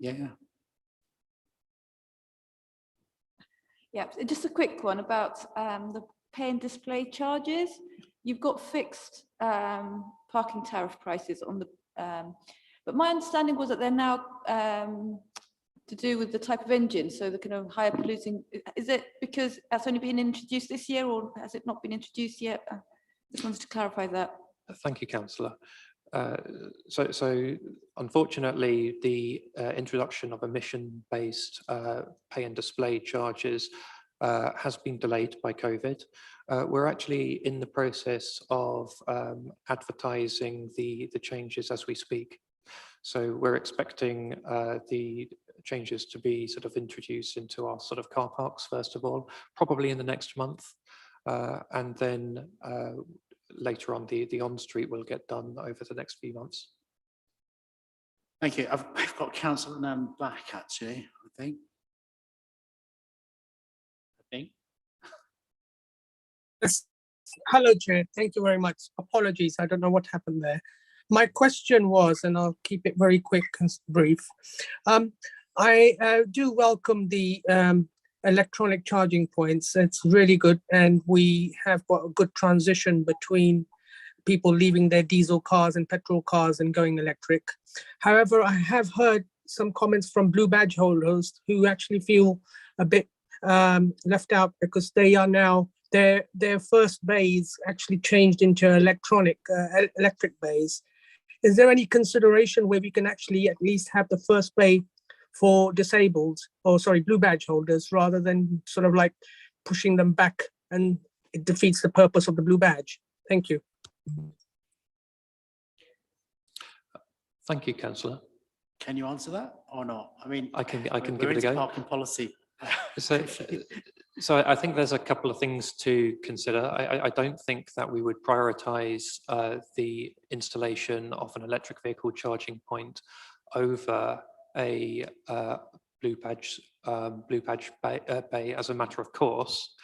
Yeah. Yeah, just a quick one about the pay and display charges. You've got fixed parking tariff prices on the, but my understanding was that they're now to do with the type of engine, so the kind of higher polluting. Is it because that's only been introduced this year, or has it not been introduced yet? Just wanted to clarify that. Thank you, Councillor. So unfortunately, the introduction of emission-based pay and display charges has been delayed by COVID. We're actually in the process of advertising the changes as we speak. So we're expecting the changes to be sort of introduced into our sort of car parks, first of all, probably in the next month. And then later on, the on-street will get done over the next few months. Thank you. I've got Councillor Nan back, actually, I think. Yes. Hello, Chair. Thank you very much. Apologies, I don't know what happened there. My question was, and I'll keep it very quick and brief. I do welcome the electronic charging points. It's really good, and we have got a good transition between people leaving their diesel cars and petrol cars and going electric. However, I have heard some comments from blue badge holders who actually feel a bit left out because they are now, their first bays actually changed into electric bays. Is there any consideration where we can actually at least have the first bay for disabled, or sorry, blue badge holders, rather than sort of like pushing them back, and it defeats the purpose of the blue badge? Thank you. Thank you, Councillor. Can you answer that or not? I mean, I can we're give it a go. Parking policy. So I think there's a couple of things to consider. I don't think that we would prioritise the installation of an electric vehicle charging point over a blue badge bay as a matter of course.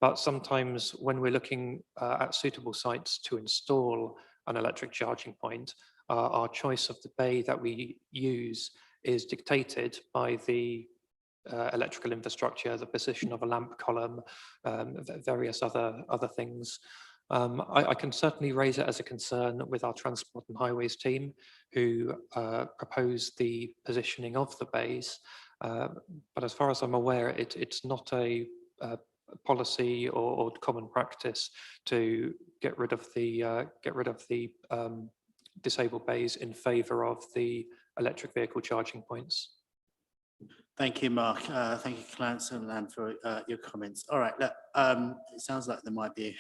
But sometimes when we're looking at suitable sites to install an electric charging point, our choice of the bay that we use is dictated by the electrical infrastructure, the position of a lamp column, various other things. I can certainly raise it as a concern with our Transport and Highways team, who propose the positioning of the bays. But as far as I'm aware, it's not a policy or common practice to get rid of the disabled bays in favour of the electric vehicle charging points. Thank you, Mark. Thank you, Councillor Land, for your comments. All right, look, it sounds like there might be a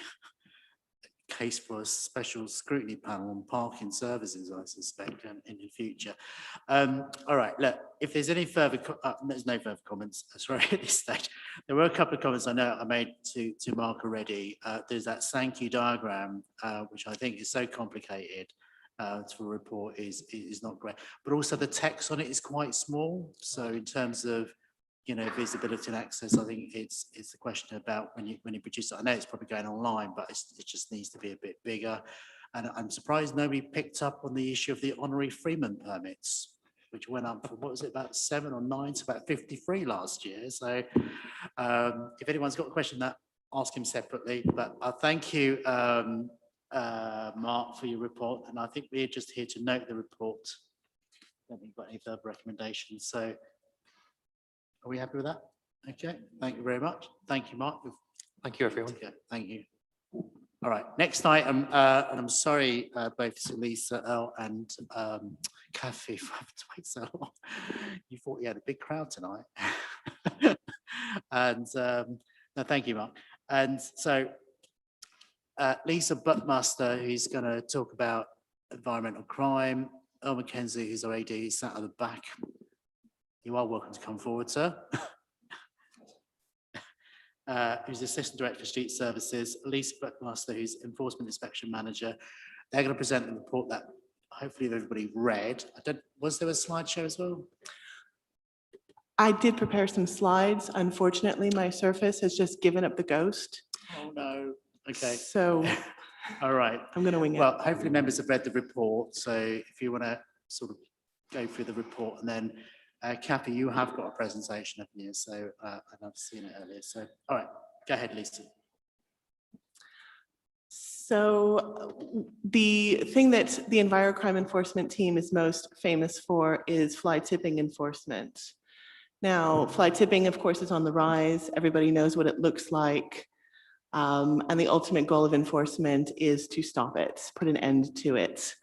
case for a special scrutiny panel on parking services, I suspect, in the future. All right, look, if there's any further, there's no further comments, sorry, at this stage. There were a couple of comments I know I made to Mark already. There's that Sankey diagram, which I think is so complicated. To a report is not great, but also the text on it is quite small. So in terms of, you know, visibility and access, I think it's the question about when you produce it. I know it's probably going online, but it just needs to be a bit bigger. And I'm surprised nobody picked up on the issue of the honorary freeman permits, which went up from, what was it, about 7 or 9 to about 53 last year. So if anyone's got a question, that ask him separately. But thank you. Mark, for your report, and I think we're just here to note the report. I don't think we've got any further recommendations, so are we happy with that? Okay, thank you very much. Thank you, Mark. Thank you, everyone. Thank you. All right, next item, and I'm sorry, both Lisa and Kathy for having to wait so long. You thought you had a big crowd tonight. And no, thank you, Mark. And so Lisa Buckmaster, who's going to talk about environmental crime. Earl Mackenzie, who's our AD, who's sat at the back. You are welcome to come forward, sir. Who's the Assistant Director of Street Services. Lisa Buckmaster, who's Enforcement Inspection Manager. They're going to present the report that hopefully everybody read. Was there a slideshow as well? I did prepare some slides. Unfortunately, my Surface has just given up the ghost. Oh no. Okay. So, all right. I'm going to wing it. Well, hopefully members have read the report. So if you want to sort of go through the report, and then Kathy, you have got a presentation, haven't you? So, and I've seen it earlier. So, all right, go ahead, Lisa. So the thing that the Envirocrime Enforcement team is most famous for is fly tipping enforcement. Now, fly tipping, of course, is on the rise. Everybody knows what it looks like. And the ultimate goal of enforcement is to stop it, put an end to it.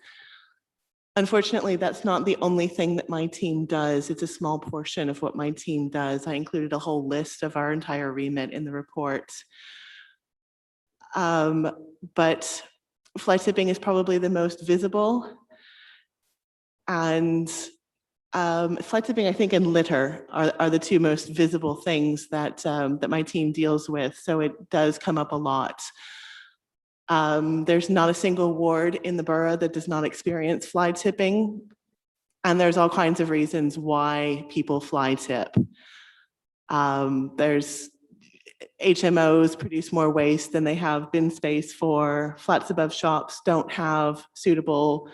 Unfortunately, that's not the only thing that my team does. It's a small portion of what my team does. I included a whole list of our entire remit in the report. But fly tipping is probably the most visible. And fly tipping, I think, and litter are the two most visible things that that my team deals with. So it does come up a lot. There's not a single ward in the borough that does not experience fly tipping. And there's all kinds of reasons why people fly tip. There's HMOs produce more waste than they have bin space for. Flats above shops don't have suitable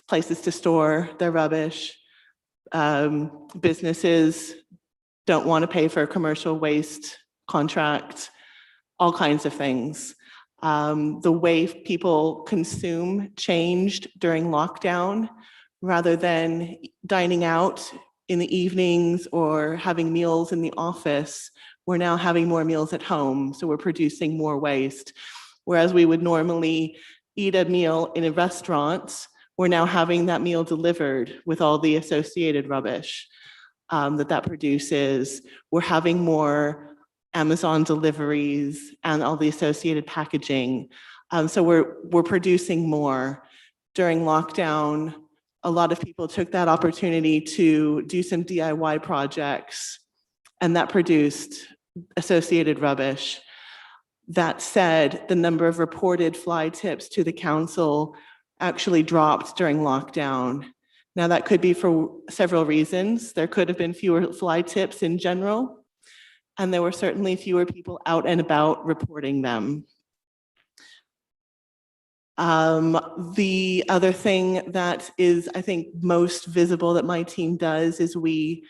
places to store their rubbish. Businesses don't want to pay for a commercial waste contract, all kinds of things. The way people consume changed during lockdown. Rather than dining out in the evenings or having meals in the office, we're now having more meals at home, so we're producing more waste. Whereas we would normally eat a meal in a restaurant, we're now having that meal delivered with all the associated rubbish that produces. We're having more Amazon deliveries and all the associated packaging. So we're producing more. During lockdown, a lot of people took that opportunity to do some DIY projects, and that produced associated rubbish. That said, the number of reported fly tips to the council actually dropped during lockdown. Now, that could be for several reasons. There could have been fewer fly tips in general, and there were certainly fewer people out and about reporting them. The other thing that is, I think, most visible that my team does is we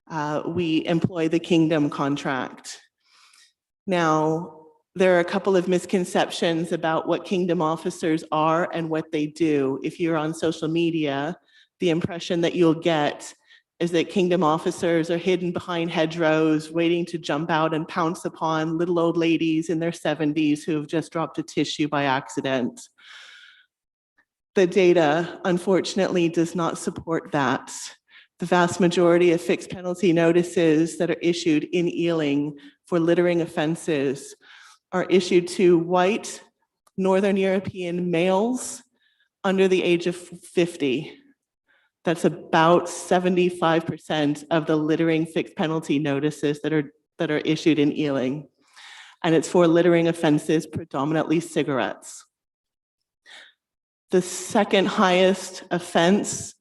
employ the Kingdom contract. Now, there are a couple of misconceptions about what Kingdom officers are and what they do. If you're on social media, the impression that you'll get is that Kingdom officers are hidden behind hedgerows, waiting to jump out and pounce upon little old ladies in their 70s who have just dropped a tissue by accident. The data, unfortunately, does not support that. The vast majority of fixed penalty notices that are issued in Ealing for littering offenses are issued to white Northern European males under the age of 50. That's about 75% of the littering fixed penalty notices that are issued in Ealing. And it's for littering offenses, predominantly cigarettes. The second highest offense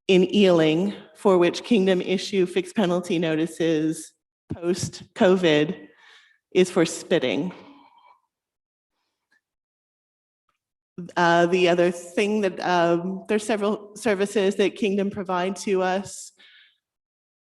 in Ealing for which Kingdom issue fixed penalty notices post-COVID is for spitting. The other thing that there's several services that Kingdom provide to us.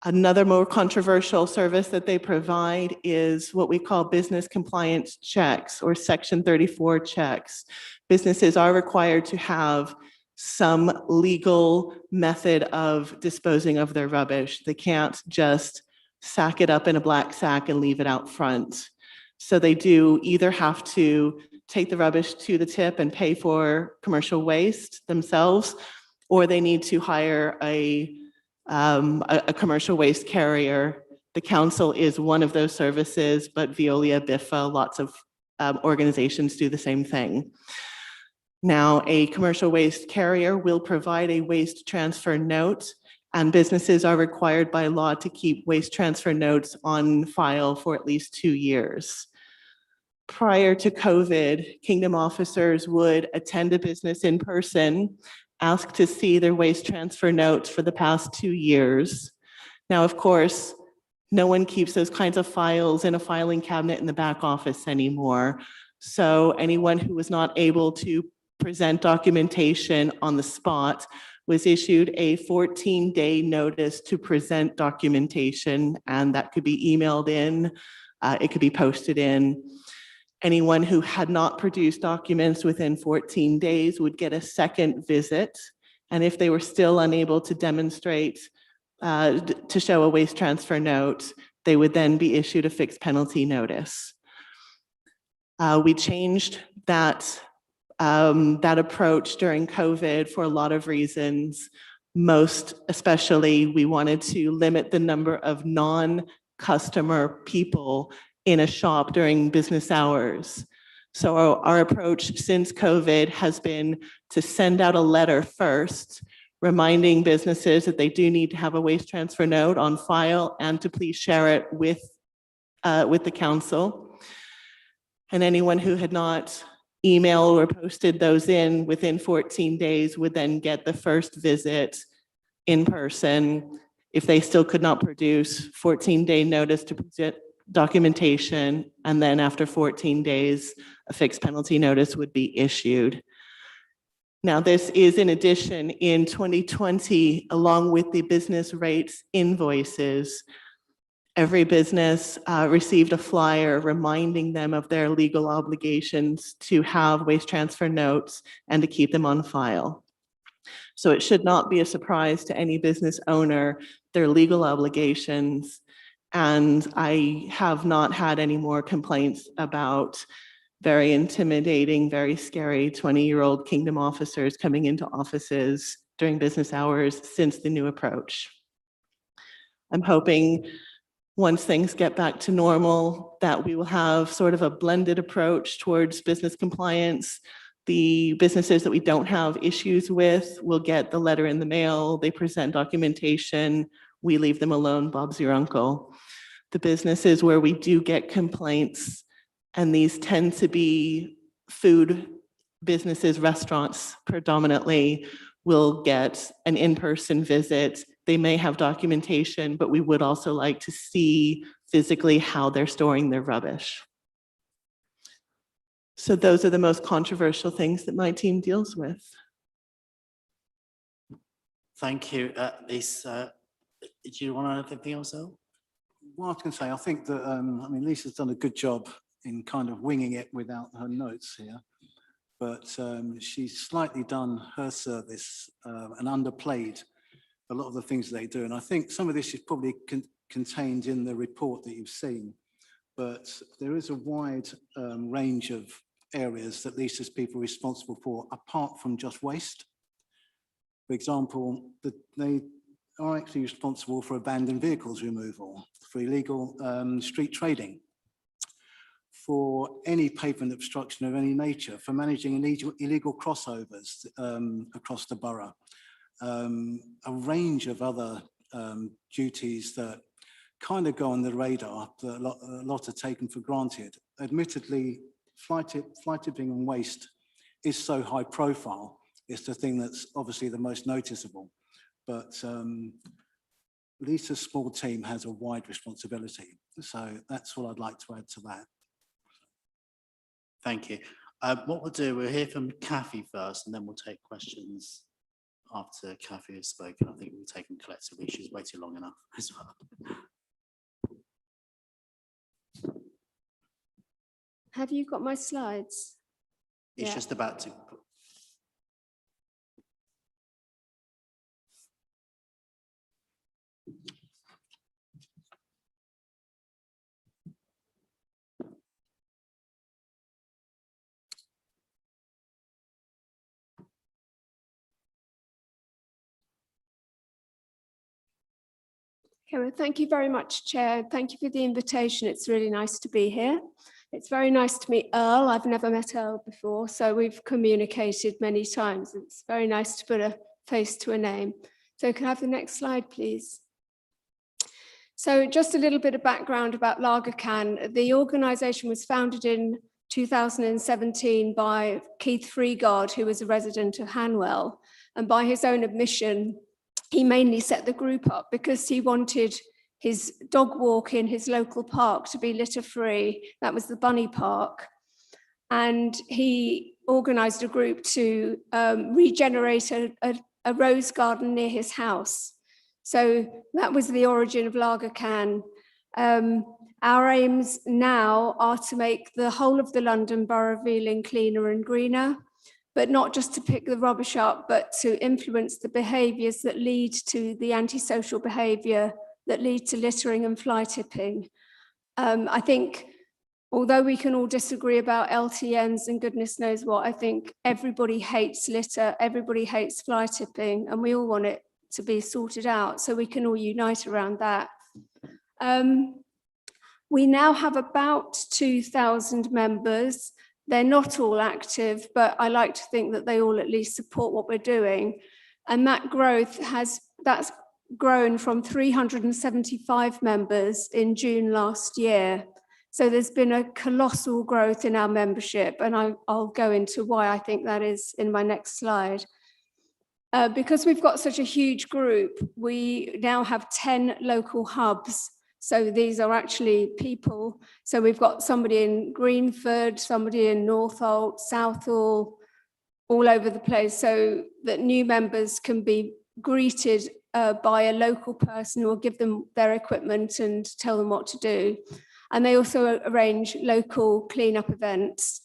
Another more controversial service that they provide is what we call business compliance checks or Section 34 checks. Businesses are required to have some legal method of disposing of their rubbish. They can't just sack it up in a black sack and leave it out front. So they do either have to take the rubbish to the tip and pay for commercial waste themselves, or they need to hire a commercial waste carrier. The council is one of those services, but Veolia, BIFA, lots of organizations do the same thing. Now, a commercial waste carrier will provide a waste transfer note, and businesses are required by law to keep waste transfer notes on file for at least 2 years. Prior to COVID, Kingdom officers would attend a business in person, ask to see their waste transfer notes for the past 2 years. Now, of course, no one keeps those kinds of files in a filing cabinet in the back office anymore. So anyone who was not able to present documentation on the spot was issued a 14-day notice to present documentation, and that could be emailed in, it could be posted in. Anyone who had not produced documents within 14 days would get a second visit. And if they were still unable to demonstrate, to show a waste transfer note, they would then be issued a fixed penalty notice. We changed that approach during COVID for a lot of reasons. Most especially, we wanted to limit the number of non-customer people in a shop during business hours. So our approach since COVID has been to send out a letter first, reminding businesses that they do need to have a waste transfer note on file and to please share it with the council. And anyone who had not emailed or posted those in within 14 days would then get the first visit in person. If they still could not produce, 14-day notice to present documentation, and then after 14 days, a fixed penalty notice would be issued. Now, this is in addition in 2020, along with the business rates invoices, every business received a flyer reminding them of their legal obligations to have waste transfer notes and to keep them on file. So it should not be a surprise to any business owner, their legal obligations. And I have not had any more complaints about very intimidating, very scary 20-year-old Kingdom officers coming into offices during business hours since the new approach. I'm hoping once things get back to normal that we will have sort of a blended approach towards business compliance. The businesses that we don't have issues with will get the letter in the mail, they present documentation, we leave them alone, Bob's your uncle. The businesses where we do get complaints, and these tend to be food businesses, restaurants predominantly, will get an in-person visit. They may have documentation, but we would also like to see physically how they're storing their rubbish. So those are the most controversial things that my team deals with. Thank you, Lisa. Do you want to add anything else, El? Well, I was going to say, I think that, I mean, Lisa's done a good job in kind of winging it without her notes here, but she's slightly done her service and underplayed a lot of the things they do. And I think some of this is probably contained in the report that you've seen, but there is a wide range of areas that Lisa's people are responsible for, apart from just waste. For example, they are actually responsible for abandoned vehicles removal, for illegal street trading, for any pavement obstruction of any nature, for managing illegal crossovers across the borough, a range of other duties that kind of go on the radar, that a lot are taken for granted. Admittedly, fly tipping and waste is so high profile. It's the thing that's obviously the most noticeable. But Lisa's small team has a wide responsibility. So that's all I'd like to add to that. Thank you. What we'll do, we'll hear from Kathy first, and then we'll take questions after Kathy has spoken. I think we'll take them collectively. She's waited long enough as well. Have you got my slides? It's just about to. Okay, well, thank you very much, Chair. Thank you for the invitation. It's really nice to be here. It's very nice to meet Earl. I've never met Earl before, so we've communicated many times. It's very nice to put a face to a name. So can I have the next slide, please? So just a little bit of background about Lagercan. The organisation was founded in 2017 by Keith Freegard, who was a resident of Hanwell, and by his own admission, he mainly set the group up because he wanted his dog walk in his local park to be litter free. That was the Bunny Park. And he organised a group to regenerate a rose garden near his house. So that was the origin of Lagercan. Our aims now are to make the whole of the London Borough of Ealing cleaner and greener, but not just to pick the rubbish up, but to influence the behaviours that lead to the antisocial behaviour that lead to littering and fly tipping. I think, although we can all disagree about LTNs and goodness knows what, I think everybody hates litter, everybody hates fly tipping, and we all want it to be sorted out, so we can all unite around that. We now have about 2,000 members. They're not all active, but I like to think that they all at least support what we're doing. And that growth that's grown from 375 members in June last year. So there's been a colossal growth in our membership, and I'll go into why I think that is in my next slide. Because we've got such a huge group, we now have 10 local hubs. So these are actually people. So we've got somebody in Greenford, somebody in Northolt, Southall, all over the place, so that new members can be greeted by a local person who will give them their equipment and tell them what to do. And they also arrange local cleanup events.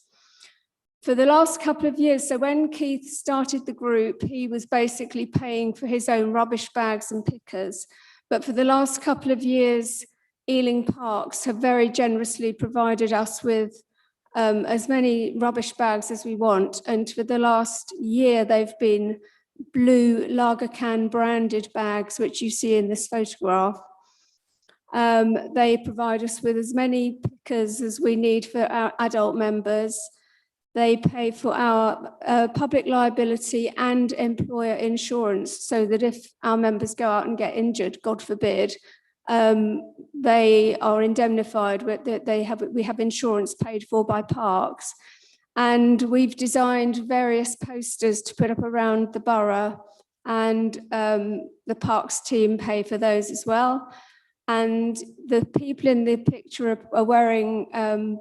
For the last couple of years, so when Keith started the group, he was basically paying for his own rubbish bags and pickers. But for the last couple of years, Ealing Parks have very generously provided us with as many rubbish bags as we want. And for the last year, they've been blue Lagercan branded bags, which you see in this photograph. They provide us with as many pickers as we need for our adult members. They pay for our public liability and employer insurance, so that if our members go out and get injured, God forbid, they are indemnified. We have insurance paid for by parks. And we've designed various posters to put up around the borough, and the parks team pay for those as well. And the people in the picture are wearing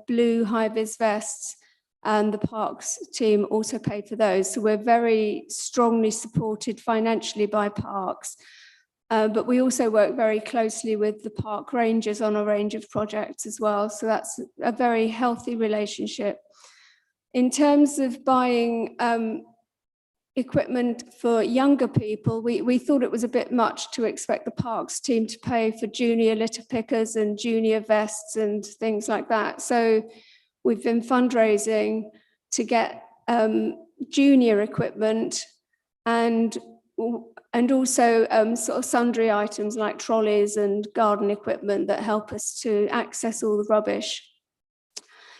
blue high-vis vests, and the parks team also pay for those. So we're very strongly supported financially by parks. But we also work very closely with the park rangers on a range of projects as well. So that's a very healthy relationship. In terms of buying equipment for younger people, we thought it was a bit much to expect the parks team to pay for junior litter pickers and junior vests and things like that. So we've been fundraising to get junior equipment and also sort of sundry items like trolleys and garden equipment that help us to access all the rubbish.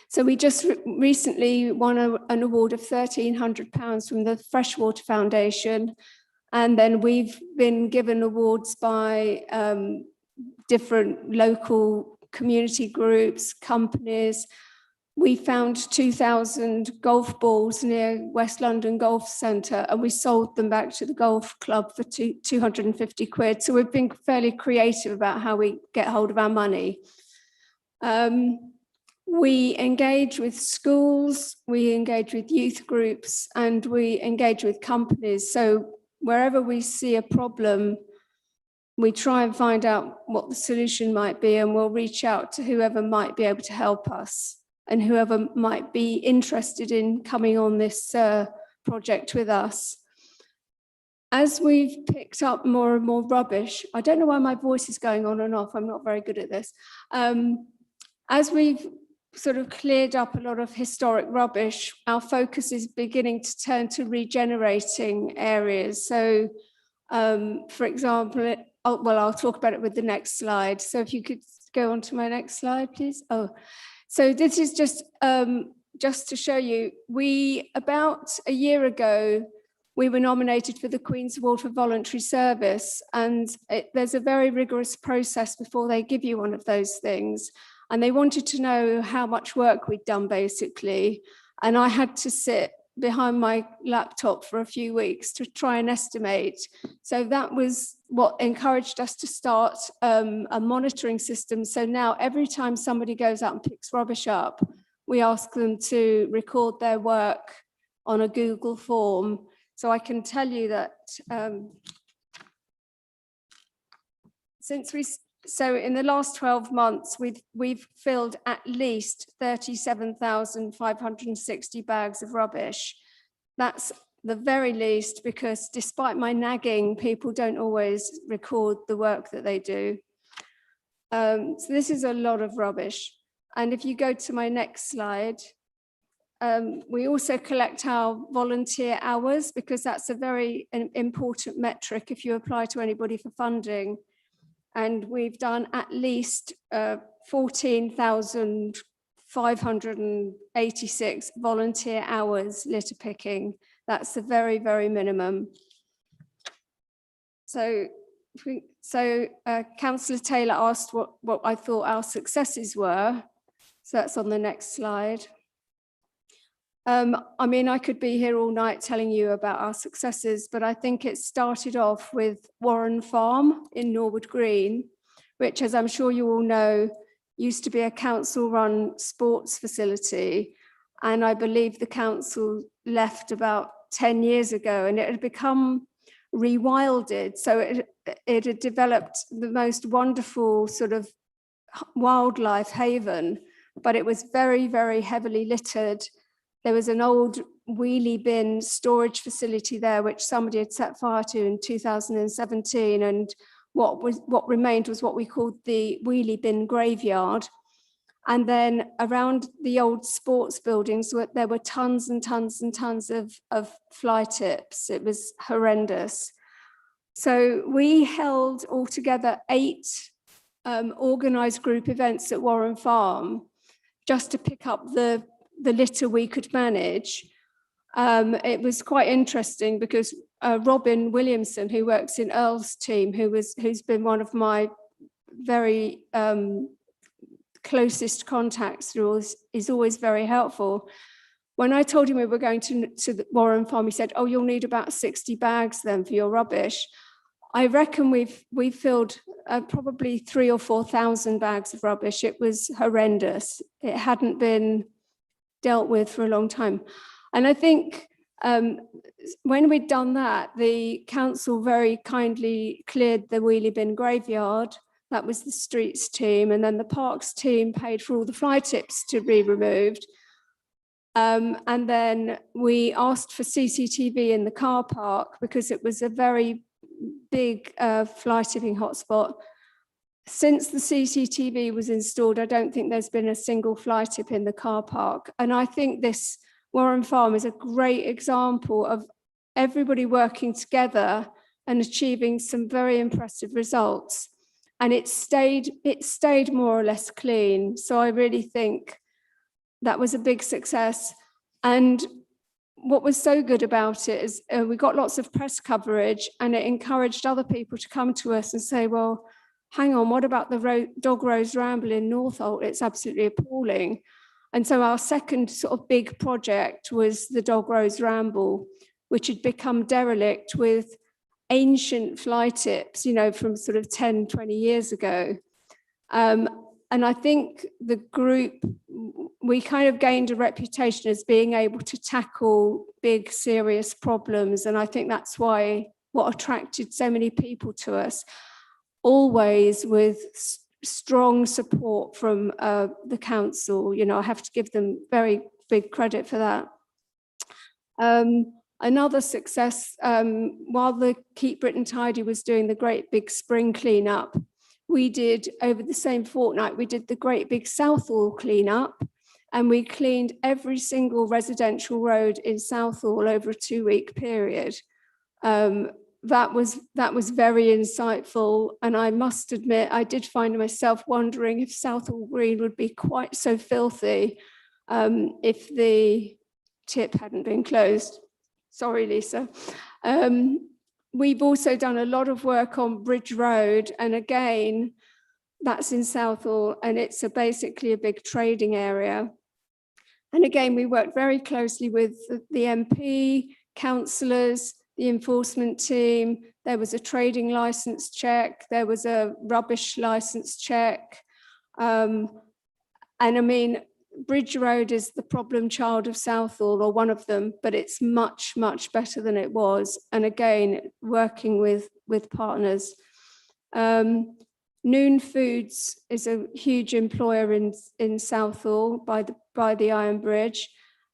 So we just recently won an award of £1,300 from the Freshwater Foundation. And then we've been given awards by different local community groups, companies. We found 2,000 golf balls near West London Golf Centre, and we sold them back to the golf club for 250 quid. So we've been fairly creative about how we get hold of our money. We engage with schools, we engage with youth groups, and we engage with companies. So wherever we see a problem, we try and find out what the solution might be, and we'll reach out to whoever might be able to help us and whoever might be interested in coming on this project with us. As we've picked up more and more rubbish, I don't know why my voice is going on and off, I'm not very good at this. As we've sort of cleared up a lot of historic rubbish, our focus is beginning to turn to regenerating areas. So, for example, I'll talk about it with the next slide. So if you could go on to my next slide, please. Oh, so this is just to show you, about a year ago, we were nominated for the Queen's Award for Voluntary Service, and there's a very rigorous process before they give you one of those things. And they wanted to know how much work we'd done, basically. And I had to sit behind my laptop for a few weeks to try and estimate. So that was what encouraged us to start a monitoring system. So now every time somebody goes out and picks rubbish up, we ask them to record their work on a Google form. So I can tell you that so in the last 12 months, we've filled at least 37,560 bags of rubbish. That's the very least, because despite my nagging, people don't always record the work that they do. So this is a lot of rubbish. And if you go to my next slide, we also collect our volunteer hours, because that's a very important metric if you apply to anybody for funding. And we've done at least 14,586 volunteer hours litter picking. That's the very, very minimum. So Councillor Taylor asked what I thought our successes were. So that's on the next slide. I mean, I could be here all night telling you about our successes, but I think it started off with Warren Farm in Norwood Green, which, as I'm sure you all know, used to be a council-run sports facility. And I believe the council left about 10 years ago, and it had become rewilded. So it had developed the most wonderful sort of wildlife haven, but it was very, very heavily littered. There was an old wheelie bin storage facility there, which somebody had set fire to in 2017. And what remained was what we called the wheelie bin graveyard. And then around the old sports buildings, there were tons and tons and tons of fly tips. It was horrendous. So we held altogether 8 organised group events at Warren Farm just to pick up the litter we could manage. It was quite interesting because Robin Williamson, who works in Earl's team, who's been one of my very closest contacts through all this, is always very helpful. when I told him we were going to the Warren Farm, he said, oh, you'll need about 60 bags then for your rubbish. I reckon we've filled probably 3,000 or 4,000 bags of rubbish. It was horrendous. It hadn't been dealt with for a long time. And I think when we'd done that, the council very kindly cleared the wheelie bin graveyard. That was the streets team. And then the parks team paid for all the fly tips to be removed. And then we asked for CCTV in the car park because it was a very big fly tipping hotspot. Since the CCTV was installed, I don't think there's been a single fly tip in the car park. And I think this Warren Farm is a great example of everybody working together and achieving some very impressive results. And it stayed more or less clean. So I really think that was a big success. And what was so good about it is we got lots of press coverage, and it encouraged other people to come to us and say, well, hang on, what about the Dog Rose Ramble in Northolt? It's absolutely appalling. And so our second sort of big project was the Dog Rose Ramble, which had become derelict with ancient fly tips, you know, from sort of 10, 20 years ago. And I think the group, we kind of gained a reputation as being able to tackle big, serious problems. And I think that's why what attracted so many people to us, always with strong support from the council. You know, I have to give them very big credit for that. Another success, while the Keep Britain Tidy was doing the great big spring cleanup, we did, over the same fortnight, we did the great big Southall cleanup, and we cleaned every single residential road in Southall over a 2-week period. That was very insightful, and I must admit I did find myself wondering if Southall Green would be quite so filthy if the tip hadn't been closed. Sorry, Lisa. We've also done a lot of work on Bridge Road, and again, that's in Southall, and it's basically a big trading area. And again, we worked very closely with the MP, councillors, the enforcement team. There was a trading license check. There was a rubbish license check. And I mean, Bridge Road is the problem child of Southall, or one of them, but it's much, much better than it was. And again, working with partners. Noon Foods is a huge employer in Southall by the Iron Bridge.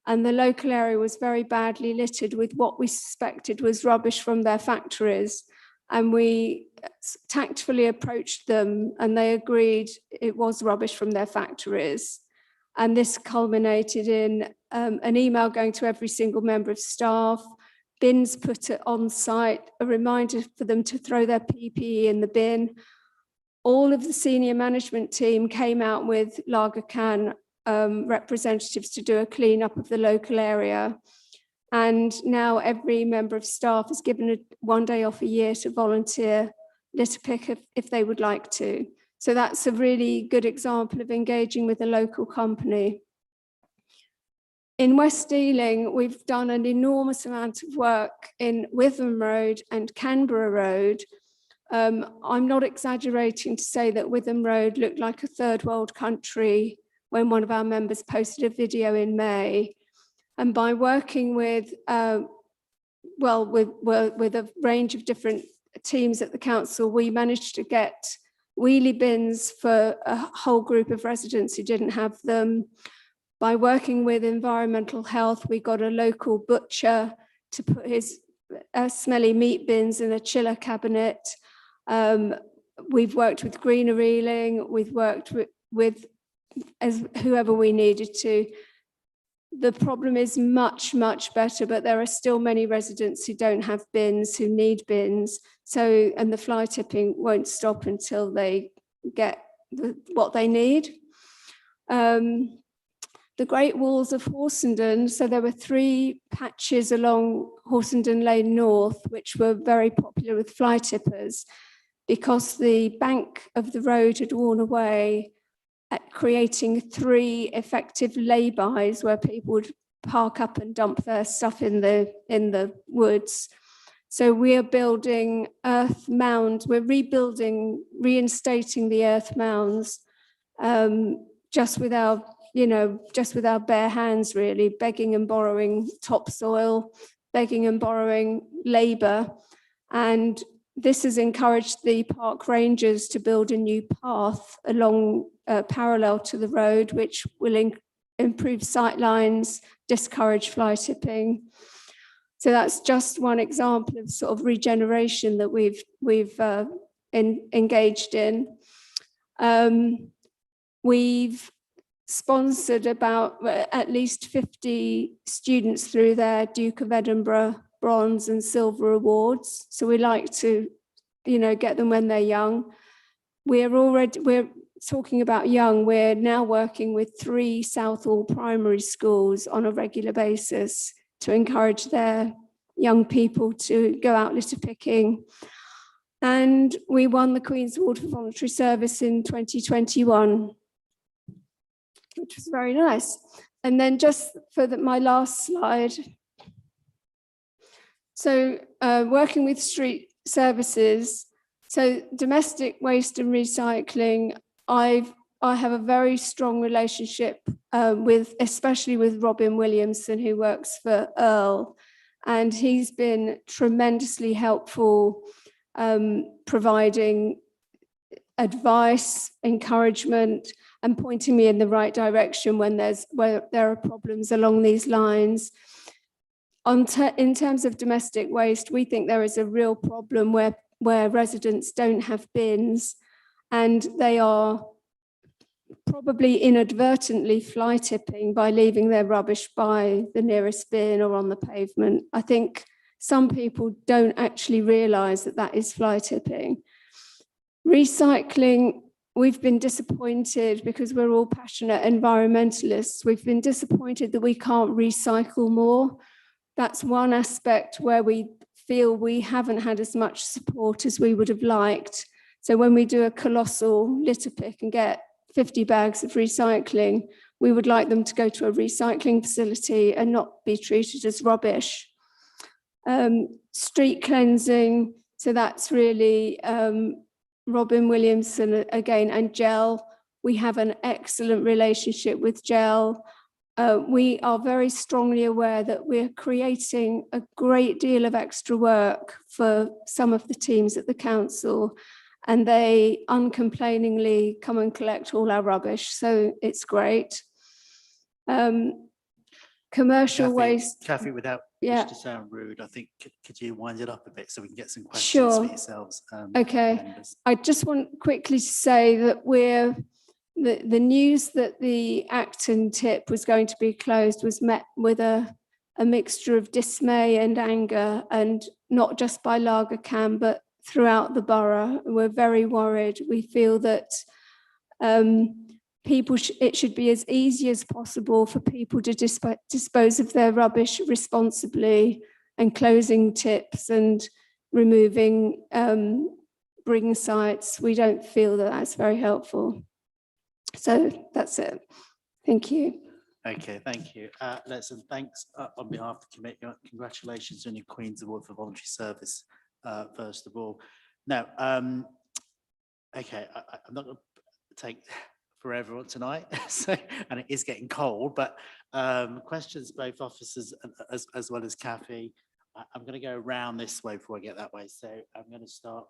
And the local area was very badly littered with what we suspected was rubbish from their factories. And we tactfully approached them, and they agreed it was rubbish from their factories. And this culminated in an email going to every single member of staff, bins put on site, a reminder for them to throw their PPE in the bin. All of the senior management team came out with lager can representatives to do a clean-up of the local area. And now every member of staff is given one day off a year to volunteer litter pick if they would like to. So that's a really good example of engaging with a local company. In West Ealing, we've done an enormous amount of work in Witham Road and Canberra Road. I'm not exaggerating to say that Witham Road looked like a third world country when one of our members posted a video in May. And by working with a range of different teams at the council, we managed to get wheelie bins for a whole group of residents who didn't have them. By working with environmental health, we got a local butcher to put his smelly meat bins in a chiller cabinet. We've worked with Greener Ealing, we've worked with as whoever we needed to. The problem is much, much better, but there are still many residents who don't have bins, who need bins. So, and the fly tipping won't stop until they get what they need. The Great Walls of Horsenden, so there were 3 patches along Horsenden Lane North, which were very popular with fly tippers, because the bank of the road had worn away, at creating 3 effective lay-bys where people would park up and dump their stuff in the woods. So we are building earth mounds. We're reinstating the earth mounds, just with our bare hands, really, begging and borrowing topsoil, begging and borrowing labour. And this has encouraged the park rangers to build a new path along parallel to the road, which will improve sight lines, discourage fly tipping. So that's just one example of sort of regeneration that we've engaged in. We've sponsored about at least 50 students through their Duke of Edinburgh bronze and silver awards. So we like to, get them when they're young. We're talking about young. We're now working with 3 Southall primary schools on a regular basis to encourage their young people to go out litter picking. And we won the Queen's Award for Voluntary Service in 2021, which was very nice. And then just for my last slide. So working with street services, so domestic waste and recycling, I have a very strong relationship especially with Robin Williamson, who works for Earl, and he's been tremendously helpful, providing advice, encouragement, and pointing me in the right direction when there are problems along these lines. In terms of domestic waste, we think there is a real problem where residents don't have bins, and they are probably inadvertently fly tipping by leaving their rubbish by the nearest bin or on the pavement. I think some people don't actually realise that is fly tipping. Recycling, we've been disappointed because we're all passionate environmentalists. We've been disappointed that we can't recycle more. That's one aspect where we feel we haven't had as much support as we would have liked. So when we do a colossal litter pick and get 50 bags of recycling, we would like them to go to a recycling facility and not be treated as rubbish. Street cleansing, so that's really Robin Williamson again, and GEL. We have an excellent relationship with GEL. We are very strongly aware that we're creating a great deal of extra work for some of the teams at the council, and they uncomplainingly come and collect all our rubbish, so it's great. Commercial waste. Kathy, without Yeah. wish to sound rude, I think, could you wind it up a bit so we can get some questions Sure. for yourselves? Okay. members? I just want quickly to say that the news that the Acton tip was going to be closed was met with a mixture of dismay and anger, and not just by Lagercam, but throughout the borough. We're very worried. We feel that it should be as easy as possible for people to dispose of their rubbish responsibly, and closing tips and removing bring sites. We don't feel that that's very helpful. So that's it. Thank you. Okay, thank you. Listen, thanks on behalf of the committee. Congratulations on your Queen's Award for Voluntary Service, first of all. Now, okay, I'm not going to take forever tonight, and it is getting cold, but questions both officers as well as Kathy. I'm going to go around this way before I get that way. So I'm going to start.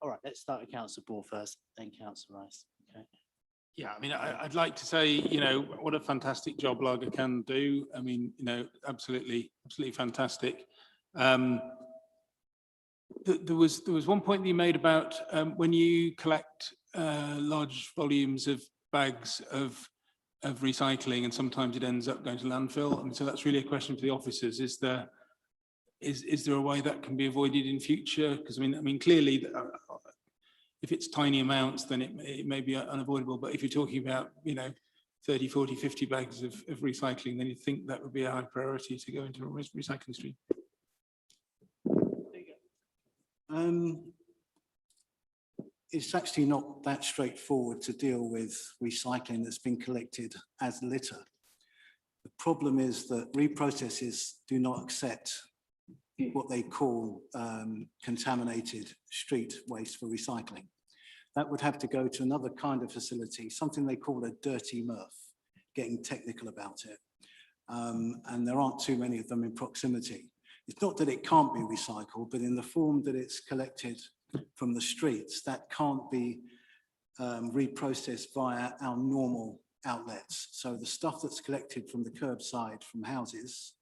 All right, let's start with Councillor Ball first, then Councillor Rice. Okay. Yeah, I mean, I'd like to say, what a fantastic job Lager can do. I mean, absolutely fantastic. There was one point that you made about when you collect large volumes of bags of recycling, and sometimes it ends up going to landfill. I mean, so that's really a question for the officers. Is there a way that can be avoided in future? Because I mean, clearly, if it's tiny amounts, then it may be unavoidable. But if you're talking about, 30, 40, 50 bags of recycling, then you'd think that would be a high priority to go into a recycling stream. It's actually not that straightforward to deal with recycling that's been collected as litter. The problem is that reprocessors do not accept what they call contaminated street waste for recycling. That would have to go to another kind of facility, something they call a dirty MRF, getting technical about it. And there aren't too many of them in proximity. It's not that it can't be recycled, but in the form that it's collected from the streets, that can't be reprocessed via our normal outlets. So the stuff that's collected from the curbside from houses,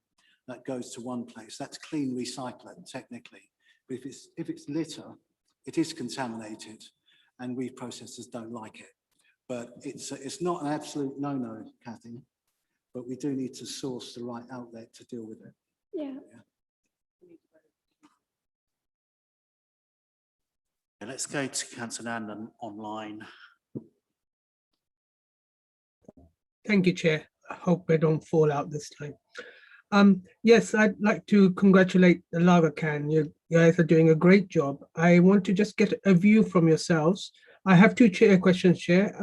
that goes to one place. That's clean recycling technically. But if it's litter, it is contaminated and reprocessors don't like it. But it's not an absolute no-no, Kathy, but we do need to source the right outlet to deal with it. Yeah. Let's go to Councillor Annan online. Thank you, Chair. I hope I don't fall out this time. Yes, I'd like to congratulate the Lager Can. You guys are doing a great job. I want to just get a view from yourselves. I have two questions, Chair.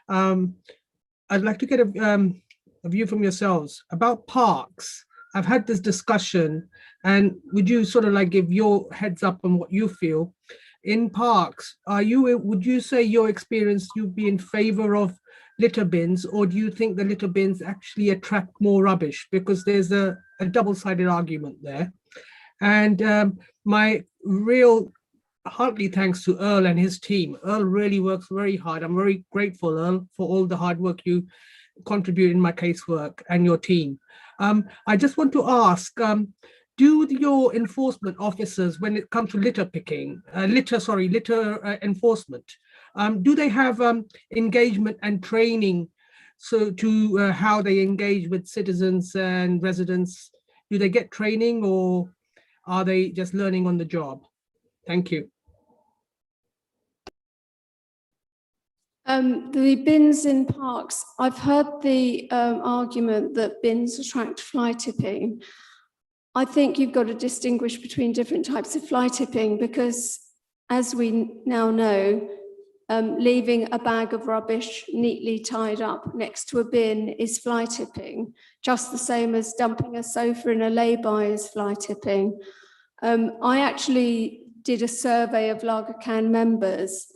I'd like to get a view from yourselves about parks. I've had this discussion, and would you sort of like give your heads up on what you feel in parks? Would you say your experience, you'd be in favor of litter bins, or do you think the litter bins actually attract more rubbish? Because there's a double-sided argument there. And my real heartily thanks to Earl and his team. Earl really works very hard. I'm very grateful, Earl, for all the hard work you contribute in my casework and your team. I just want to ask, do your enforcement officers, when it comes to litter picking, litter enforcement, do they have engagement and training so to how they engage with citizens and residents? Do they get training, or are they just learning on the job? Thank you. The bins in parks, I've heard the argument that bins attract fly tipping. I think you've got to distinguish between different types of fly tipping, because as we now know, leaving a bag of rubbish neatly tied up next to a bin is fly tipping, just the same as dumping a sofa in a lay-by is fly tipping. I actually did a survey of Lager Can members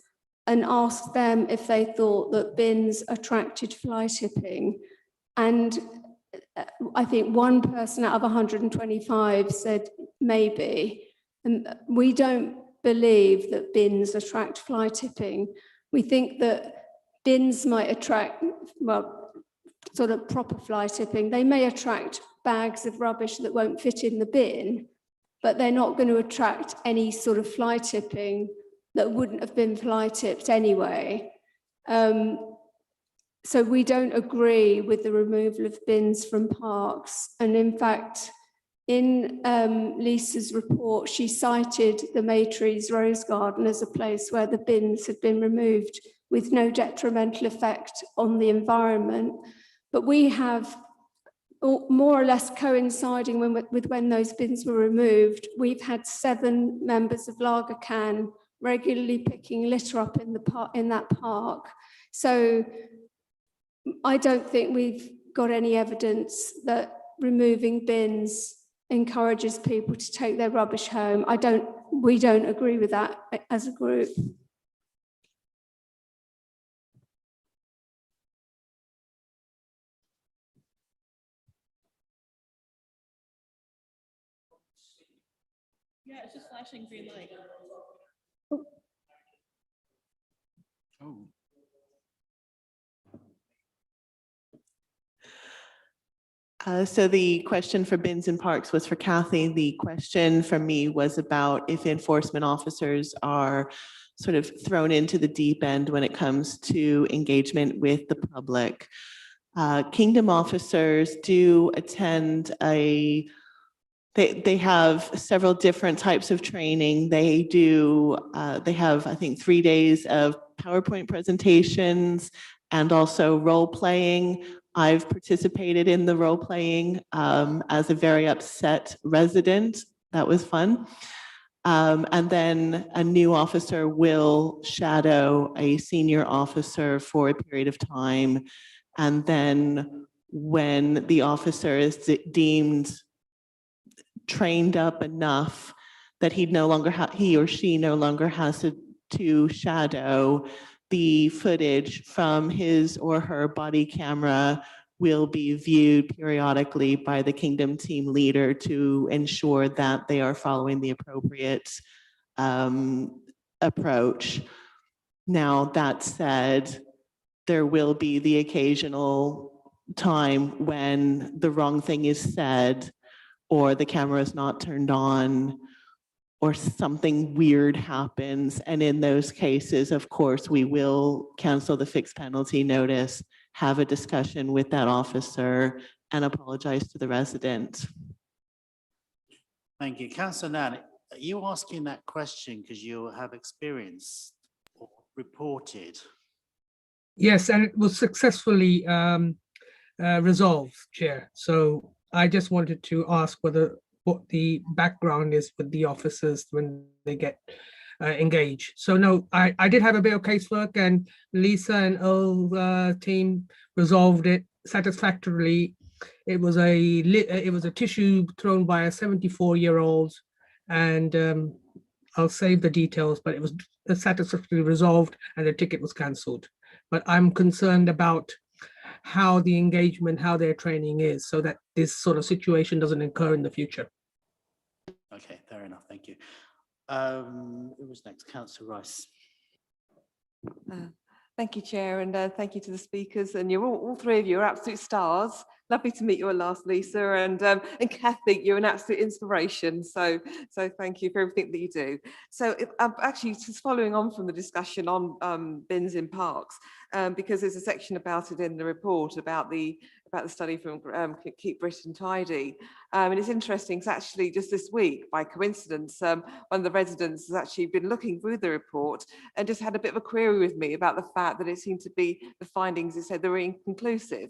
and asked them if they thought that bins attracted fly tipping. And I think one person out of 125 said maybe. And we don't believe that bins attract fly tipping. We think that bins might attract, well, sort of proper fly tipping. They may attract bags of rubbish that won't fit in the bin, but they're not going to attract any sort of fly tipping that wouldn't have been fly tipped anyway. So we don't agree with the removal of bins from parks. And in fact, in Lisa's report, she cited the Maytrees Rose Garden as a place where the bins had been removed with no detrimental effect on the environment. But we have, more or less coinciding with when those bins were removed, we've had 7 members of Lager Can regularly picking litter up in that park. So I don't think we've got any evidence that removing bins encourages people to take their rubbish home. We don't agree with that as a group. Yeah, it's just flashing green light. Oh. So the question for bins and parks was for Kathy. The question for me was about if enforcement officers are sort of thrown into the deep end when it comes to engagement with the public. Kingdom officers do attend they have several different types of training. They have, I think, 3 days of PowerPoint presentations and also role playing. I've participated in the role playing as a very upset resident. That was fun. And then a new officer will shadow a senior officer for a period of time and then when the officer is deemed trained up enough that he or she no longer has to shadow. The footage from his or her body camera will be viewed periodically by the Kingdom team leader to ensure that they are following the appropriate approach. Now, that said, there will be the occasional time when the wrong thing is said, or the camera is not turned on, or something weird happens. And in those cases, of course, we will cancel the fixed penalty notice, have a discussion with that officer, and apologize to the resident. Thank you. Councillor Nan, are you asking that question because you have experience or reported? Yes, and it was successfully resolved, Chair. So I just wanted to ask what the background is with the officers when they get engaged. So no, I did have a bit of casework, and Lisa and Earl's team resolved it satisfactorily. It was a tissue thrown by a 74-year-old, and I'll save the details, but it was satisfactorily resolved and the ticket was cancelled. But I'm concerned about how the engagement, how their training is, so that this sort of situation doesn't occur in the future. Okay, fair enough. Thank you. Who was next? Councillor Rice. Thank you, Chair, and thank you to the speakers. And you're all three of you are absolute stars. Lovely to meet you at last, Lisa, and Kathy. You're an absolute inspiration. So thank you for everything that you do. So I'm actually just following on from the discussion on bins in parks, because there's a section about it in the report about the study from Keep Britain Tidy. And it's interesting, it's actually just this week, by coincidence, one of the residents has actually been looking through the report and just had a bit of a query with me about the fact that it seemed to be, the findings, it said they were inconclusive.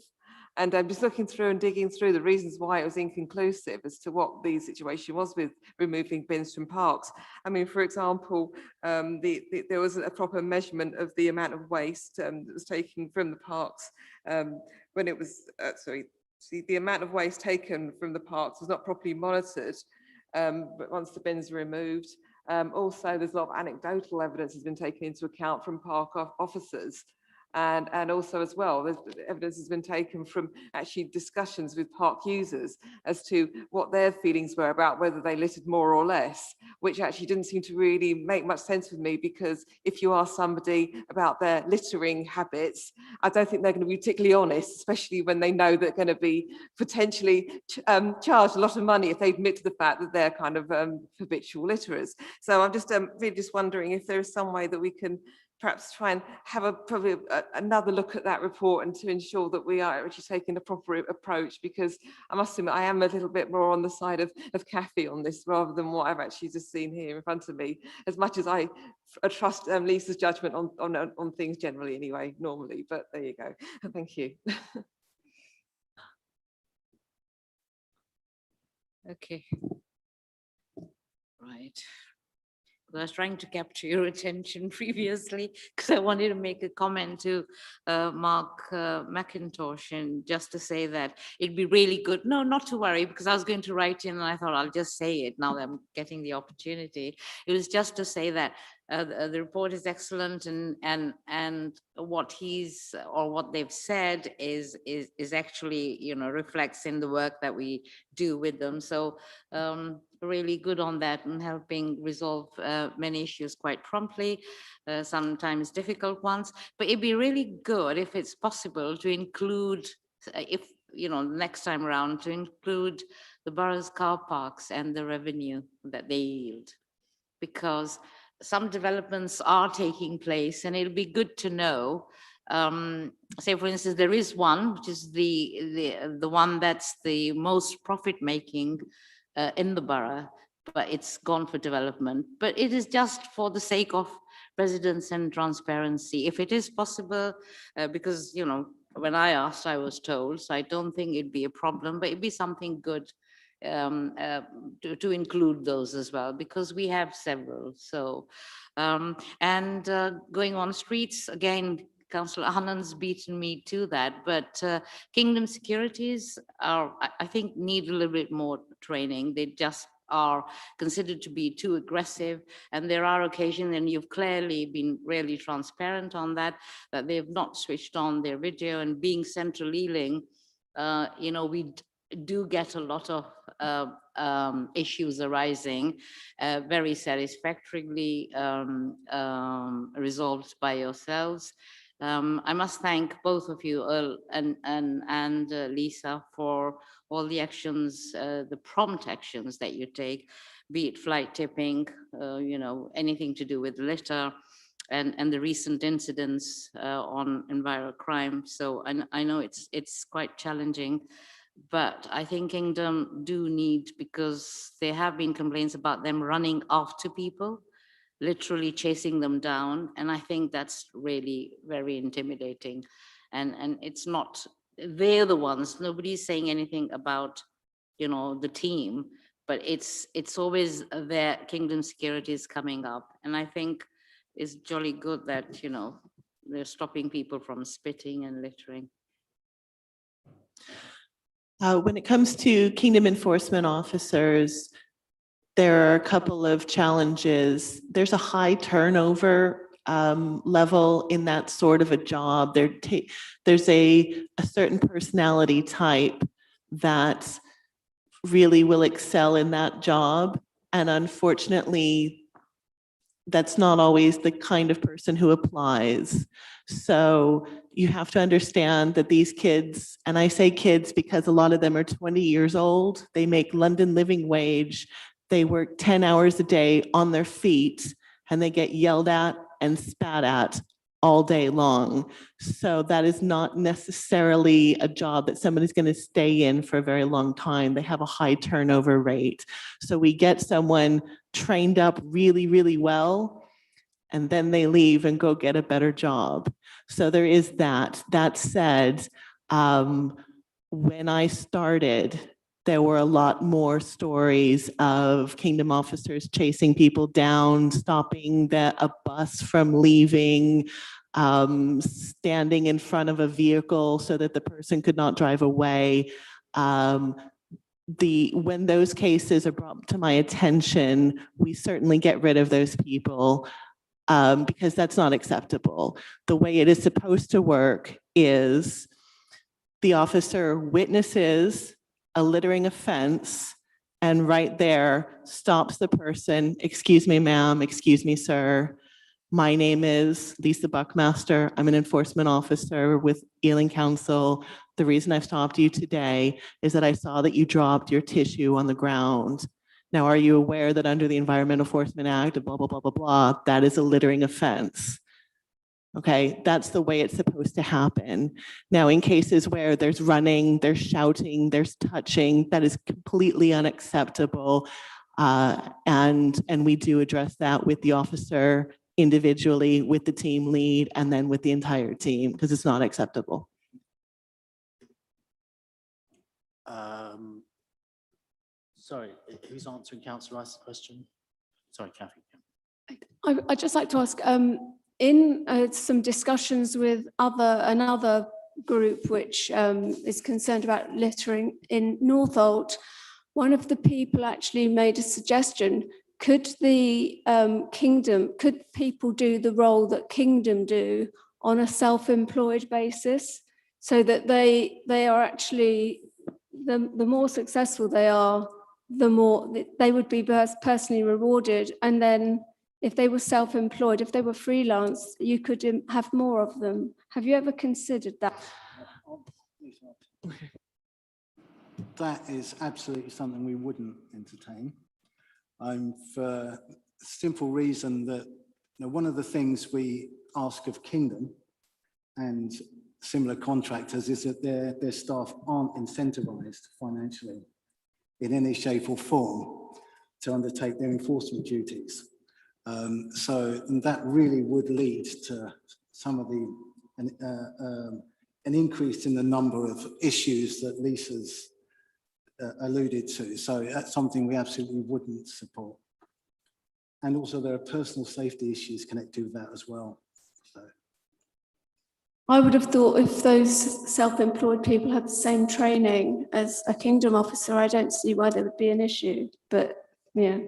And I'm just looking through and digging through the reasons why it was inconclusive as to what the situation was with removing bins from parks. I mean, for example, there wasn't a proper measurement of the amount of waste that was taken from the parks when it was, the amount of waste taken from the parks was not properly monitored, but once the bins were removed. Also, there's a lot of anecdotal evidence has been taken into account from park officers. And also as well, there's evidence has been taken from actually discussions with park users as to what their feelings were about whether they littered more or less, which actually didn't seem to really make much sense with me, because if you ask somebody about their littering habits, I don't think they're going to be particularly honest, especially when they know they're going to be potentially charged a lot of money if they admit to the fact that they're kind of habitual litterers. So I'm just really just wondering if there is some way that we can perhaps try and have probably another look at that report, and to ensure that we are actually taking a proper approach, because I must admit I am a little bit more on the side of Kathy on this rather than what I've actually just seen here in front of me, as much as I trust Lisa's judgment on things generally anyway, normally, but there you go. Thank you. Okay. Right. I was trying to capture your attention previously because I wanted to make a comment to Mark McIntosh, and just to say that it'd be really good. No, not to worry, because I was going to write in and I thought I'll just say it now that I'm getting the opportunity. It was just to say that the report is excellent, and what what they've said is actually, you know, reflects in the work that we do with them. So really good on that, and helping resolve many issues quite promptly, sometimes difficult ones. But it'd be really good if it's possible to include, if you know, next time around, to include the borough's car parks and the revenue that they yield, because some developments are taking place, and it'll be good to know. Say, for instance, there is one which is the one that's the most profit making in the borough, but it's gone for development. But it is just for the sake of residents and transparency, if it is possible, because, you know, when I asked, I was told, so I don't think it'd be a problem, but it'd be something good to include those as well, because we have several. So, and going on streets, again, Councillor Anand's beaten me to that, but Kingdom Securities are, I think, need a little bit more training. They just are considered to be too aggressive, and there are occasions, and you've clearly been really transparent on that, that they've not switched on their video. And being Central Ealing, you know, we do get a lot of issues arising, very satisfactorily resolved by yourselves. I must thank both of you, Earl and Lisa, for all the actions, the prompt actions that you take, be it flight tipping, you know, anything to do with litter, and the recent incidents on enviro crime. So I know it's quite challenging, but I think Kingdom do need, because there have been complaints about them running after people, literally chasing them down. And I think that's really very intimidating. And it's not, they're the ones, nobody's saying anything about, you know, the team, but it's always their Kingdom Securities coming up. And I think it's jolly good that, you know, they're stopping people from spitting and littering. When it comes to Kingdom enforcement officers, there are a couple of challenges. There's a high turnover level in that sort of a job. There's a certain personality type that really will excel in that job. And unfortunately, that's not always the kind of person who applies. So you have to understand that these kids, and I say kids because a lot of them are 20 years old, they make London living wage, they work 10 hours a day on their feet, and they get yelled at and spat at all day long. So that is not necessarily a job that somebody's going to stay in for a very long time. They have a high turnover rate. So we get someone trained up really, really well, and then they leave and go get a better job. So there is that. That said, when I started, there were a lot more stories of Kingdom officers chasing people down, stopping a bus from leaving, standing in front of a vehicle so that the person could not drive away. When those cases are brought to my attention, we certainly get rid of those people because that's not acceptable. The way it is supposed to work is the officer witnesses a littering offense and right there stops the person. Excuse me, ma'am, excuse me, sir. My name is Lisa Buckmaster. I'm an enforcement officer with Ealing Council. The reason I've stopped you today is that I saw that you dropped your tissue on the ground. Now, are you aware that under the Environmental Enforcement Act, blah, blah, blah, blah, blah, that is a littering offense? Okay, that's the way it's supposed to happen. Now, in cases where there's running, there's shouting, there's touching, that is completely unacceptable. And we do address that with the officer individually, with the team lead, and then with the entire team, because it's not acceptable. Sorry, who's answering Councillor Rice's question? Sorry, Kathy. I'd just like to ask, in some discussions with another group which is concerned about littering in Northolt, one of the people actually made a suggestion. Could the could people do the role that Kingdom do on a self-employed basis, so that they are actually, the more successful they are, the more they would be personally rewarded. And then if they were self-employed, if they were freelance, you could have more of them. Have you ever considered that? That is absolutely something we wouldn't entertain. For the simple reason that one of the things we ask of Kingdom and similar contractors is that their staff aren't incentivized financially in any shape or form to undertake their enforcement duties. So that really would lead to some of an increase in the number of issues that Lisa's alluded to. So that's something we absolutely wouldn't support. And also there are personal safety issues connected with that as well. So. I would have thought if those self-employed people had the same training as a Kingdom officer, I don't see why there would be an issue, but yeah.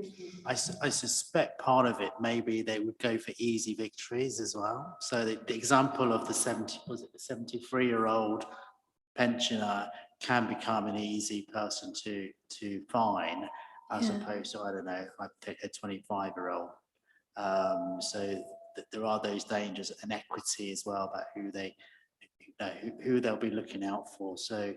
I suspect part of it, maybe they would go for easy victories as well. So the example of the 73-year-old pensioner can become an easy person to fine, as opposed to, I don't know, I take a 25-year-old. So that there are those dangers and equity as well about who they'll be looking out for. So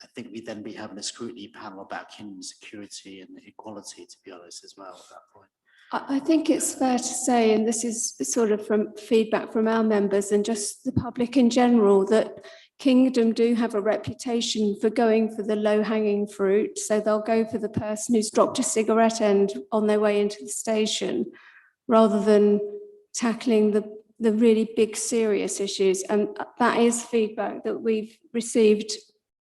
I think we'd then be having a scrutiny panel about Kingdom security and equality, to be honest, as well at that point. I think it's fair to say, and this is sort of from feedback from our members and just the public in general, that Kingdom do have a reputation for going for the low-hanging fruit. So they'll go for the person who's dropped a cigarette end on their way into the station, rather than tackling the really big, serious issues. And that is feedback that we've received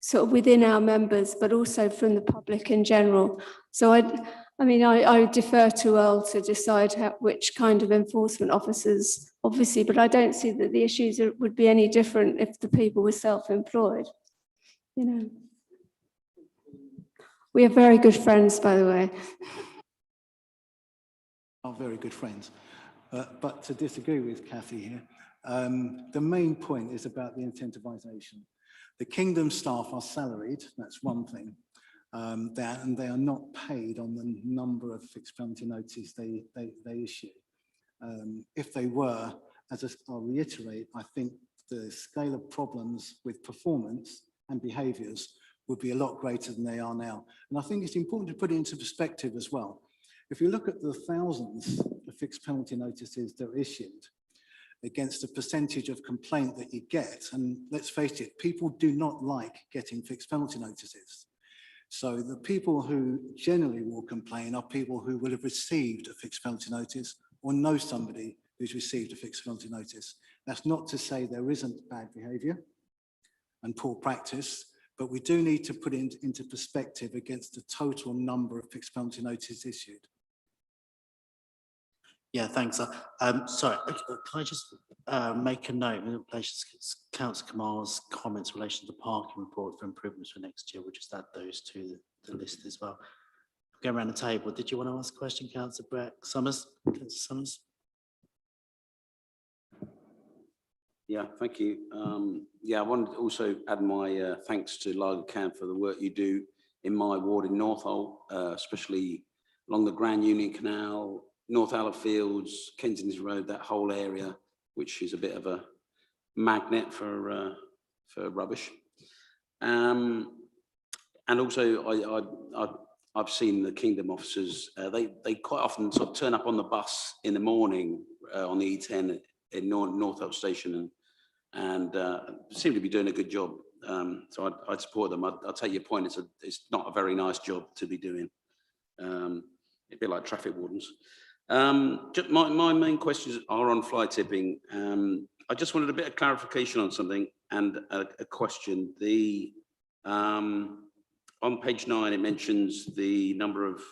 sort of within our members, but also from the public in general. So I defer to Earl to decide which kind of enforcement officers, obviously, but I don't see that the issues would be any different if the people were self-employed. You know, we are very good friends, by the way. Are very good friends. But to disagree with Kathy here, the main point is about the incentivisation. The Kingdom staff are salaried, that's one thing, and they are not paid on the number of fixed penalty notices they issue. If they were, I'll reiterate, I think the scale of problems with performance and behaviours would be a lot greater than they are now. And I think it's important to put it into perspective as well. If you look at the thousands of fixed penalty notices that are issued against the percentage of complaint that you get, and let's face it, people do not like getting fixed penalty notices. So the people who generally will complain are people who will have received a fixed penalty notice or know somebody who's received a fixed penalty notice. That's not to say there isn't bad behaviour and poor practice, but we do need to put it into perspective against the total number of fixed penalty notices issued. Yeah, thanks. Sorry, can I just make a note in relation to Councillor Kamal's comments in relation to the parking report for improvements for next year? We'll just add those to the list as well. Going around the table, did you want to ask a question, Councillor Brett Summers? Councillor Summers? Yeah, thank you. Yeah, I wanted to also add my thanks to Lager Camp for the work you do in my ward in Northolt, especially along the Grand Union Canal, North Aller Fields, Kensington Road, that whole area, which is a bit of a magnet for rubbish. And also, I've seen the Kingdom officers. They quite often sort of turn up on the bus in the morning on the E10 in Northolt Station and seem to be doing a good job. So I'd support them. I'll take your point. It's not a very nice job to be doing. A bit like traffic wardens. My main questions are on fly tipping. I just wanted a bit of clarification on something and a question. On page 9, it mentions the number of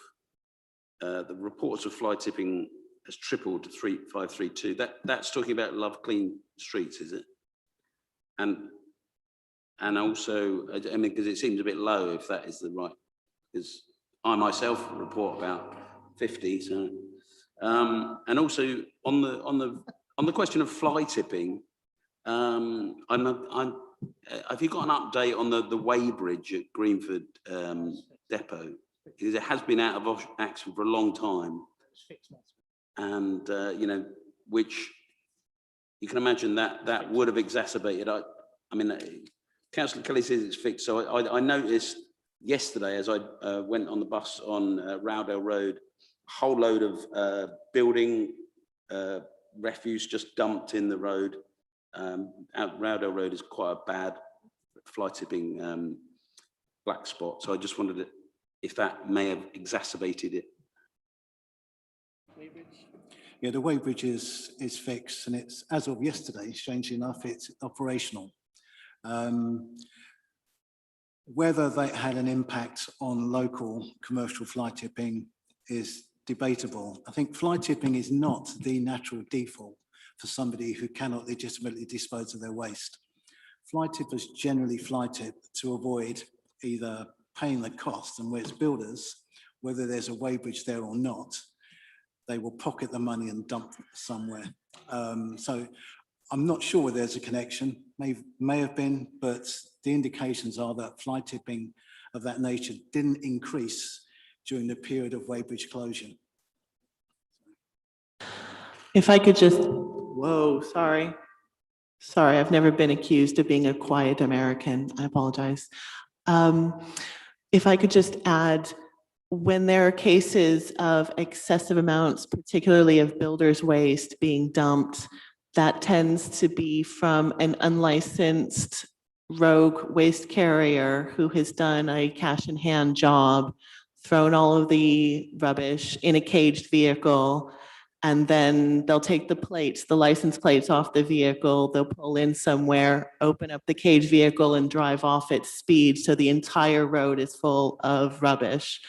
the reports of fly tipping has tripled to 532. That's talking about Love Clean Streets, is it? And also, I mean, because it seems a bit low if that is the right, because I myself report about 50. So, and also on the question of fly tipping, have you got an update on the weighbridge at Greenford Depot? Because it has been out of action for a long time, and you know, which you can imagine that would have exacerbated. I mean, Councillor Kelly says it's fixed, so I noticed yesterday as I went on the bus on Rowdale Road, a whole load of building refuse just dumped in the road. Rowdale Road is quite a bad fly tipping black spot, so I just wondered if that may have exacerbated it. Yeah, the weighbridge is fixed, and it's, as of yesterday, strangely enough, it's operational. Whether that had an impact on local commercial fly tipping is debatable. I think fly tipping is not the natural default for somebody who cannot legitimately dispose of their waste. fly tippers generally fly tip to avoid either paying the cost, and where it's builders, whether there's a weighbridge there or not, they will pocket the money and dump somewhere. So I'm not sure whether there's a connection, may have been, but the indications are that fly tipping of that nature didn't increase during the period of weighbridge closure. If I could just, whoa, sorry. Sorry, I've never been accused of being a quiet American. I apologize. If I could just add, when there are cases of excessive amounts, particularly of builder's waste being dumped, that tends to be from an unlicensed rogue waste carrier who has done a cash in hand job, thrown all of the rubbish in a caged vehicle, and then they'll take the plates, the license plates off the vehicle, they'll pull in somewhere, open up the caged vehicle and drive off at speed, so the entire road is full of rubbish.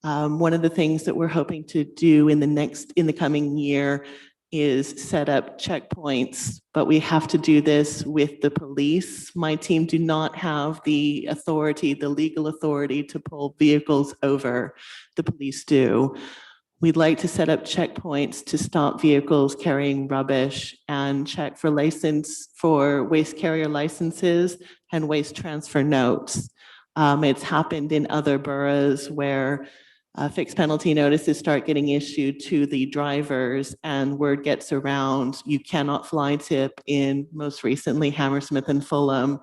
One of the things that we're hoping to do in the coming year is set up checkpoints, but we have to do this with the police. My team do not have the authority, the legal authority to pull vehicles over. The police do. We'd like to set up checkpoints to stop vehicles carrying rubbish and check for waste carrier licenses and waste transfer notes. It's happened in other boroughs where fixed penalty notices start getting issued to the drivers and word gets around, you cannot fly tip in, most recently, Hammersmith and Fulham.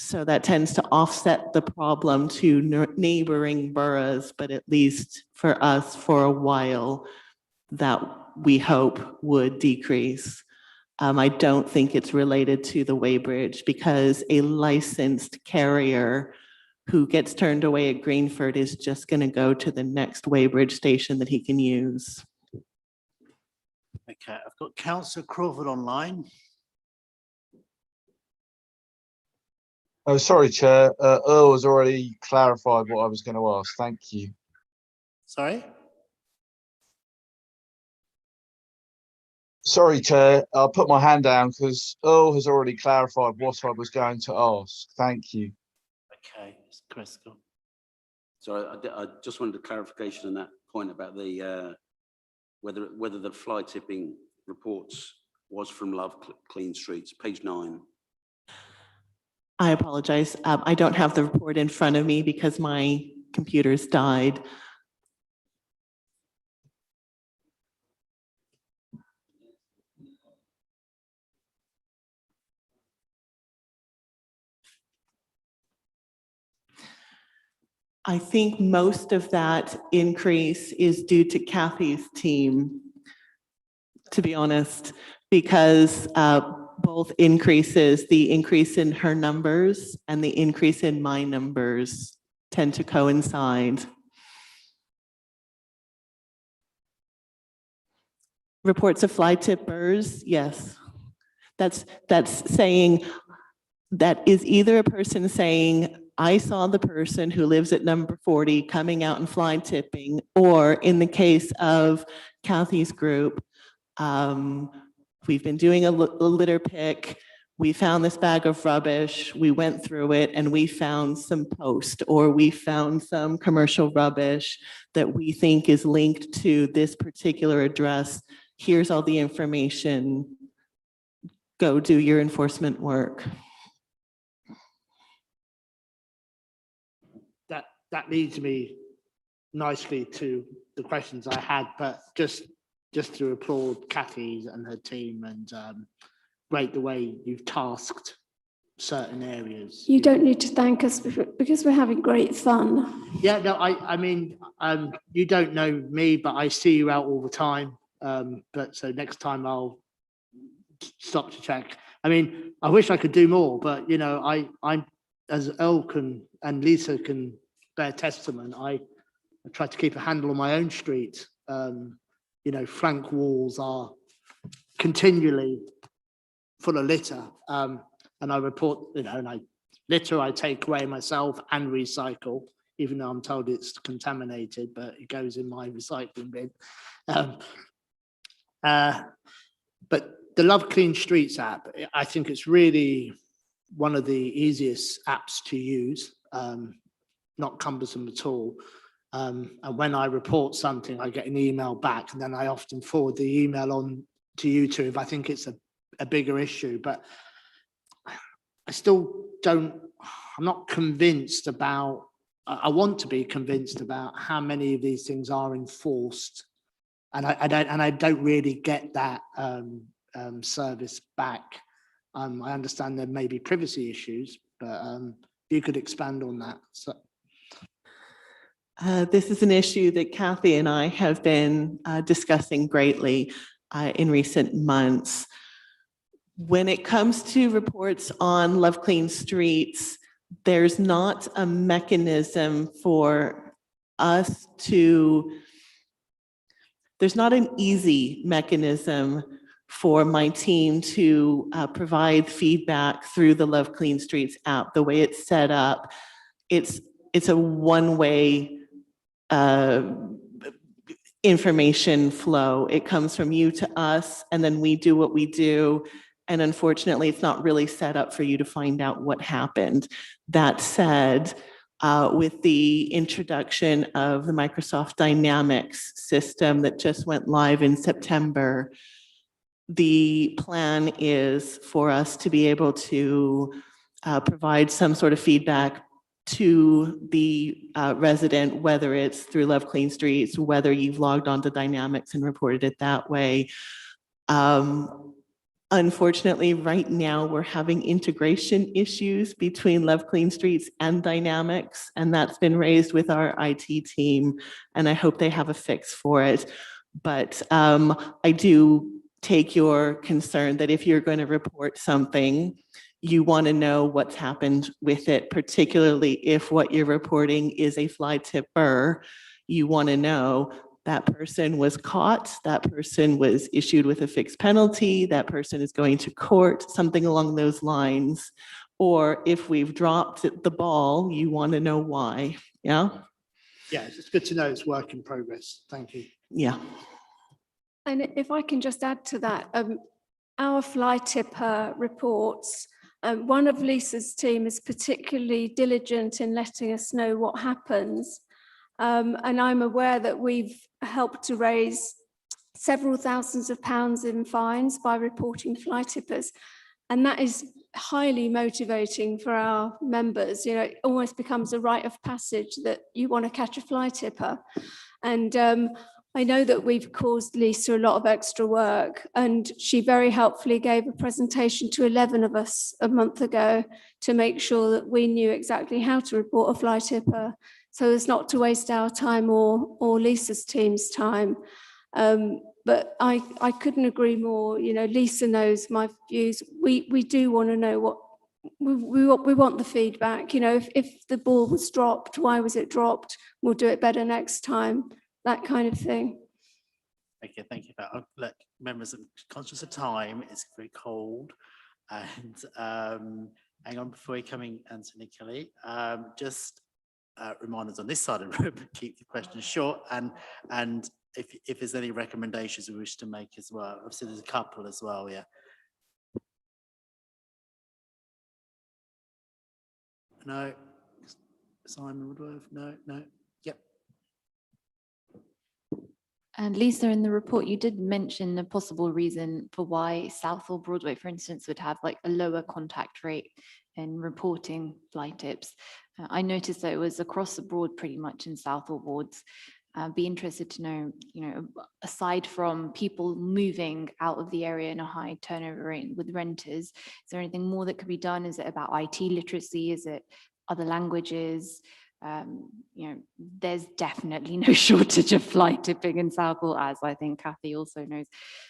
So that tends to offset the problem to neighboring boroughs, but at least for us for a while, that we hope would decrease. I don't think it's related to the weighbridge because a licensed carrier who gets turned away at Greenford is just going to go to the next weighbridge station that he can use. Okay, I've got Councillor Crawford online. Oh, sorry, Chair. Earl has already clarified what I was going to ask. Thank you. Sorry? Sorry, Chair. I'll put my hand down because Earl has already clarified what I was going to ask. Thank you. Okay, Chris, go on. So I just wanted a clarification on that point about the whether the fly tipping reports was from Love Clean Streets, page 9. I apologize. I don't have the report in front of me because my computer's died. I think most of that increase is due to Kathy's team, to be honest, because both increases, the increase in her numbers and the increase in my numbers tend to coincide. Reports of fly tippers, yes. That's saying, that is either a person saying, I saw the person who lives at number 40 coming out and fly tipping, or in the case of Kathy's group, we've been doing a litter pick. We found this bag of rubbish. We went through it and we found some post, or we found some commercial rubbish that we think is linked to this particular address. Here's all the information. Go do your enforcement work. That leads me nicely to the questions I had, but just to applaud Kathy and her team, and great the way you've tasked certain areas. You don't need to thank us because we're having great fun. Yeah, no, I mean, you don't know me, but I see you out all the time. But so next time I'll stop to check. I mean, I wish I could do more, but you know, I'm as Earl can and Lisa can bear testament. I try to keep a handle on my own street. You know, flank walls are continually full of litter, and I report, you know, and litter I take away myself and recycle, even though I'm told it's contaminated, but it goes in my recycling bin. But the Love Clean Streets app, I think it's really one of the easiest apps to use, not cumbersome at all. And when I report something, I get an email back, and then I often forward the email on to you two if I think it's a bigger issue. But I still don't, I'm not convinced about, I want to be convinced about how many of these things are enforced. And I don't really get that service back. I understand there may be privacy issues, but you could expand on that. So. This is an issue that Kathy and I have been discussing greatly in recent months. When it comes to reports on Love Clean Streets, there's not a mechanism for us to, there's not an easy mechanism for my team to provide feedback through the Love Clean Streets app. The way it's set up, it's a one-way information flow. It comes from you to us, and then we do what we do. And unfortunately, it's not really set up for you to find out what happened. That said, with the introduction of the Microsoft Dynamics system that just went live in September, the plan is for us to be able to provide some sort of feedback to the resident, whether it's through Love Clean Streets, whether you've logged on to Dynamics and reported it that way. Unfortunately, right now we're having integration issues between Love Clean Streets and Dynamics, and that's been raised with our IT team, and I hope they have a fix for it. But I do take your concern that if you're going to report something, you want to know what's happened with it, particularly if what you're reporting is a fly tipper. You want to know that person was caught, that person was issued with a fixed penalty, that person is going to court, something along those lines. Or if we've dropped the ball, you want to know why. Yeah? Yeah, it's good to know it's work in progress. Thank you. Yeah. And if I can just add to that, our fly tipper reports, one of Lisa's team is particularly diligent in letting us know what happens. And I'm aware that we've helped to raise several thousands of pounds in fines by reporting fly tippers. And that is highly motivating for our members. You know, it almost becomes a rite of passage that you want to catch a fly tipper. And I know that we've caused Lisa a lot of extra work, and she very helpfully gave a presentation to 11 of us a month ago to make sure that we knew exactly how to report a fly tipper, so as not to waste our time or Lisa's team's time. But I couldn't agree more. You know, Lisa knows my views. We do want to know what we want the feedback. You know, if the ball was dropped, why was it dropped? We'll do it better next time. That kind of thing. Okay, thank you. Look, members, I'm conscious of time. It's very cold, and hang on before you come in, Anthony Kelly. Just remind us on this side of the room, keep the questions short, and if there's any recommendations we wish to make as well. Obviously, there's a couple as well. Yeah. No. Simon Woodworth. No. Yep. And Lisa, in the report, you did mention a possible reason for why Southall Broadway, for instance, would have like a lower contact rate in reporting fly tips. I noticed that it was across the board pretty much in Southall wards. I'd be interested to know, you know, aside from people moving out of the area in a high turnover rate with renters, is there anything more that could be done? Is it about IT literacy? Is it other languages? You know, there's definitely no shortage of fly tipping in Southall, as I think Kathy also knows.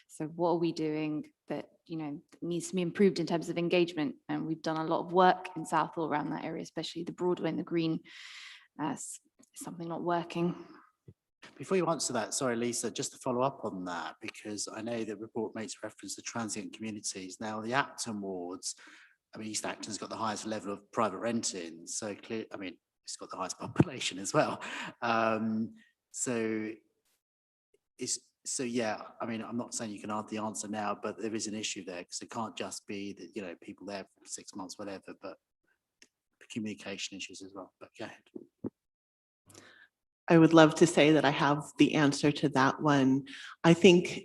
So what are we doing that, you know, needs to be improved in terms of engagement? And we've done a lot of work in Southall around that area, especially the Broadway and the Green. Something not working. Before you answer that, sorry, Lisa, just to follow up on that, because I know the report makes reference to transient communities. Now, the Acton wards, I mean, East Acton's got the highest level of private renting, so clear. I mean, it's got the highest population as well. So So yeah, I mean, I'm not saying you can have the answer now, but there is an issue there because it can't just be that, you know, people there for 6 months, whatever, but communication issues as well. But go ahead. I would love to say that I have the answer to that one. I think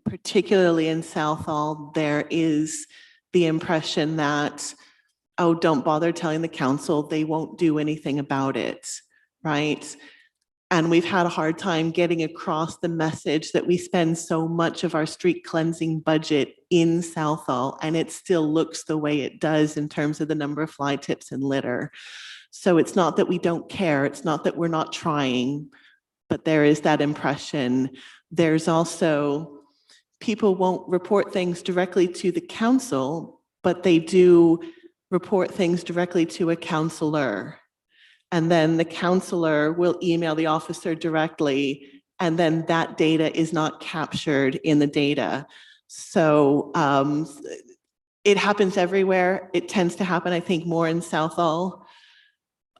particularly in Southall, there is the impression that, oh, don't bother telling the council, they won't do anything about it, right? And we've had a hard time getting across the message that we spend so much of our street cleansing budget in Southall, and it still looks the way it does in terms of the number of fly tips and litter. So it's not that we don't care, it's not that we're not trying, but there is that impression. There's also, people won't report things directly to the council, but they do report things directly to a councillor. And then the councillor will email the officer directly, and then that data is not captured in the data. So it happens everywhere. It tends to happen, I think, more in Southall.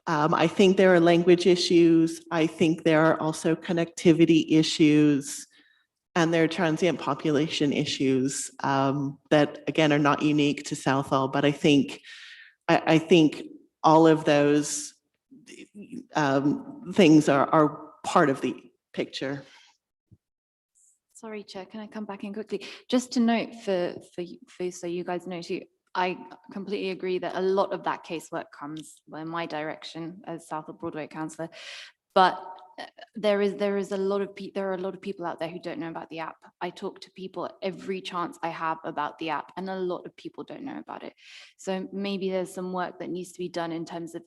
I think there are language issues. I think there are also connectivity issues, and there are transient population issues that, again, are not unique to Southall. But I think all of those things are part of the picture. Sorry, Chair, can I come back in quickly? Just to note for so you guys know too, I completely agree that a lot of that casework comes in my direction as Southall Broadway councillor, but there are a lot of people out there who don't know about the app. I talk to people every chance I have about the app, and a lot of people don't know about it. So maybe there's some work that needs to be done in terms of,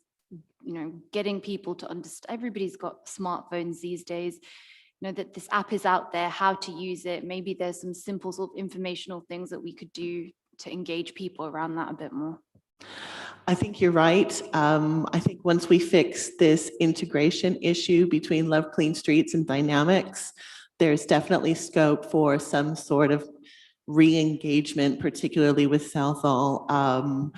you know, getting people to understand. Everybody's got smartphones these days. You know, that this app is out there, how to use it. Maybe there's some simple sort of informational things that we could do to engage people around that a bit more. I think you're right. I think once we fix this integration issue between Love Clean Streets and Dynamics, there's definitely scope for some sort of re-engagement, particularly with Southall.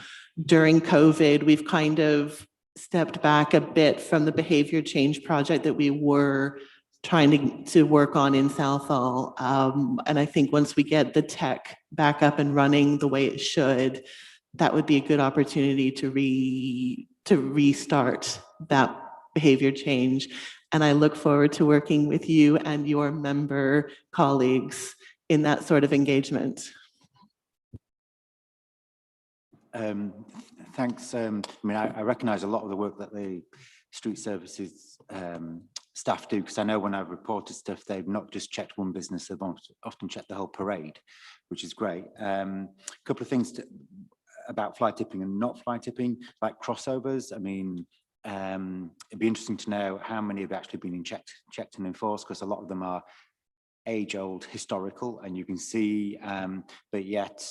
During COVID, we've kind of stepped back a bit from the behavior change project that we were trying to work on in Southall. And I think once we get the tech back up and running the way it should, that would be a good opportunity to restart that behavior change. And I look forward to working with you and your member colleagues in that sort of engagement. Thanks. I mean, I recognise a lot of the work that the street services staff do, because I know when I've reported stuff, they've not just checked one business, they've often checked the whole parade, which is great. A couple of things about fly tipping and not fly tipping, like crossovers. I mean, it'd be interesting to know how many have actually been checked and enforced, because a lot of them are age-old historical, and you can see, but yet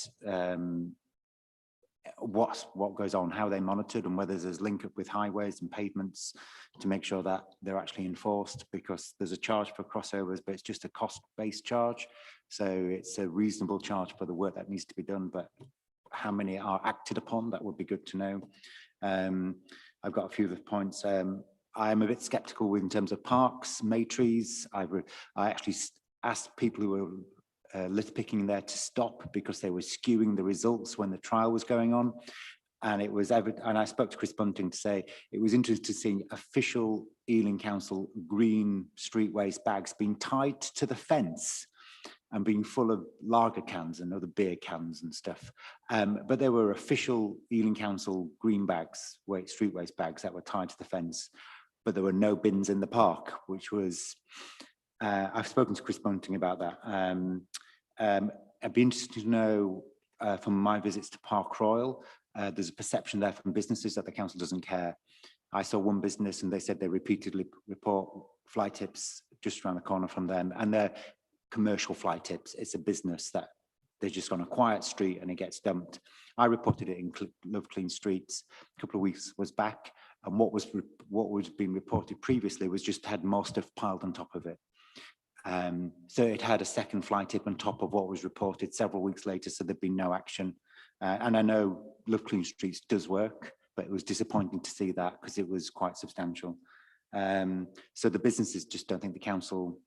what goes on, how they're monitored, and whether there's link up with highways and pavements to make sure that they're actually enforced, because there's a charge for crossovers, but it's just a cost-based charge. So it's a reasonable charge for the work that needs to be done, but how many are acted upon, that would be good to know. I've got a few other points. I'm a bit skeptical in terms of parks, Maytrees. I actually asked people who were litter picking there to stop because they were skewing the results when the trial was going on. And it was and I spoke to Chris Bunting to say it was interesting to see official Ealing Council green street waste bags being tied to the fence and being full of lager cans and other beer cans and stuff. But there were official Ealing Council green bags, street waste bags that were tied to the fence, but there were no bins in the park, which was, I've spoken to Chris Bunting about that. I'd be interested to know from my visits to Park Royal, there's a perception there from businesses that the council doesn't care. I saw one business and they said they repeatedly report fly tips just around the corner from them, and they're commercial fly tips. It's a business that they're just on a quiet street and it gets dumped. I reported it in Love Clean Streets a couple of weeks back, and what was being reported previously was just had more stuff piled on top of it. So it had a second fly tip on top of what was reported several weeks later, so there'd been no action. And I know Love Clean Streets does work, but it was disappointing to see that because it was quite substantial. So the businesses just don't think the council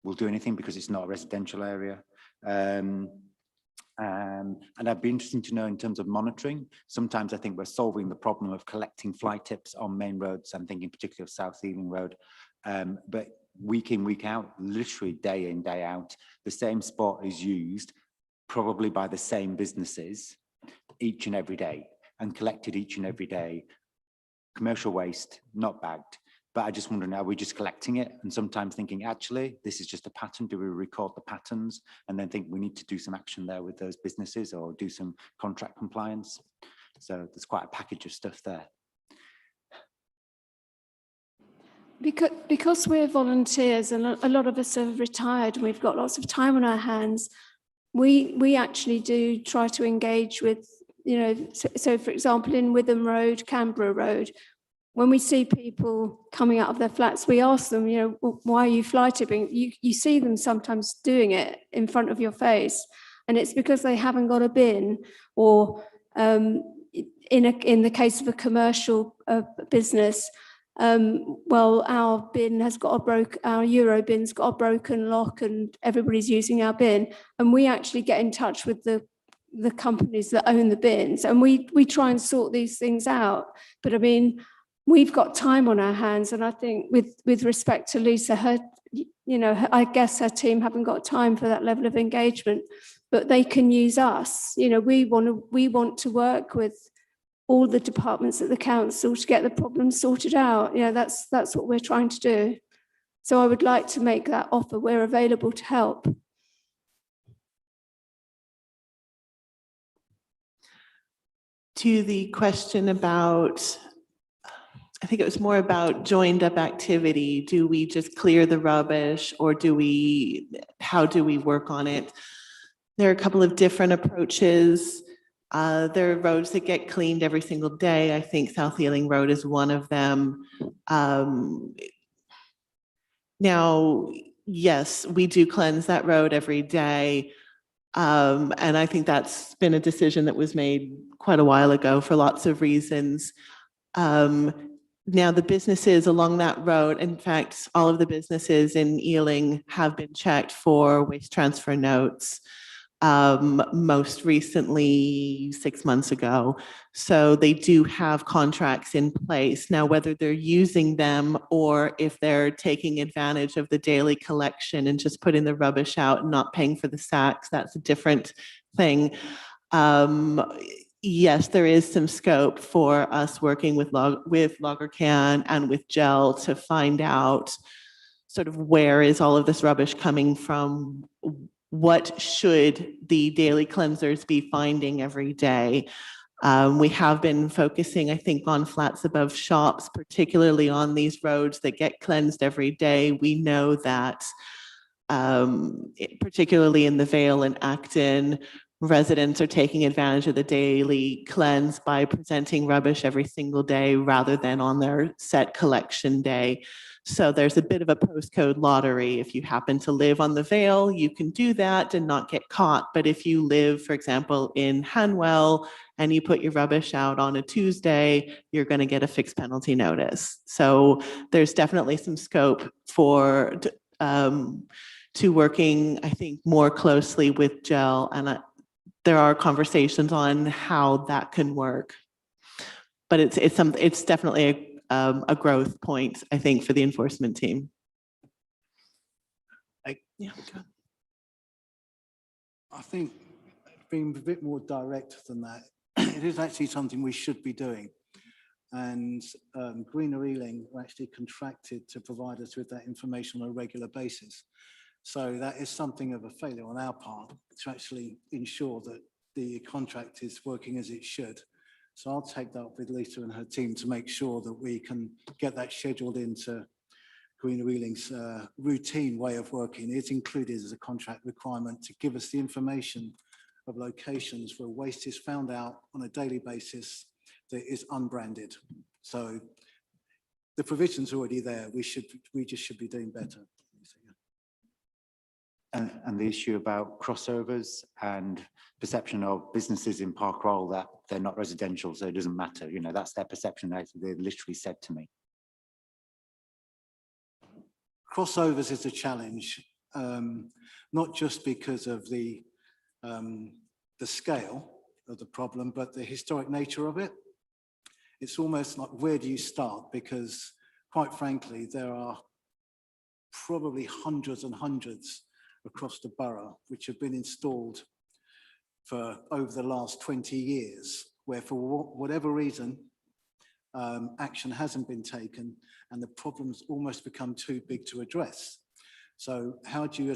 will do anything because it's not a residential area. And I'd be interested to know in terms of monitoring. Sometimes I think we're solving the problem of collecting fly tips on main roads. I'm thinking particularly of South Ealing Road. But week in, week out, literally day in, day out, the same spot is used probably by the same businesses each and every day and collected each and every day. Commercial waste, not bagged. But I just wonder, are we just collecting it and sometimes thinking, actually, this is just a pattern? Do we record the patterns and then think we need to do some action there with those businesses or do some contract compliance? So there's quite a package of stuff there. Because we're volunteers and a lot of us are retired and we've got lots of time on our hands, we actually do try to engage with, you know, so for example, in Witham Road, Canberra Road, when we see people coming out of their flats, we ask them, you know, well, why are you fly tipping? You see them sometimes doing it in front of your face, and it's because they haven't got a bin, or in the case of a commercial business, well, our bin has got our Euro bin's got a broken lock, and everybody's using our bin, and we actually get in touch with the companies that own the bins, and we try and sort these things out. But I mean, we've got time on our hands, and I think with respect to Lisa, I guess her team haven't got time for that level of engagement, but they can use us. You know, we want to work with all the departments at the council to get the problem sorted out. You know, that's what we're trying to do. So I would like to make that offer. We're available to help. To the question about, I think it was more about joined up activity. Do we just clear the rubbish, or how do we work on it? There are a couple of different approaches. There are roads that get cleaned every single day. I think South Ealing Road is one of them. Now, yes, we do cleanse that road every day. And I think that's been a decision that was made quite a while ago for lots of reasons. Now, the businesses along that road, in fact, all of the businesses in Ealing have been checked for waste transfer notes, most recently 6 months ago. So they do have contracts in place. Now, whether they're using them or if they're taking advantage of the daily collection and just putting the rubbish out and not paying for the sacks, that's a different thing. Yes, there is some scope for us working with Loggercan and with GEL to find out sort of where is all of this rubbish coming from, what should the daily cleansers be finding every day. We have been focusing, I think, on flats above shops, particularly on these roads that get cleansed every day. We know that, particularly in the Vale and Acton, residents are taking advantage of the daily cleanse by presenting rubbish every single day rather than on their set collection day. So there's a bit of a postcode lottery. If you happen to live on the Vale, you can do that and not get caught. But if you live, for example, in Hanwell and you put your rubbish out on a Tuesday, you're going to get a fixed penalty notice. So there's definitely some scope for to working, I think, more closely with GEL, and there are conversations on how that can work. But it's definitely a growth point, I think, for the enforcement team. I think being a bit more direct than that, it is actually something we should be doing. And Greener Ealing are actually contracted to provide us with that information on a regular basis. So that is something of a failure on our part to actually ensure that the contract is working as it should. So I'll take that up with Lisa and her team to make sure that we can get that scheduled into Greener Ealing's routine way of working. It's included as a contract requirement to give us the information of locations where waste is found out on a daily basis that is unbranded. So the provision's already there. We just should be doing better. And the issue about crossovers and perception of businesses in Park Royal that they're not residential, so it doesn't matter. You know, that's their perception. They literally said to me. Crossovers is a challenge. not just because of the scale of the problem, but the historic nature of it. It's almost like, where do you start? Because quite frankly, there are probably hundreds and hundreds across the borough which have been installed for over the last 20 years, where for whatever reason, action hasn't been taken and the problem's almost become too big to address. So how do you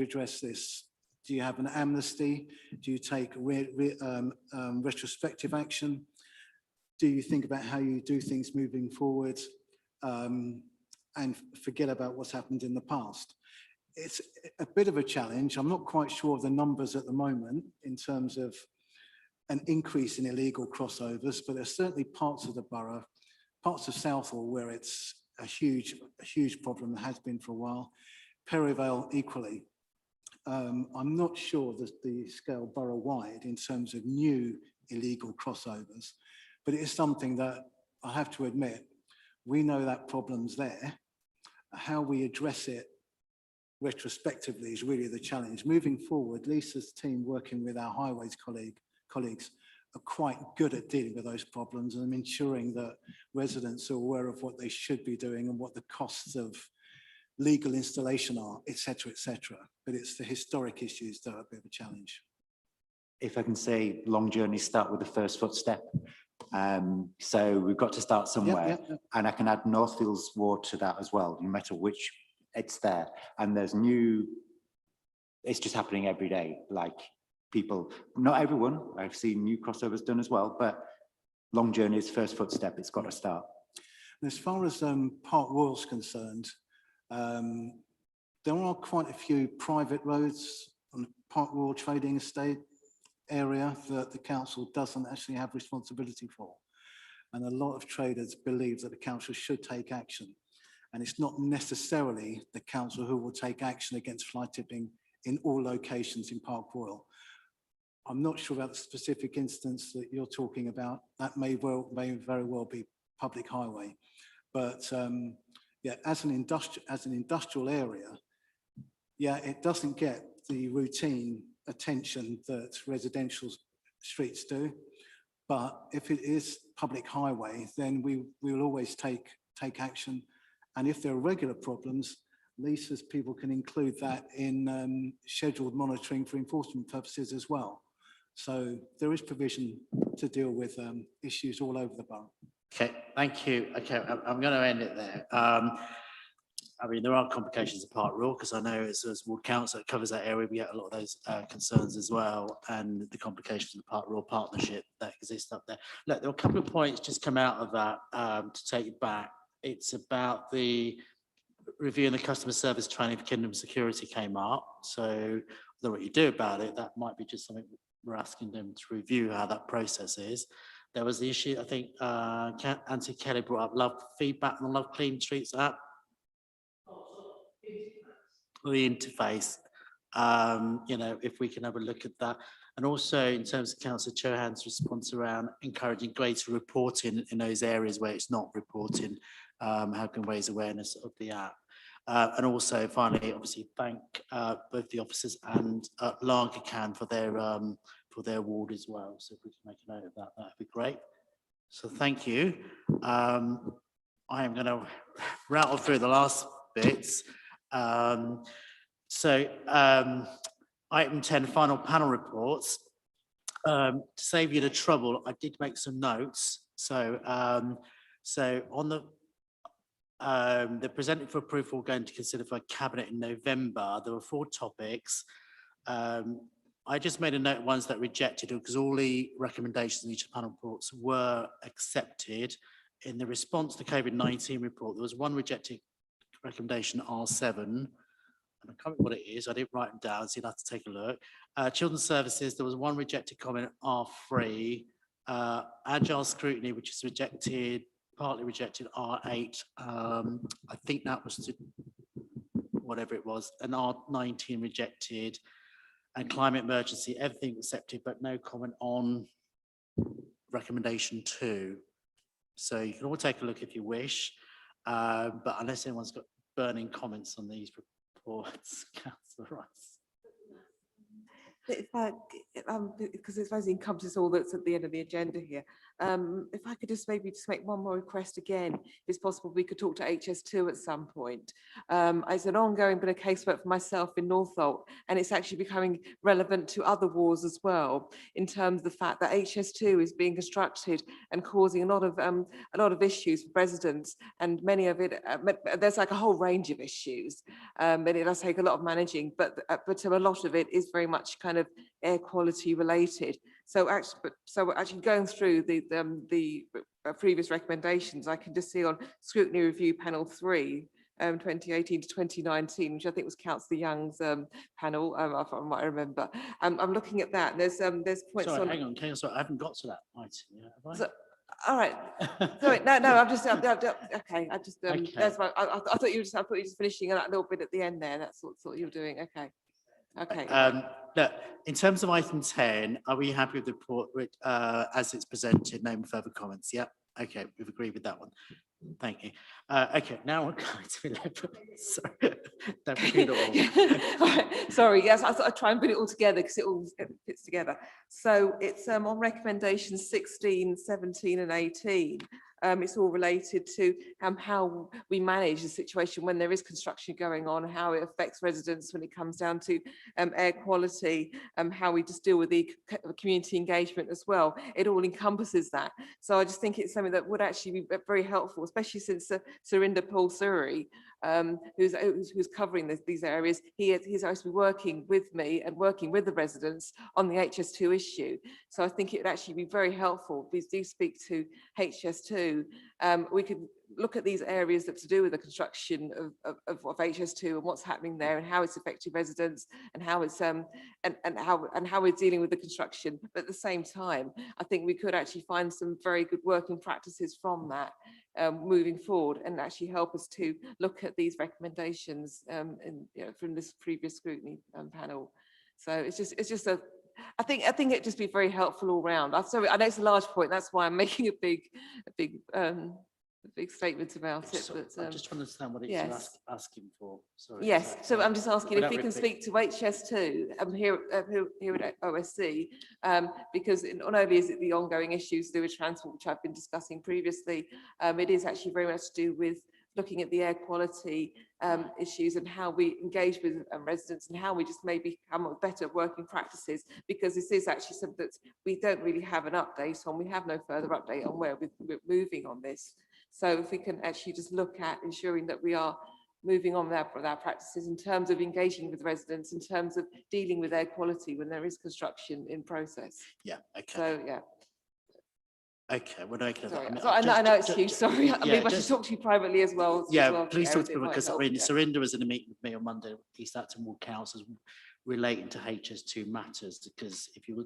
address this? Do you have an amnesty? Do you take retrospective action? Do you think about how you do things moving forward and forget about what's happened in the past? It's a bit of a challenge. I'm not quite sure of the numbers at the moment in terms of an increase in illegal crossovers, but there's certainly parts of the borough, parts of Southall where it's a huge problem, that has been for a while. Perivale equally. I'm not sure that the scale borough-wide in terms of new illegal crossovers, but it is something that I have to admit, we know that problem's there. How we address it retrospectively is really the challenge. Moving forward, Lisa's team, working with our highways colleagues, are quite good at dealing with those problems and ensuring that residents are aware of what they should be doing and what the costs of legal installation are, etc., etc. But it's the historic issues that are a bit of a challenge. If I can say, long journeys start with the first footstep. So we've got to start somewhere. Yep. And I can add Northfield's ward to that as well, no matter which, it's there. And there's it's just happening every day. Like people, not everyone, I've seen new crossovers done as well, but long journeys, first footstep, it's got to start. And as far as Park Royal's concerned, there are quite a few private roads on the Park Royal Trading Estate area that the council doesn't actually have responsibility for. And a lot of traders believe that the council should take action. And it's not necessarily the council who will take action against fly tipping in all locations in Park Royal. I'm not sure about the specific instance that you're talking about. That may very well be public highway. But yeah, as an industrial area, yeah, it doesn't get the routine attention that residential streets do. But if it is public highway, then we will always take action. And if there are regular problems, Lisa's people can include that in scheduled monitoring for enforcement purposes as well. So there is provision to deal with issues all over the borough. Okay, thank you. Okay, I'm going to end it there. I mean, there are complications of Park Royal because I know as ward council that covers that area, we get a lot of those concerns as well, and the complications of the Park Royal partnership that exists up there. Look, there were a couple of points just come out of that to take you back. It's about the reviewing the customer service training for Kingdom Security came up. So I don't know what you do about it. That might be just something we're asking them to review how that process is. There was the issue, I think Auntie Kelly brought up love feedback on the Love Clean Streets app. The interface, you know, if we can have a look at that. And also in terms of Councillor Chohan's response around encouraging greater reporting in those areas where it's not reporting, how can we raise awareness of the app? And also finally, obviously thank both the officers and Lancacan for their award as well. So if we can make a note of that, that'd be great. So thank you. I am going to rattle through the last bits. Item 10, final panel reports. To save you the trouble, I did make some notes. So on they're presented for approval, going to consider for cabinet in November. There were 4 topics. I just made a note of ones that rejected because all the recommendations in each of the panel reports were accepted. In the response to the COVID-19 report, there was one rejected recommendation, R7. And I can't remember what it is. I didn't write them down, so you'll have to take a look. Children's Services, there was one rejected comment, R3. Agile Scrutiny, which is rejected, partly rejected, R8. I think that was to whatever it was, and R19 rejected. And Climate Emergency, everything accepted, but no comment on recommendation 2. So you can all take a look if you wish, but unless anyone's got burning comments on these reports. Councillor Rice. If I, because I suppose it encompasses all that's at the end of the agenda here. If I could just maybe make one more request again, if it's possible, we could talk to HS2 at some point. It's an ongoing bit of casework for myself in Northolt, and it's actually becoming relevant to other wards as well, in terms of the fact that HS2 is being constructed and causing a lot of issues for residents, and many of it, there's like a whole range of issues, and it does take a lot of managing, but a lot of it is very much kind of air quality related. So actually going through the previous recommendations, I can just see on Scrutiny Review Panel 3, 2018 to 2019, which I think was Councillor Young's panel, if I might remember. I'm looking at that. There's points Sorry, on. hang on, I haven't got to that item yet, have I? So, all right. Sorry, no, I'm just okay. I just Okay. that's why I thought you were just finishing that little bit at the end there. That's what you were doing. Okay. Okay. Look, in terms of item 10, are we happy with the report as it's presented? No further comments. Yep. Okay, we've agreed with that one. Thank you. Okay, now we're going to 11. Sorry, don't repeat it all. All right. Sorry, yes, I thought I'd try and put it all together because it all fits together. So it's on recommendations 16, 17 and 18. It's all related to how we manage the situation when there is construction going on, how it affects residents when it comes down to air quality, how we just deal with the community engagement as well. It all encompasses that. So I just think it's something that would actually be very helpful, especially since Surinder Paul Suri, who's covering these areas, he's actually working with me and working with the residents on the HS2 issue. So I think it would actually be very helpful. Please do speak to HS2. We could look at these areas that to do with the construction of HS2 and what's happening there and how it's affecting residents and how it's and how we're dealing with the construction. But at the same time, I think we could actually find some very good working practices from that moving forward and actually help us to look at these recommendations from this previous scrutiny panel. So it's just a I think it'd just be very helpful all round. Sorry, I know it's a large point. That's why I'm making a big statement about it. Sorry, But I'm just trying to understand what it's asking for. Sorry. yes, so I'm just asking if Without we can speak to HS2 here at OSC, because not only is it the ongoing issues to do with transport, which I've been discussing previously, it is actually very much to do with looking at the air quality issues and how we engage with residents and how we just maybe come up with better working practices, because this is actually something that we don't really have an update on. We have no further update on where we're moving on this. So if we can actually just look at ensuring that we are moving on with our practices in terms of engaging with residents, in terms of dealing with air quality when there is construction in process. Yeah, okay. So, yeah. Okay, well, okay. Sorry, I know it's huge, sorry. I mean, I should talk to you privately as well. Yeah, please talk to me, me because I mean, Surinder was in a meeting with me on Monday, East Acton Ward Councils relating to HS2 matters, because if you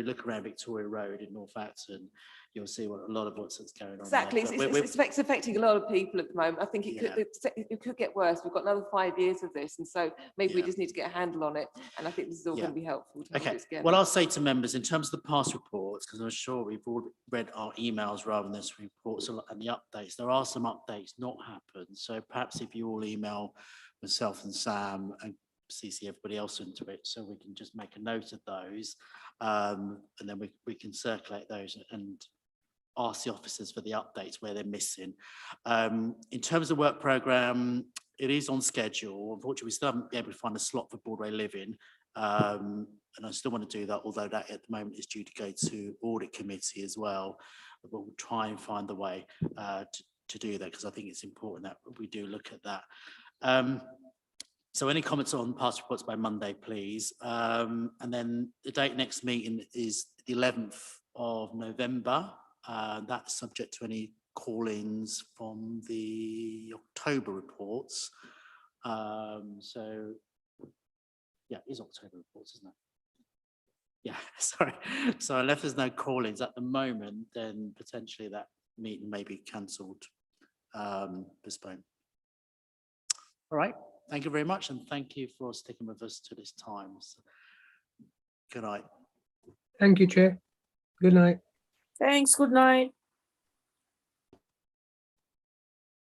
look around Victoria Road in North Acton, you'll see a lot of what's going on. Exactly, it's affecting a lot of people at the moment. I think it could get worse. We've got another 5 years of this, and so maybe we just need to get a handle on it. And I think this is all going to be helpful. Okay, well, I'll say to members, in terms of the past reports, because I'm sure we've all read our emails rather than this reports and the updates, there are some updates not happened. So perhaps if you all email myself and Sam and CC everybody else into it, so we can just make a note of those, and then we can circulate those and ask the officers for the updates where they're missing. In terms of work programme, it is on schedule. Unfortunately, we still haven't been able to find a slot for Broadway Living, and I still want to do that, although that at the moment is due to go to audit committee as well. But we'll try and find the way to do that, because I think it's important that we do look at that. So any comments on past reports by Monday, please. And then the date next meeting is the 11th of November. That's subject to any call-ins from the October reports. So yeah, it is October reports, isn't it? Yeah, sorry. So unless there's no call-ins at the moment, then potentially that meeting may be cancelled, postponed. All right. Thank you very much, and thank you for sticking with us to this time. So, good night. Thank you, Chair. Good night. Thanks, good night.